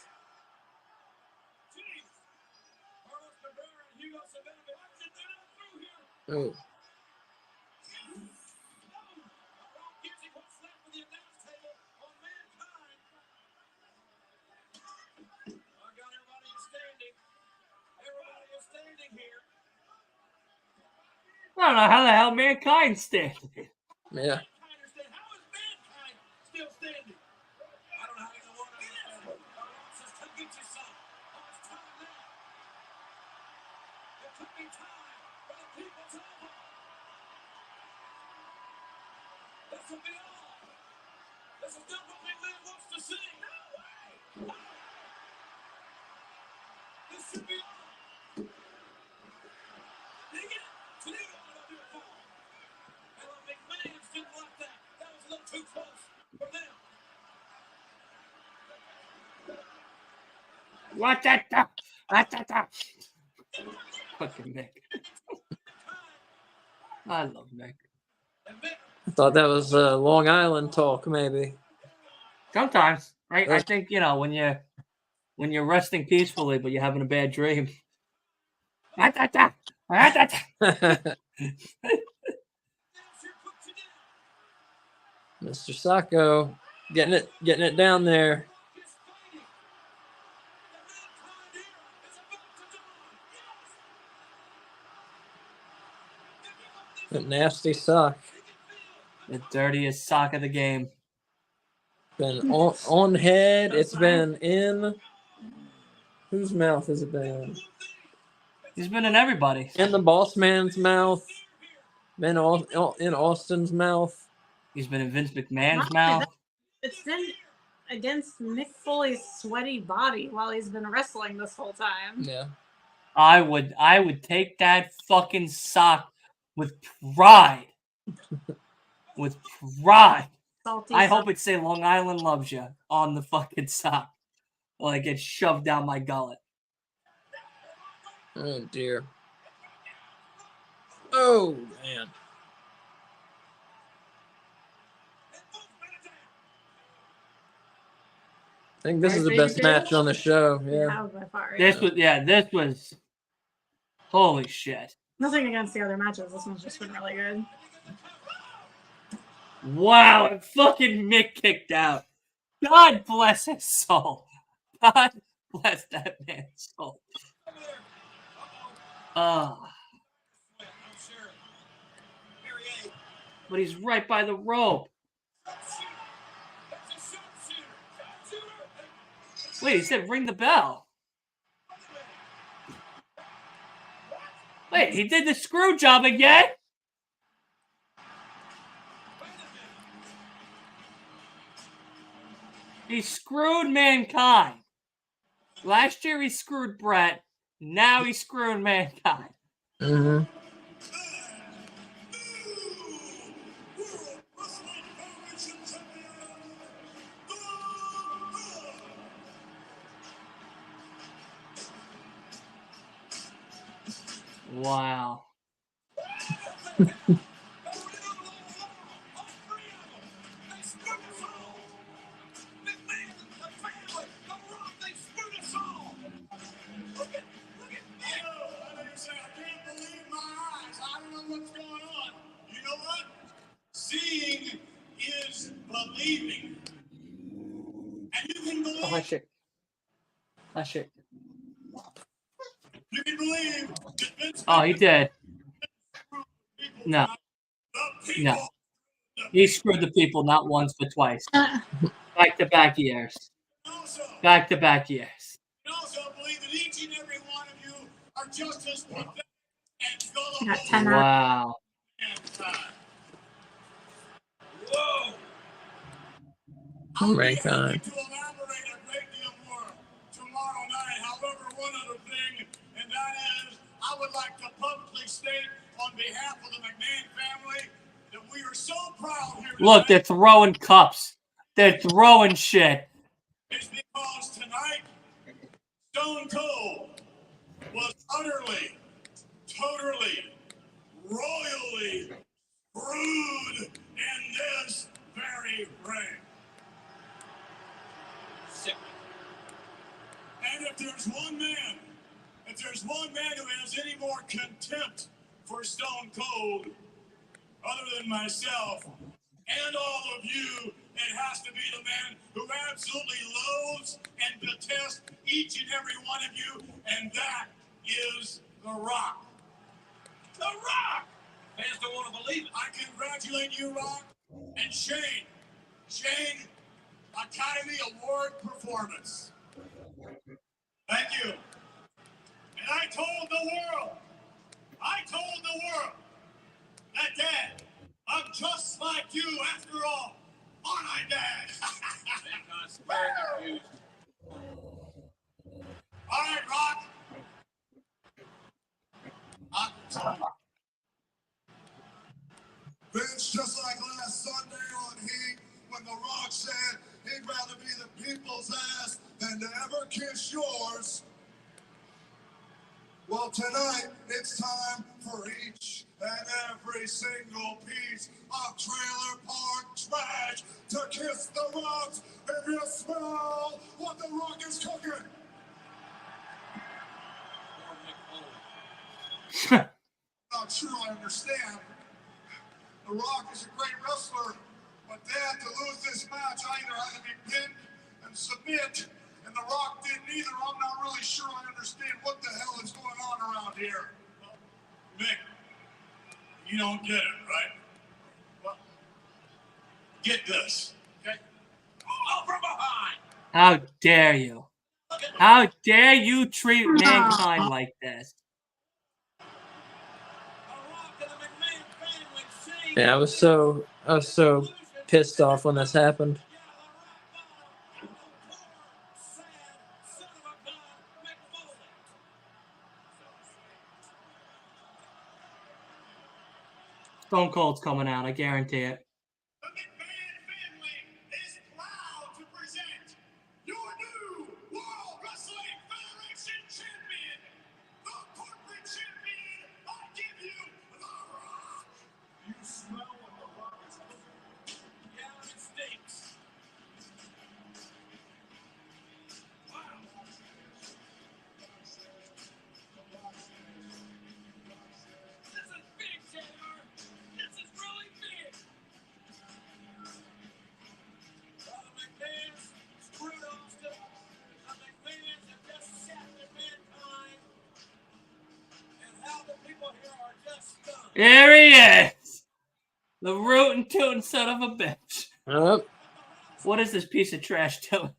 Oh. I don't know how the hell Mankind's standing. Yeah. Still standing. I don't know how you want to understand. Just come get your son. Oh, it's time now. It could be time for the people's elbow. This will be all. This is not what McMahon wants to see. No way. This should be all. Dig it. Today I'm going to do it for him. And the McMahons didn't like that. That was a little too close for them. What the? Fucking Mick. I love Mick. I thought that was Long Island talk, maybe. Sometimes, right? I think, you know, when you're resting peacefully but you're having a bad dream. Mr. Sacco getting it down there. That nasty sock. The dirtiest sock of the game. Been on head. It's been in. Whose mouth has it been in? He's been in everybody. In the boss man's mouth. Been in Austin's mouth. He's been in Vince McMahon's Not mouth. It's been against Mick Foley's sweaty body while he's been wrestling this whole time. Yeah. I would take that fucking sock with pride. With pride. Salty I sock. hope it say Long Island loves you on the fucking sock. While it gets shoved down my gullet. Oh dear. Oh man. I think this is the best match on the show. Yeah. By far, This was holy shit. Nothing against the other matches. This one's just been really good. Wow, and fucking Mick kicked out. God bless his soul. God bless that man's soul. But he's right by the rope. Wait, he said ring the bell. Wait, he did the screw job again? He screwed Mankind. Last year he screwed Brett. Now he's screwing Mankind. Mm-hmm. Wow. Seeing is believing. And you can believe. Oh, shit. Oh, shit. You can believe that Vince Oh, he did. No. No. He screwed the people not once, but twice. Back-to-back years. Back-to-back years. also believe that each and every one of you are are just as pathetic and I got gullible 10 out. Wow. as mankind. Whoa! Oh, I'll be mankind. happy to elaborate a great deal more tomorrow night. However, one other thing, and that is, I would like to publicly state on behalf of the McMahon family that we are so proud here Look, they're tonight. throwing cups. They're throwing shit. Is because tonight, Stone Cold was utterly, totally, royally screwed in this very ring. Sick. And if there's one man who has any more contempt for Stone Cold, other than myself and all of you, it has to be the man who absolutely loathes and detests each and every one of you, and that is The Rock. The Rock! Fans don't want to believe it. I congratulate you, Rock, and Shane. Shane, Academy Award performance. Thank you. And I told the world that, Dad, I'm just like you after all. Aren't I, Dad? Mankind very confused. All right, Rock. Vince, just like last Sunday on Heat, when The Rock said he'd rather be the people's ass than to ever kiss yours. Well, tonight, it's time for each and every single piece of trailer park trash to kiss The Rock's. If you smell what The Rock is cooking. Poor Mick Foley. Not sure I understand. The Rock is a great wrestler, but Dad, to lose this match, I either had to be pinned and submit, and The Rock didn't either. I'm not really sure I understand what the hell is going on around here. Mick, you don't get it, right? Well, get this, okay? Oh, from behind. How dare you? How dare you treat Mankind like this? The Rock and the McMahon family sing. Yeah, I was so pissed off when this happened. Yeah, The Rock bottom. And the poor, sad son of a gun, Mick Foley. Stone Cold's coming out, I guarantee it. The McMahon family is proud to present your new World Wrestling Federation champion, the corporate champion. I give you The Rock. You smell what The Rock is cooking. Yeah, it stinks. Wow. This is big, JR. This is really big. The McMahons screwed Austin. The McMahons have just shafted Mankind. And how the people here are just stunned. There he is! The rootin' tootin' son of a bitch. Yep. What is this piece of trash doing?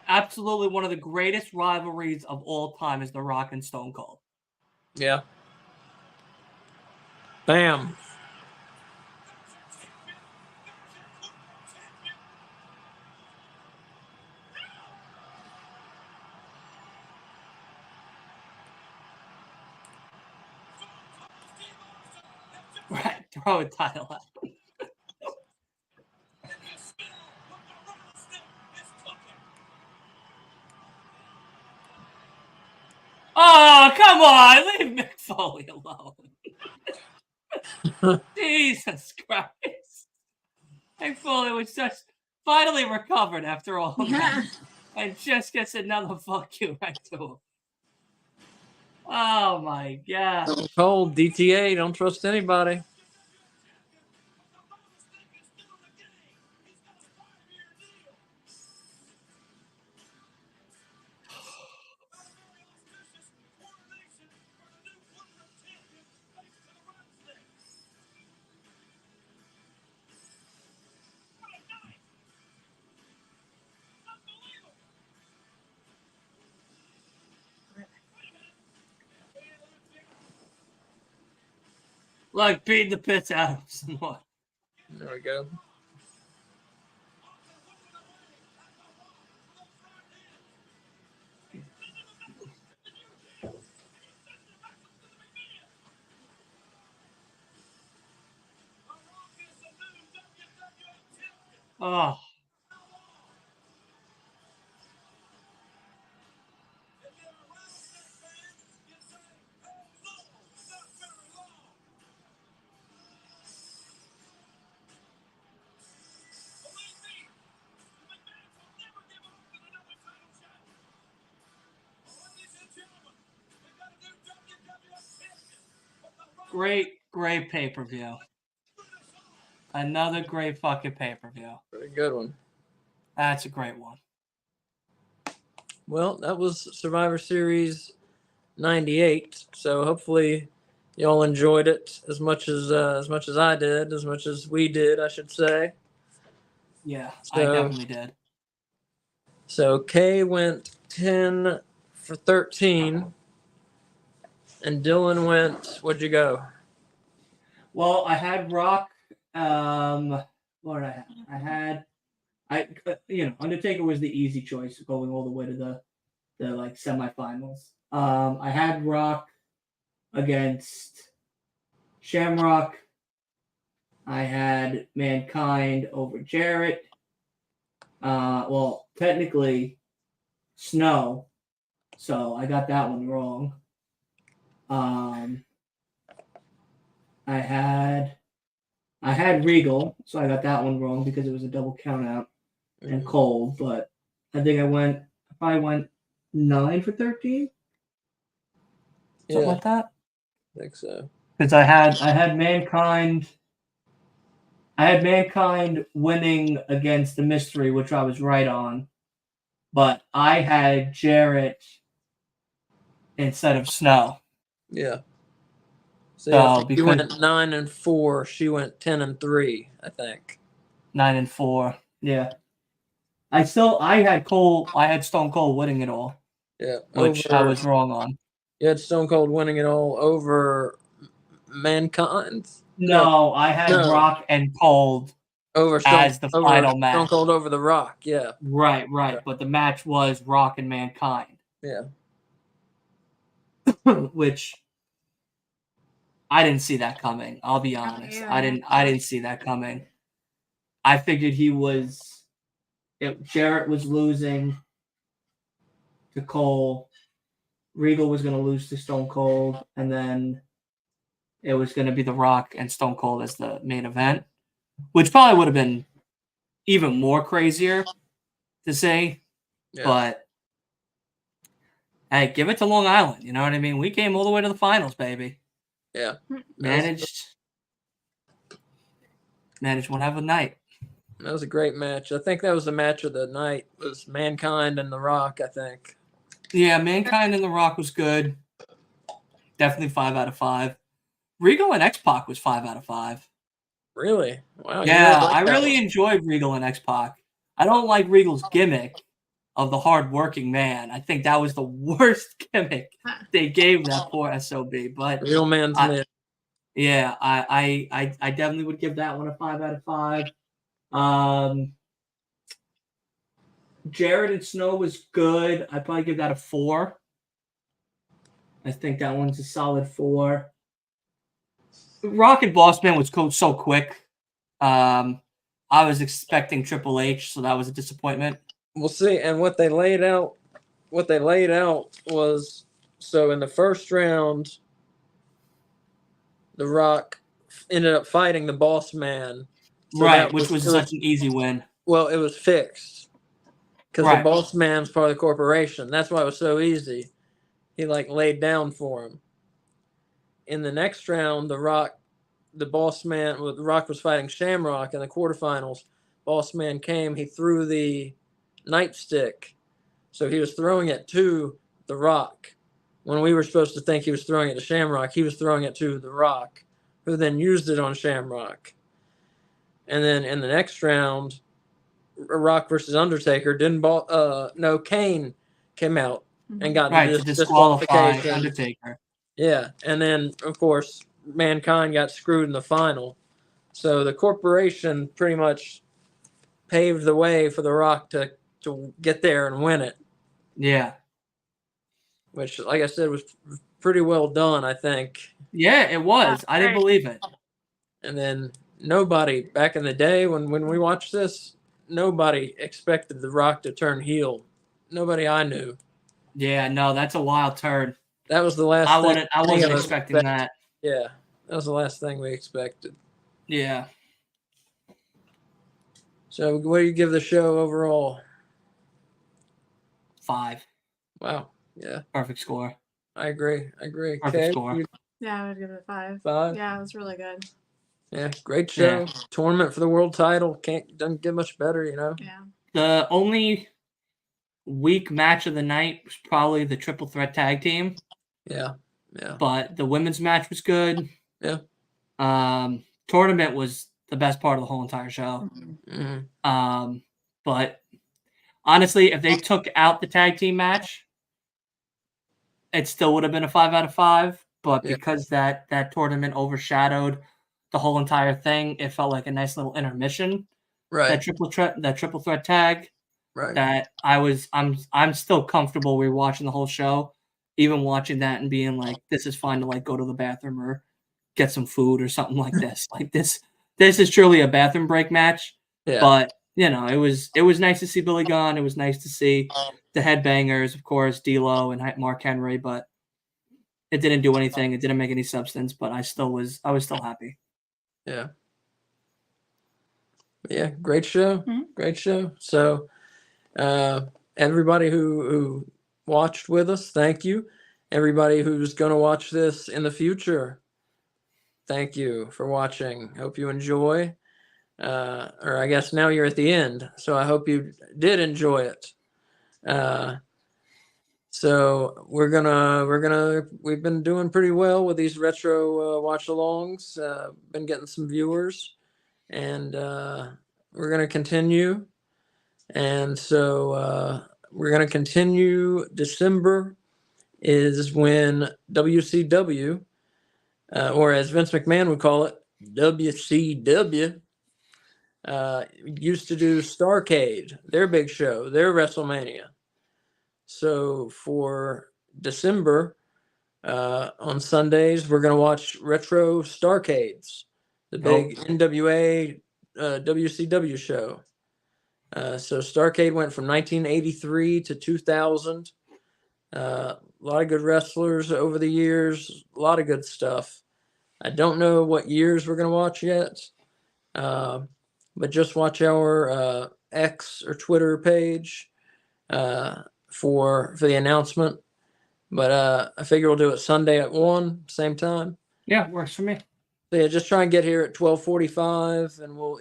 Absolutely one of the greatest rivalries of all time is The Rock and Stone Cold. Yeah. Bam. Right, throw a title out. Oh, come on! Leave Mick Foley alone. Jesus Christ. Mick Foley was just finally recovered after all of that. And just gets another fuck you right to him. Oh my god. Stone Cold, DTA, don't trust anybody. Look, beat the piss out of him some more. There we go. Oh. Great pay-per-view. Another great fucking pay-per-view. Pretty good one. That's a great one. Well, that was Survivor Series 98. So hopefully y'all enjoyed it as much as I did, as much as we did, I should say. Yeah, So, I definitely did. So Kay went 10 for 13, and Dylan went. What'd you go? Well, I had Rock. What did I have? Undertaker was the easy choice, going all the way to the like semifinals. I had Rock against Shamrock. I had Mankind over Jarrett. Well, technically, Snow. So I got that one wrong. I had Regal, so I got that one wrong because it was a double count out and Cold, but I think I probably went 9 for 13. Something like that. I think so. Because I had Mankind. I had Mankind winning against the Mystery, which I was right on. But I had Jarrett instead of Snow. Yeah. So So, you because went 9 and 4, she went 10 and 3, I think. 9 and 4. Yeah. I had Stone Cold winning it all. Yeah. Which I was wrong on. You had Stone Cold winning it all over Mankind. No, I had Rock and Cold over as the final match. Stone Cold over The Rock, yeah. Right. Yeah. But the match was Rock and Mankind. Yeah. Which I didn't see that coming. I'll be honest. I didn't see that coming. I figured Jarrett was losing to Cole. Regal was going to lose to Stone Cold, and then it was going to be The Rock and Stone Cold as the main event, which probably would have been even more crazier to say. Yeah. But hey, give it to Long Island. You know what I mean? We came all the way to the finals, baby. Yeah. Managed one hell of a night. That was a great match. I think that was the match of the night. It was Mankind and The Rock, I think. Yeah, Mankind and The Rock was good. Definitely 5 out of 5. Regal and X-Pac was 5 out of 5. Really? Wow. Yeah, I really enjoyed Regal and X-Pac. I don't like Regal's gimmick of the hard-working man. I think that was the worst gimmick they gave that poor SOB. But Real man's man. Yeah, I definitely would give that one a 5 out of 5. Jarrett and Snow was good. I'd probably give that a 4. I think that one's a solid 4. Rock and Bossman was so quick. I was expecting Triple H, so that was a disappointment. We'll see. And what they laid out was, so in the first round, The Rock ended up fighting the Boss Man. So right, which was such an easy win. Well, it was fixed. Because the Boss Man's part of the corporation. That's why it was so easy. he like laid down for him. In the next round, the Rock was fighting Shamrock in the quarterfinals. Boss Man came, he threw the nightstick. So he was throwing it to the Rock. When we were supposed to think he was throwing it to Shamrock, he was throwing it to the Rock, who then used it on Shamrock. And then in the next round, Rock versus Undertaker, Kane came out and got Right, the to disqualify disqualification. Undertaker. Yeah, and then of course Mankind got screwed in the final. So the corporation pretty much paved the way for The Rock to get there and win it, Yeah. which, like I said, was pretty well done, I think. Yeah, it was. I didn't believe it. And then nobody back in the day when we watched this, nobody expected The Rock to turn heel. Nobody I knew. Yeah, no, that's a wild turn. That was the last. I thing wasn't expecting that. Yeah, that was the last thing we expected. Yeah. So, what do you give the show overall? 5. Wow. Yeah, Perfect score. I agree. Perfect Okay, score. Yeah, I would give it 5. 5. Yeah, it was really good. Yeah, great show. Yeah. Tournament for the world title. Doesn't get much better, you know. Yeah. The only weak match of the night was probably the triple threat tag team. Yeah. Yeah. But the women's match was good. Yeah. Tournament was the best part of the whole entire show. Mm-hmm. But honestly, if they took out the tag team match, it still would have been a 5 out of 5. But because that tournament overshadowed the whole entire thing, it felt like a nice little intermission. Right. That triple threat tag. Right. That I'm still comfortable rewatching the whole show, even watching that and being like, this is fine to like go to the bathroom or get some food or something like this. Like this is truly a bathroom break match. Yeah. But you know, it was nice to see Billy Gunn. It was nice to see the headbangers, of course, D'Lo and Mark Henry, but it didn't do anything. It didn't make any substance, but I was still happy. Yeah. Yeah, great show. Mm-hmm. Great show. So everybody who watched with us, thank you. Everybody who's going to watch this in the future, thank you for watching. Hope you enjoy. Or I guess now you're at the end, so I hope you did enjoy it. So we've been doing pretty well with these retro watch-alongs. Been getting some viewers, and we're gonna continue. And so we're gonna continue. December is when WCW, or as Vince McMahon would call it, WCW. Used to do Starrcade, their big show, their WrestleMania. So for December, on Sundays, we're going to watch Retro Starrcades, the big NWA WCW show. So Starrcade went from 1983 to 2000. A lot of good wrestlers over the years, a lot of good stuff. I don't know what years we're going to watch yet. But just watch our X or Twitter page for the announcement. But I figure we'll do it Sunday at 1, same time. Yeah, works for me. So yeah, just try and get here at 12:45, and we'll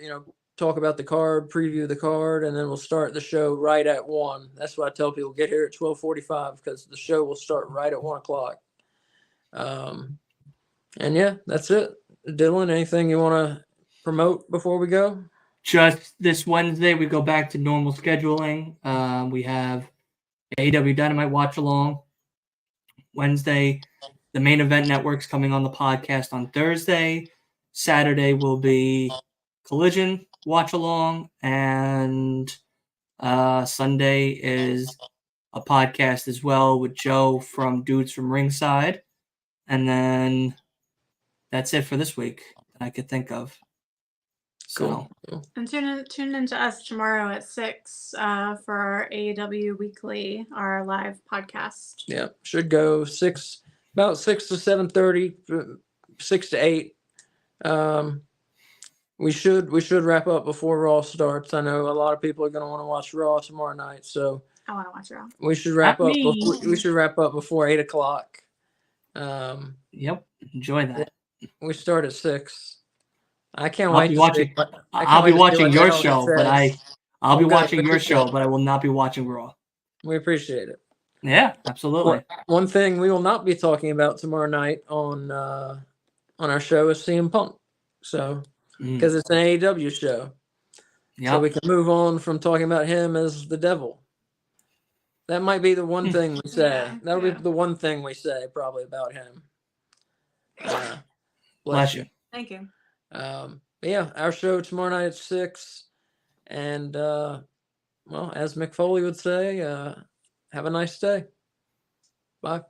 talk about the card, preview the card, and then we'll start the show right at 1. That's what I tell people: get here at 12:45 because the show will start right at 1 o'clock. And yeah, that's it. Dylan, anything you want to promote before we go? Just this Wednesday, we go back to normal scheduling. We have AEW Dynamite Watch Along Wednesday. The Main Event Network's coming on the podcast on Thursday. Saturday will be Collision Watch Along, and Sunday is a podcast as well with Joe from Dudes from Ringside. And then that's it for this week that I could think of. So, Cool. And tune in to us tomorrow at 6 for our AEW Weekly, our live podcast. Yeah, should go about 6 to 7:30, 6 to 8. We should wrap up before Raw starts. I know a lot of people are going to want to watch Raw tomorrow night, so I want to watch Raw. We should wrap Not up. me. We should wrap up before 8 o'clock. Yep. Enjoy that. We start at 6. I can't I'll wait be to watching. see. I can't I'll wait be to see watching what the your hell he show, but says. I'll be Okay, watching your appreciate show, it. but I will not be watching Raw. We appreciate it. Yeah, absolutely. One thing we will not be talking about tomorrow night on our show is CM Punk. So because it's an AEW show, so we can move on from talking about him as the devil. That might be the one thing we say. Yeah, That'll be yeah. the one thing we say probably about him. Bless you. Thank you. But yeah, our show tomorrow night at 6. And well, as Mick Foley would say, have a nice day. Bye.